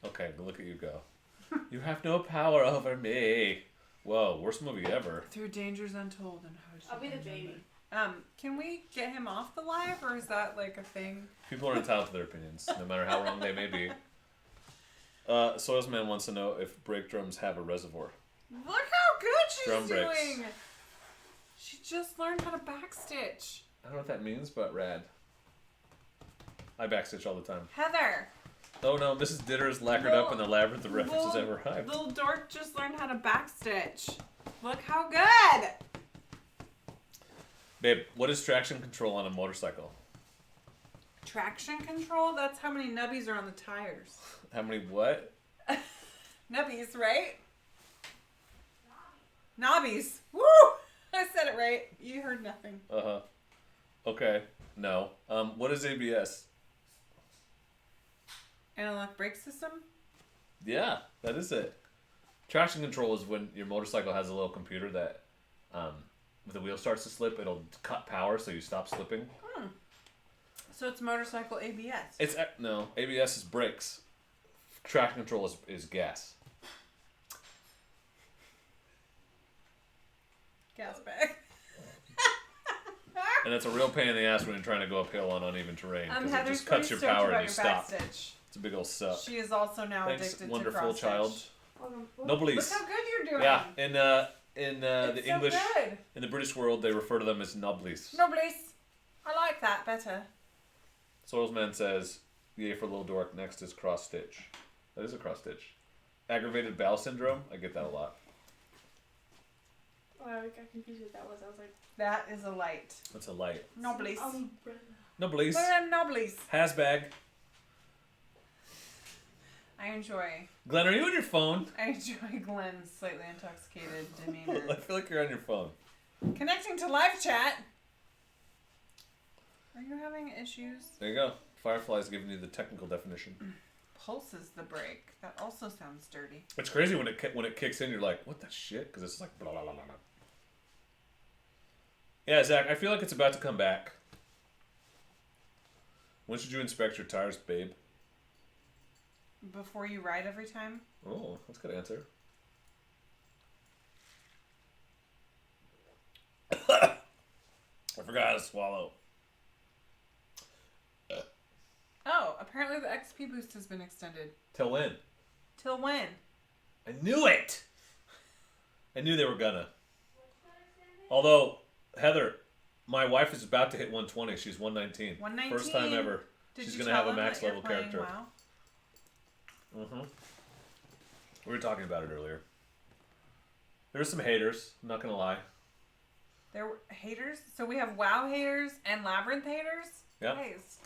Speaker 1: Okay, look at you go. You have no power over me. Whoa, worst movie ever.
Speaker 3: Through dangers untold and how
Speaker 2: I'll be the baby.
Speaker 3: Can we get him off the live, or is that like a thing?
Speaker 1: People are entitled to their opinions, no matter how wrong they may be. Soilsman wants to know if brake drums have a reservoir.
Speaker 3: Look how good she's
Speaker 1: Drum brakes.
Speaker 3: doing! She just learned how to backstitch.
Speaker 1: I don't know what that means, but rad. I backstitch all the time.
Speaker 3: Heather!
Speaker 1: Oh no, Mrs. Ditter is lacquered up and the labyrinth of references have arrived.
Speaker 3: Little Dork just learned how to backstitch. Look how good!
Speaker 1: Babe, what is traction control on a motorcycle?
Speaker 3: Traction control? That's how many nubbies are on the tires.
Speaker 1: How many what?
Speaker 3: Nubbies, right? Knobbies. Woo! I said it right. You heard nothing.
Speaker 1: Uh-huh. Okay. No. What is ABS?
Speaker 3: Analog brake system?
Speaker 1: Yeah, that is it. Traction control is when your motorcycle has a little computer that, if the wheel starts to slip, it'll cut power so you stop slipping.
Speaker 3: So it's motorcycle ABS.
Speaker 1: No, ABS is brakes. Traction control is gas.
Speaker 3: Gas bag.
Speaker 1: And it's a real pain in the ass when you're trying to go uphill on uneven terrain because it
Speaker 3: Heather's
Speaker 1: just cuts your
Speaker 3: pretty stoked
Speaker 1: power
Speaker 3: about
Speaker 1: and you
Speaker 3: your
Speaker 1: stop.
Speaker 3: backstitch.
Speaker 1: It's a big old suck.
Speaker 3: She is also now
Speaker 1: Thanks,
Speaker 3: addicted
Speaker 1: wonderful
Speaker 3: to
Speaker 1: child.
Speaker 3: cross-stitch.
Speaker 1: No police.
Speaker 3: Look how good you're doing.
Speaker 1: Yeah, in the
Speaker 3: It's
Speaker 1: English,
Speaker 3: so good.
Speaker 1: in the British world, they refer to them as nobblies.
Speaker 3: Nobblies. I like that better.
Speaker 1: Soilsman says, "Yay for Little Dork." Next is cross stitch. That is a cross stitch. Aggravated bowel syndrome. I get that a lot.
Speaker 2: Oh, I got confused what that was. I was like,
Speaker 3: That is a light.
Speaker 1: That's a light.
Speaker 3: Nobblies.
Speaker 1: Nobblies.
Speaker 3: What are them nobblies?
Speaker 1: Hasbag.
Speaker 3: I enjoy
Speaker 1: Glenn, are you on your phone?
Speaker 3: Glenn's slightly intoxicated demeanor.
Speaker 1: I feel like you're on your phone.
Speaker 3: Connecting to live chat. Are you having issues?
Speaker 1: There you go. Firefly's giving you the technical definition.
Speaker 3: Pulses the brake. That also sounds dirty.
Speaker 1: It's crazy when it kicks in. You're like, what the shit? Because it's like blah blah blah blah. Yeah, Zach. I feel like it's about to come back. When should you inspect your tires, babe?
Speaker 3: Before you ride every time?
Speaker 1: Oh, that's a good answer. I forgot how to swallow.
Speaker 3: Oh, apparently the XP boost has been extended.
Speaker 1: Till when?
Speaker 3: Till when?
Speaker 1: I knew it! I knew they were gonna. Although, Heather, my wife is about to hit 120. She's 119.
Speaker 3: 119.
Speaker 1: First time ever. She's gonna have a max level character.
Speaker 3: Wow.
Speaker 1: Mm-hmm. We were talking about it earlier. There were some haters, I'm not gonna lie.
Speaker 3: There were haters? So we have WoW haters and Labyrinth haters?
Speaker 1: Yeah.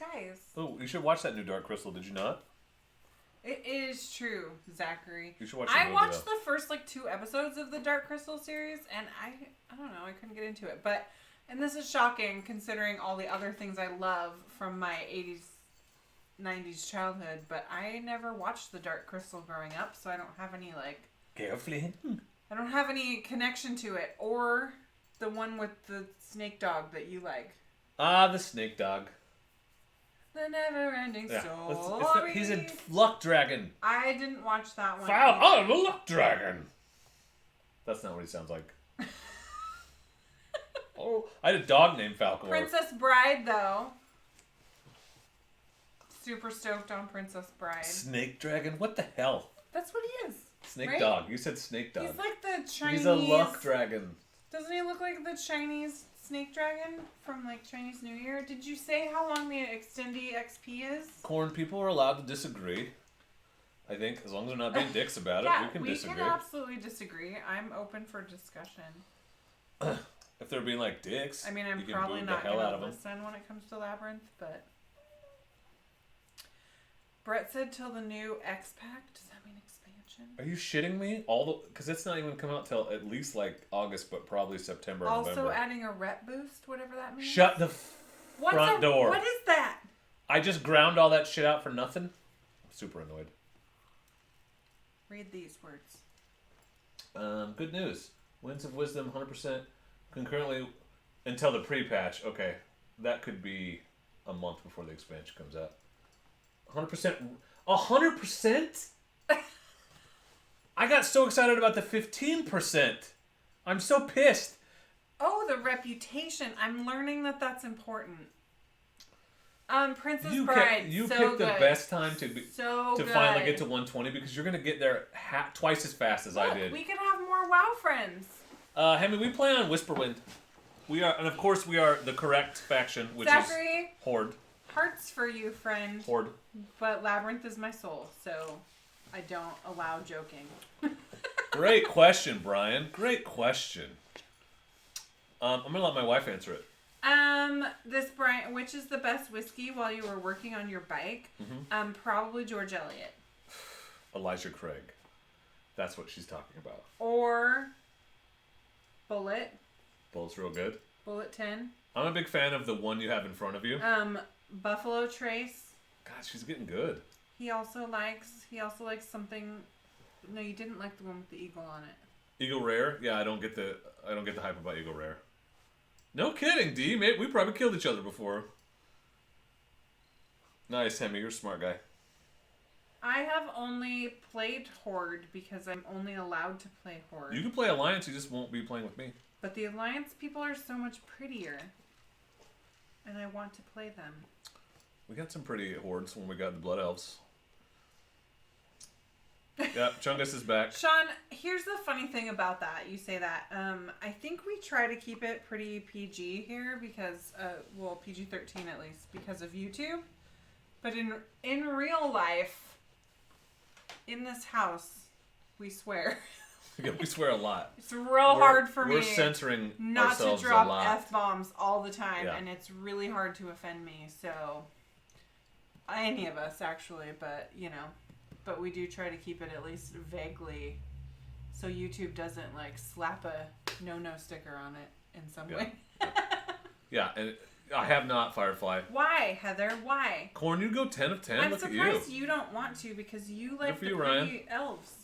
Speaker 3: Guys.
Speaker 1: Oh, you should watch that new Dark Crystal, did you not?
Speaker 3: It is true, Zachary.
Speaker 1: You should watch
Speaker 3: I watched the first 2 episodes of the Dark Crystal series, and I don't know, I couldn't get into it. And this is shocking considering all the other things I love from my 80s, 90s childhood, but I never watched the Dark Crystal growing up, so I don't have any
Speaker 1: Carefully.
Speaker 3: I don't have any connection to it, or the one with the snake dog that you like.
Speaker 1: Ah, the snake dog.
Speaker 3: The never-ending story.
Speaker 1: He's a luck dragon.
Speaker 3: I didn't watch that one.
Speaker 1: Oh, the luck dragon. That's not what he sounds like. Oh, I had a dog named Falcor.
Speaker 3: Princess Bride, though. Super stoked on Princess Bride.
Speaker 1: Snake dragon? What the hell?
Speaker 3: That's what he is.
Speaker 1: Snake
Speaker 3: right?
Speaker 1: dog. You said snake dog.
Speaker 3: He's like the Chinese...
Speaker 1: He's a luck dragon.
Speaker 3: Doesn't he look like the Chinese snake dragon from Chinese New Year? Did you say how long the extendee XP is?
Speaker 1: Corn people are allowed to disagree. I think, as long as they're not being dicks about it, we can disagree.
Speaker 3: We can absolutely disagree. I'm open for discussion.
Speaker 1: If they're being dicks,
Speaker 3: I mean, I'm
Speaker 1: you can
Speaker 3: probably
Speaker 1: boo
Speaker 3: not
Speaker 1: the hell out
Speaker 3: going
Speaker 1: of
Speaker 3: to
Speaker 1: them.
Speaker 3: listen when it comes to Labyrinth, but... Brett said till the new X-Pack. Does that mean expansion?
Speaker 1: Are you shitting me? Because it's not even come out till at least August, but probably September or
Speaker 3: Also
Speaker 1: November.
Speaker 3: adding a rep boost, whatever that means.
Speaker 1: Shut the front door.
Speaker 3: What is that?
Speaker 1: I just ground all that shit out for nothing. I'm super annoyed.
Speaker 3: Read these words.
Speaker 1: Good news. Winds of Wisdom 100% concurrently until the pre-patch. Okay, that could be a month before the expansion comes out. 100%. 100%? I got so excited about the 15%. I'm so pissed.
Speaker 3: Oh, the reputation. I'm learning that that's important. Princess Bride.
Speaker 1: You
Speaker 3: so
Speaker 1: picked
Speaker 3: good.
Speaker 1: the best time to finally get to 120 because you're gonna get there twice as fast as I did.
Speaker 3: We could have more WoW friends.
Speaker 1: Hemi, we play on Whisperwind. We are, and of course, we are the correct faction, which
Speaker 3: Zachary,
Speaker 1: is Horde.
Speaker 3: Hearts for you, friend.
Speaker 1: Horde.
Speaker 3: But Labyrinth is my soul, so I don't allow joking.
Speaker 1: Great question, Brian. Great question. I'm gonna let my wife answer it.
Speaker 3: Brian, which is the best whiskey while you were working on your bike?
Speaker 1: Mm-hmm.
Speaker 3: Probably George Eliot.
Speaker 1: Elijah Craig. That's what she's talking about.
Speaker 3: Or Bullet.
Speaker 1: Bullet's real good.
Speaker 3: Bullet 10.
Speaker 1: I'm a big fan of the one you have in front of you.
Speaker 3: Buffalo Trace.
Speaker 1: God, she's getting good.
Speaker 3: He also likes something. No, you didn't like the one with the eagle on it.
Speaker 1: Eagle Rare? Yeah, I don't get the hype about Eagle Rare. No kidding, D. Mate, we probably killed each other before. Nice, Hemi. You're a smart guy.
Speaker 3: I have only played Horde because I'm only allowed to play Horde.
Speaker 1: You can play Alliance, you just won't be playing with me.
Speaker 3: But the Alliance people are so much prettier. And I want to play them.
Speaker 1: We got some pretty Hordes when we got the Blood Elves. Yeah, Chungus is back.
Speaker 3: Sean, here's the funny thing about that. You say that. I think we try to keep it pretty PG here because, PG-13 at least, because of YouTube. But in real life, in this house, we swear.
Speaker 1: Yeah, we swear a lot.
Speaker 3: It's real hard for me.
Speaker 1: We're censoring
Speaker 3: not
Speaker 1: ourselves
Speaker 3: to drop
Speaker 1: a lot.
Speaker 3: F-bombs all the time,
Speaker 1: Yeah.
Speaker 3: and it's really hard to offend me. So, any of us actually, but but we do try to keep it at least vaguely, so YouTube doesn't like slap a no sticker on it in some way.
Speaker 1: Yeah, and I have not Firefly.
Speaker 3: Why, Heather? Why?
Speaker 1: Corn, you go 10 of 10.
Speaker 3: I'm
Speaker 1: Look at
Speaker 3: surprised you don't want to because you like the pretty elves.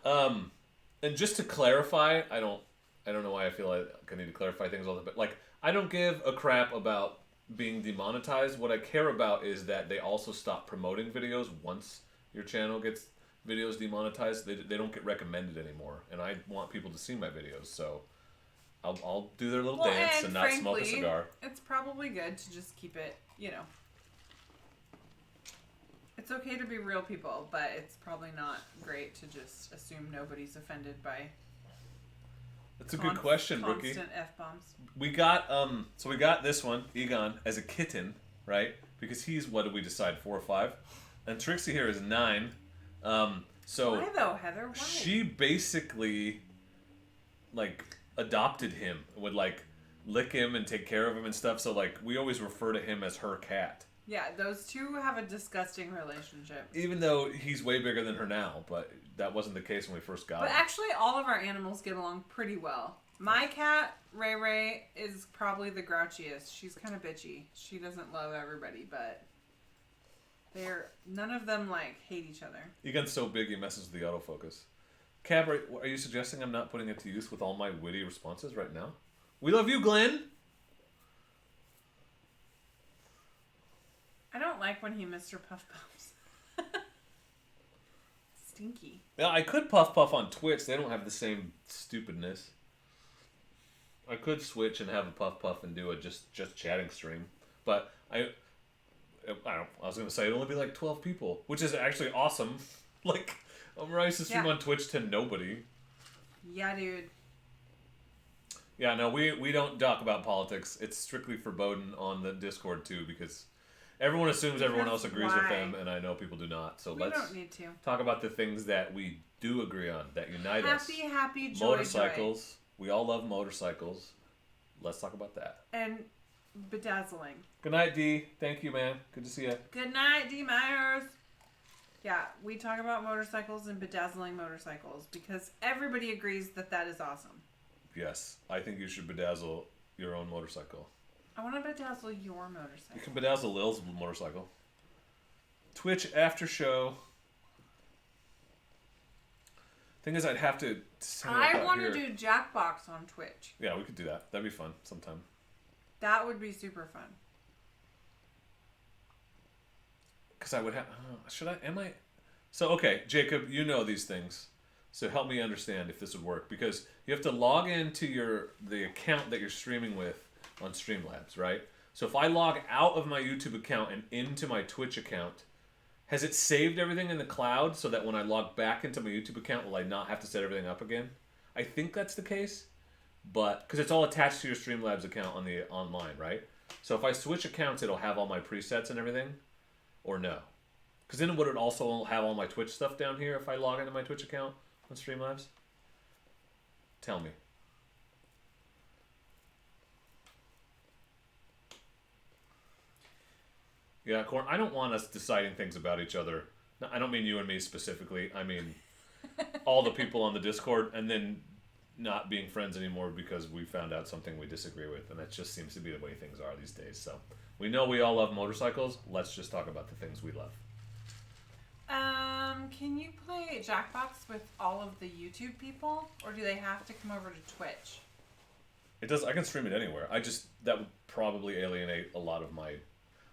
Speaker 1: And just to clarify, I don't know why I feel like I need to clarify things all the time. Like, I don't give a crap about being demonetized. What I care about is that they also stop promoting videos once your channel gets videos demonetized. They don't get recommended anymore, and I want people to see my videos, so I'll do their little dance and not smoke a cigar.
Speaker 3: It's probably good to just keep it, It's okay to be real people, but it's probably not great to just assume nobody's offended by.
Speaker 1: That's a good question, Rookie.
Speaker 3: Constant F-bombs.
Speaker 1: We got this one, Egon, as a kitten, right? Because he's, what did we decide, 4 or 5? And Trixie here is 9. So
Speaker 3: why though, Heather? Why?
Speaker 1: She basically adopted him, would lick him and take care of him and stuff. So we always refer to him as her cat.
Speaker 3: Yeah, those two have a disgusting relationship.
Speaker 1: Even though he's way bigger than her now, but that wasn't the case when we first got him.
Speaker 3: But actually, all of our animals get along pretty well. My cat, Ray Ray, is probably the grouchiest. She's kind of bitchy. She doesn't love everybody, but none of them hate each other.
Speaker 1: Egon's so big he messes with the autofocus. Cab, are you suggesting I'm not putting it to use with all my witty responses right now? We love you, Glenn!
Speaker 3: I don't like when he Mr. Puff Puffs. Stinky.
Speaker 1: Yeah, I could Puff on Twitch. They don't have the same stupidness. I could switch and have a Puff and do a just chatting stream. But I was going to say it'd only be 12 people, which is actually awesome. I'm ready to stream on Twitch to nobody.
Speaker 3: Yeah, dude.
Speaker 1: Yeah, no, we don't talk about politics. It's strictly forbidden on the Discord too, because everyone assumes everyone else agrees with them, and I know people do not. So let's
Speaker 3: don't need to
Speaker 1: talk about the things that we do agree on, that unite us.
Speaker 3: Happy, joy,
Speaker 1: motorcycles.
Speaker 3: Joy.
Speaker 1: We all love motorcycles. Let's talk about that.
Speaker 3: And bedazzling.
Speaker 1: Good night, D. Thank you, man. Good to see you.
Speaker 3: Good night, D. Myers. Yeah, we talk about motorcycles and bedazzling motorcycles because everybody agrees that is awesome.
Speaker 1: Yes, I think you should bedazzle your own motorcycle.
Speaker 3: I want to bedazzle your motorcycle.
Speaker 1: You can bedazzle Lil's motorcycle. Twitch after show. Thing is, I'd have to.
Speaker 3: I want to do Jackbox on Twitch.
Speaker 1: Yeah, we could do that. That'd be fun sometime.
Speaker 3: That would be super fun.
Speaker 1: Because I would have. Should I? Am I? So okay, Jacob, you know these things, so help me understand if this would work. Because you have to log into the account that you're streaming with on Streamlabs, right? So if I log out of my YouTube account and into my Twitch account, has it saved everything in the cloud so that when I log back into my YouTube account, will I not have to set everything up again? I think that's the case, but because it's all attached to your Streamlabs account on the online, right? So if I switch accounts, it'll have all my presets and everything, or no? Because then would it also have all my Twitch stuff down here if I log into my Twitch account on Streamlabs? Tell me. Yeah, Corn, I don't want us deciding things about each other. No, I don't mean you and me specifically. I mean all the people on the Discord, and then not being friends anymore because we found out something we disagree with, and that just seems to be the way things are these days. So we know we all love motorcycles. Let's just talk about the things we love.
Speaker 3: Can you play Jackbox with all of the YouTube people, or do they have to come over to Twitch?
Speaker 1: It does. I can stream it anywhere. That would probably alienate a lot of my.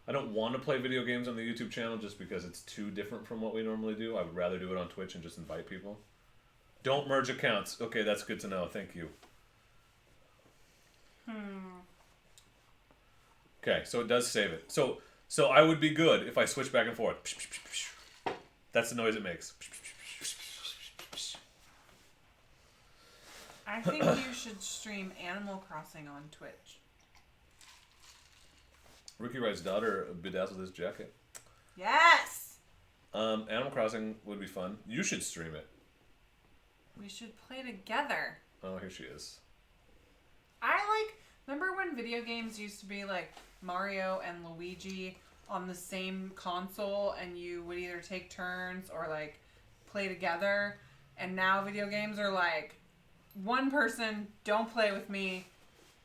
Speaker 1: I don't want to play video games on the YouTube channel just because it's too different from what we normally do. I would rather do it on Twitch and just invite people. Don't merge accounts. Okay, that's good to know. Thank you. Okay, so it does save it. So I would be good if I switch back and forth. That's the noise it makes.
Speaker 3: I think you should stream Animal Crossing on Twitch.
Speaker 1: Ricky Wright's daughter bedazzled his jacket.
Speaker 3: Yes!
Speaker 1: Animal Crossing would be fun. You should stream it.
Speaker 3: We should play together.
Speaker 1: Oh, here she is.
Speaker 3: Remember when video games used to be like Mario and Luigi on the same console and you would either take turns or like play together? And now video games are like, one person, don't play with me,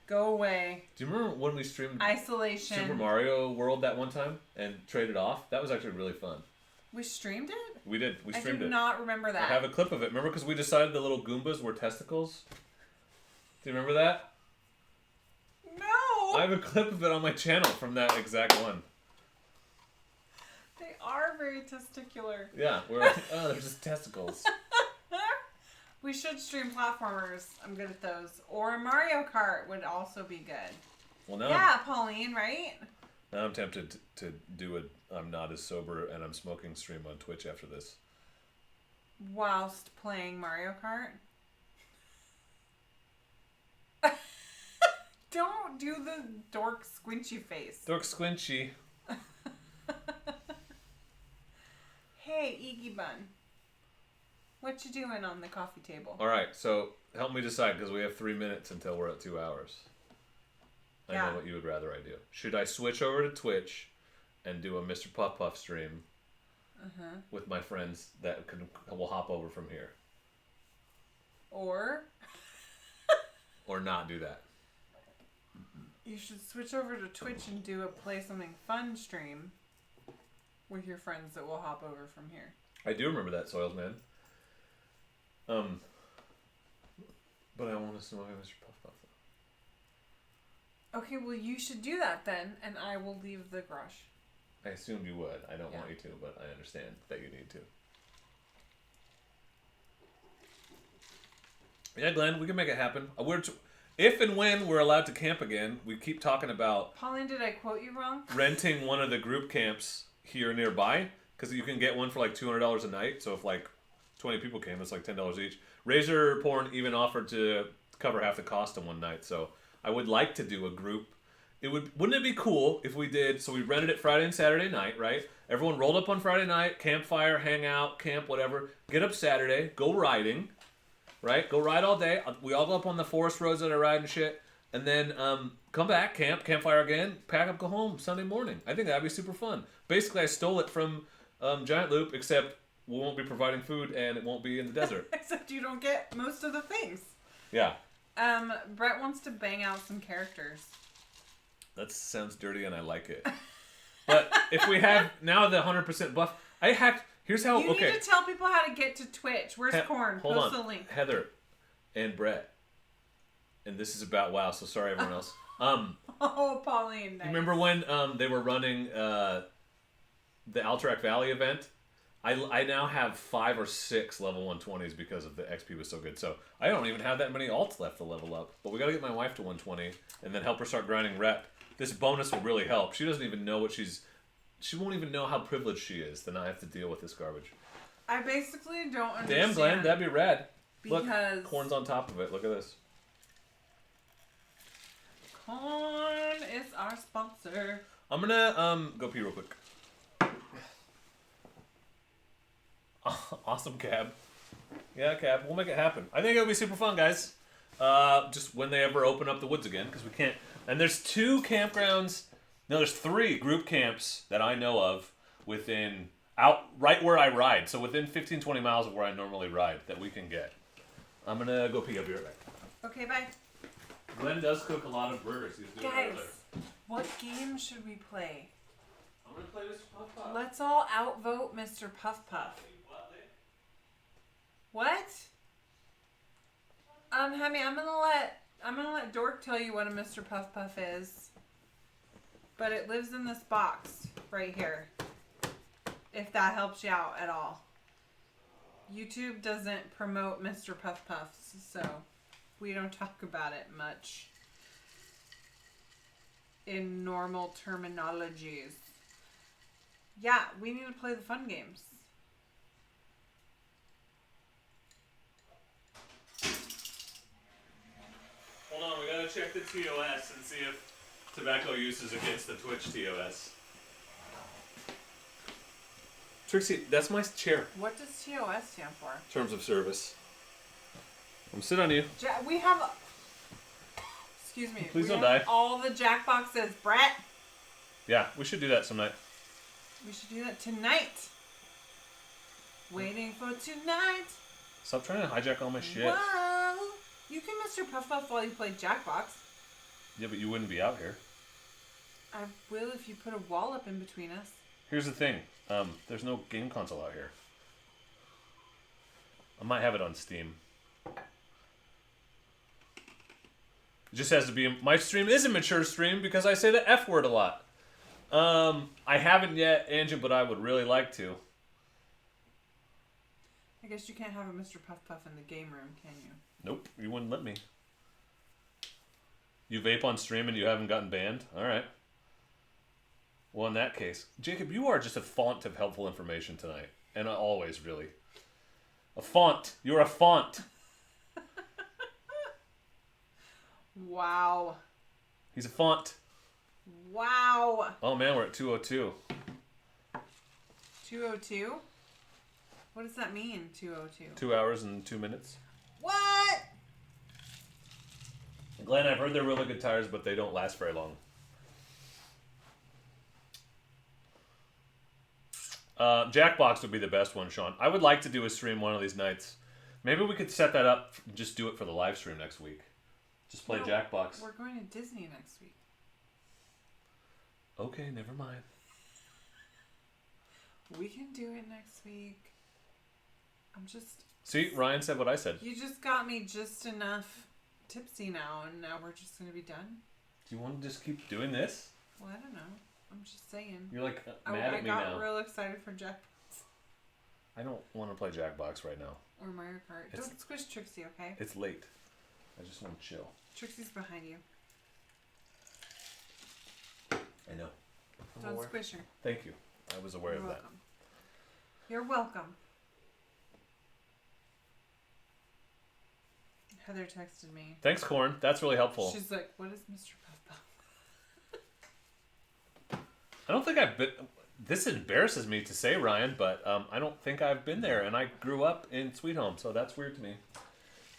Speaker 3: go away.
Speaker 1: Do you remember when we streamed
Speaker 3: Isolation
Speaker 1: Super Mario World that one time and traded off? That was actually really fun.
Speaker 3: We streamed it?
Speaker 1: We did. We streamed it.
Speaker 3: I do not remember that.
Speaker 1: I have a clip of it. Remember because we decided the little Goombas were testicles? Do you remember that?
Speaker 3: No!
Speaker 1: I have a clip of it on my channel from that exact one.
Speaker 3: They are very testicular.
Speaker 1: Yeah, we're like, oh, they're just testicles.
Speaker 3: We should stream platformers. I'm good at those. Or Mario Kart would also be good.
Speaker 1: Well, now
Speaker 3: yeah, Pauline, right?
Speaker 1: Now I'm tempted to do it. I'm not as sober and I'm smoking stream on Twitch after this.
Speaker 3: Whilst playing Mario Kart? Don't do the dork squinchy face.
Speaker 1: Dork squinchy.
Speaker 3: Hey, Iggy Bun. What you doing on the coffee table?
Speaker 1: All right, so help me decide because we have 3 minutes until we're at 2 hours. I know what you would rather I do. Should I switch over to Twitch and do a Mr. Puff Puff stream with my friends that will hop over from here?
Speaker 3: Or
Speaker 1: not do that?
Speaker 3: You should switch over to Twitch and do a play something fun stream with your friends that will hop over from here.
Speaker 1: I do remember that, Soils Man. But I want to smoke a Mr. Puff Puff.
Speaker 3: Okay, well you should do that then, and I will leave the garage.
Speaker 1: I assumed you would. I don't want you to, but I understand that you need to. Yeah, Glenn, we can make it happen. If and when we're allowed to camp again, we keep talking about...
Speaker 3: Pauline, did I quote you wrong?
Speaker 1: Renting one of the group camps here nearby, because you can get one for like $200 a night. So if like 20 people came, it's like $10 each. Razor Porn even offered to cover half the cost in one night. So I would like to do a group. Wouldn't it be cool if we did, so we rented it Friday and Saturday night, right? Everyone rolled up on Friday night, campfire, hang out, camp, whatever. Get up Saturday, go riding. Right? Go ride all day. We all go up on the forest roads that I ride and shit. And then come back, campfire again, pack up, go home Sunday morning. I think that'd be super fun. Basically, I stole it from Giant Loop, except we won't be providing food and it won't be in the desert.
Speaker 3: Except you don't get most of the things.
Speaker 1: Yeah.
Speaker 3: Brett wants to bang out some characters.
Speaker 1: That sounds dirty and I like it. But if we have now the 100% buff, Here's how.
Speaker 3: You need to tell people how to get to Twitch. Where's Corn? Post the link.
Speaker 1: Heather and Brett. And this is about so sorry everyone else.
Speaker 3: Oh, Pauline. Nice.
Speaker 1: You remember when they were running the Alterac Valley event? I now have 5 or 6 level 120s because of the XP was so good. So I don't even have that many alts left to level up. But we got to get my wife to 120 and then help her start grinding rep. This bonus will really help. She doesn't even know what she won't even know how privileged she is to not have to deal with this garbage.
Speaker 3: I basically don't understand.
Speaker 1: Damn, Glenn, that'd be rad.
Speaker 3: Because
Speaker 1: look, Corn's on top of it. Look at this.
Speaker 3: Corn is our sponsor.
Speaker 1: I'm gonna go pee real quick. Awesome, Cab. Yeah, Cab. We'll make it happen. I think it'll be super fun, guys. Just when they ever open up the woods again, because we can't. And there's 2 campgrounds. No, there's 3 group camps that I know of right where I ride. So within 15, 20 miles of where I normally ride that we can get. I'm gonna go pee. I'll be right back.
Speaker 3: Okay, bye.
Speaker 1: Glenn does cook a lot of burgers. He's doing
Speaker 3: Guys, what game should we play?
Speaker 1: I'm gonna play Mr. Puff Puff.
Speaker 3: Let's all outvote Mr. Puff Puff. What? Hemi, I'm gonna let Dork tell you what a Mr. Puff Puff is. But it lives in this box right here. If that helps you out at all. YouTube doesn't promote Mr. Puff Puffs, so we don't talk about it much in normal terminologies. Yeah, we need to play the fun games.
Speaker 1: Hold on, we gotta check the TOS and see if tobacco use is against the Twitch TOS. Trixie, that's my chair.
Speaker 3: What does TOS stand for?
Speaker 1: Terms of service. I'm sitting on you.
Speaker 3: We have... Excuse me.
Speaker 1: Please don't die.
Speaker 3: All the Jack boxes. Brett?
Speaker 1: Yeah, we should do that some night.
Speaker 3: We should do that tonight. Waiting for tonight.
Speaker 1: Stop trying to hijack all my shit.
Speaker 3: Whoa. You can Mr. Puff Puff while you play Jackbox.
Speaker 1: Yeah, but you wouldn't be out here.
Speaker 3: I will if you put a wall up in between us.
Speaker 1: Here's the thing. There's no game console out here. I might have it on Steam. It just has to be... My stream is a mature stream because I say the F word a lot. I haven't yet, Angie, but I would really like to.
Speaker 3: I guess you can't have a Mr. Puff Puff in the game room, can you?
Speaker 1: Nope, you wouldn't let me. You vape on stream and you haven't gotten banned? Alright. Well, in that case, Jacob, you are just a font of helpful information tonight. And always, really. A font. You're a font.
Speaker 3: Wow.
Speaker 1: He's a font.
Speaker 3: Wow.
Speaker 1: Oh, man, we're at 2:02.
Speaker 3: 2:02? What does that mean, 2:02?
Speaker 1: 2 hours and 2 minutes.
Speaker 3: What?
Speaker 1: Glenn, I've heard they're really good tires, but they don't last very long. Jackbox would be the best one, Sean. I would like to do a stream one of these nights. Maybe we could set that up, just do it for the live stream next week. Just play Jackbox.
Speaker 3: We're going to Disney next week.
Speaker 1: Okay, never mind.
Speaker 3: We can do it next week. I'm just...
Speaker 1: See, Ryan said what I said.
Speaker 3: You just got me just enough tipsy now, and now we're just going to be done?
Speaker 1: Do you want to just keep doing this?
Speaker 3: Well, I don't know. I'm just saying.
Speaker 1: You're like mad at me now.
Speaker 3: I got real excited for Jackbox.
Speaker 1: I don't want to play Jackbox right now.
Speaker 3: Or Mario Kart. Don't squish Trixie, okay?
Speaker 1: It's late. I just want to chill.
Speaker 3: Trixie's behind you.
Speaker 1: I know.
Speaker 3: Don't squish her.
Speaker 1: Thank you. I was aware of that.
Speaker 3: You're welcome. Heather texted me.
Speaker 1: Thanks, Corn. That's really helpful.
Speaker 3: She's like, what is Mr. Puff Puff?
Speaker 1: I don't think I've been... This embarrasses me to say, Ryan, but I don't think I've been there, and I grew up in Sweet Home, so that's weird to me.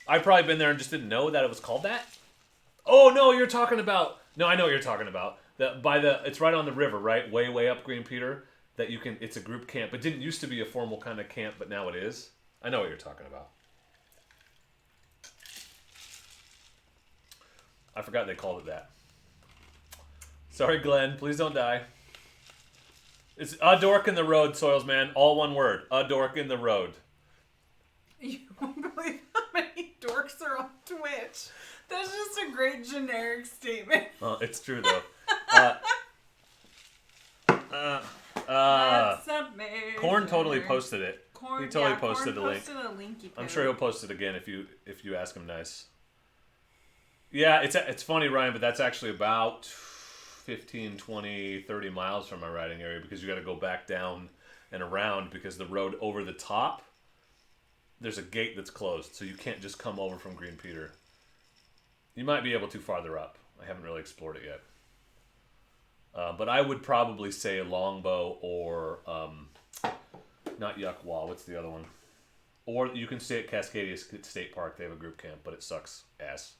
Speaker 1: I've probably been there and just didn't know that it was called that. Oh, no, you're talking about... No, I know what you're talking about. It's right on the river, right? Way, way up Green Peter. That you can... It's a group camp. It didn't used to be a formal kind of camp, but now it is. I know what you're talking about. I forgot they called it that. Sorry, Glenn. Please don't die. It's a dork in the road, Soils Man. All one word. A dork in the road.
Speaker 3: You won't believe how many dorks are on Twitch. That's just a great generic statement.
Speaker 1: Oh, it's true though.
Speaker 3: That's amazing.
Speaker 1: Corn totally posted it. He totally posted
Speaker 3: Corn
Speaker 1: the link.
Speaker 3: posted a link you
Speaker 1: I'm sure he'll post it again if you ask him nice. Yeah, it's funny, Ryan, but that's actually about 15, 20, 30 miles from my riding area because you got to go back down and around because the road over the top, there's a gate that's closed, so you can't just come over from Green Peter. You might be able to farther up. I haven't really explored it yet. But I would probably say Longbow or, not Yuckwall, what's the other one? Or you can stay at Cascadia State Park. They have a group camp, but it sucks ass.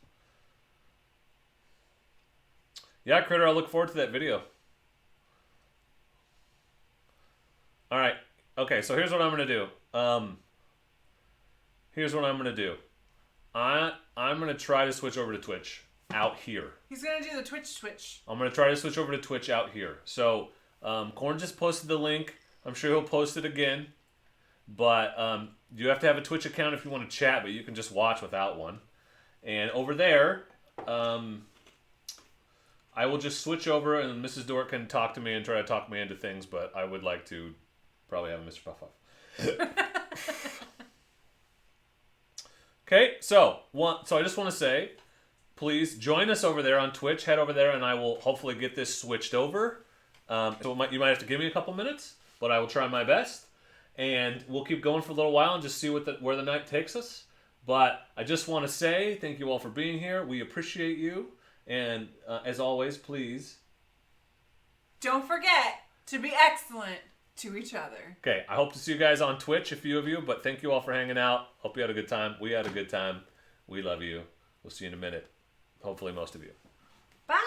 Speaker 1: Yeah, Critter, I'll look forward to that video. All right. Okay, so here's what I'm going to do. I'm going to try to switch over to Twitch out here.
Speaker 3: He's going to do the Twitch.
Speaker 1: I'm going to try to switch over to Twitch out here. So, Corn just posted the link. I'm sure he'll post it again. But you have to have a Twitch account if you want to chat, but you can just watch without one. And over there, I will just switch over, and Mrs. Dork can talk to me and try to talk me into things, but I would like to probably have a Mr. Puff Puff. Okay, so I just want to say, please join us over there on Twitch. Head over there, and I will hopefully get this switched over. So you might have to give me a couple minutes, but I will try my best. And we'll keep going for a little while and just see where the night takes us. But I just want to say thank you all for being here. We appreciate you. And as always, please
Speaker 3: don't forget to be excellent to each other.
Speaker 1: Okay, I hope to see you guys on Twitch, a few of you. But thank you all for hanging out. Hope you had a good time. We had a good time. We love you. We'll see you in a minute. Hopefully most of you.
Speaker 3: Bye.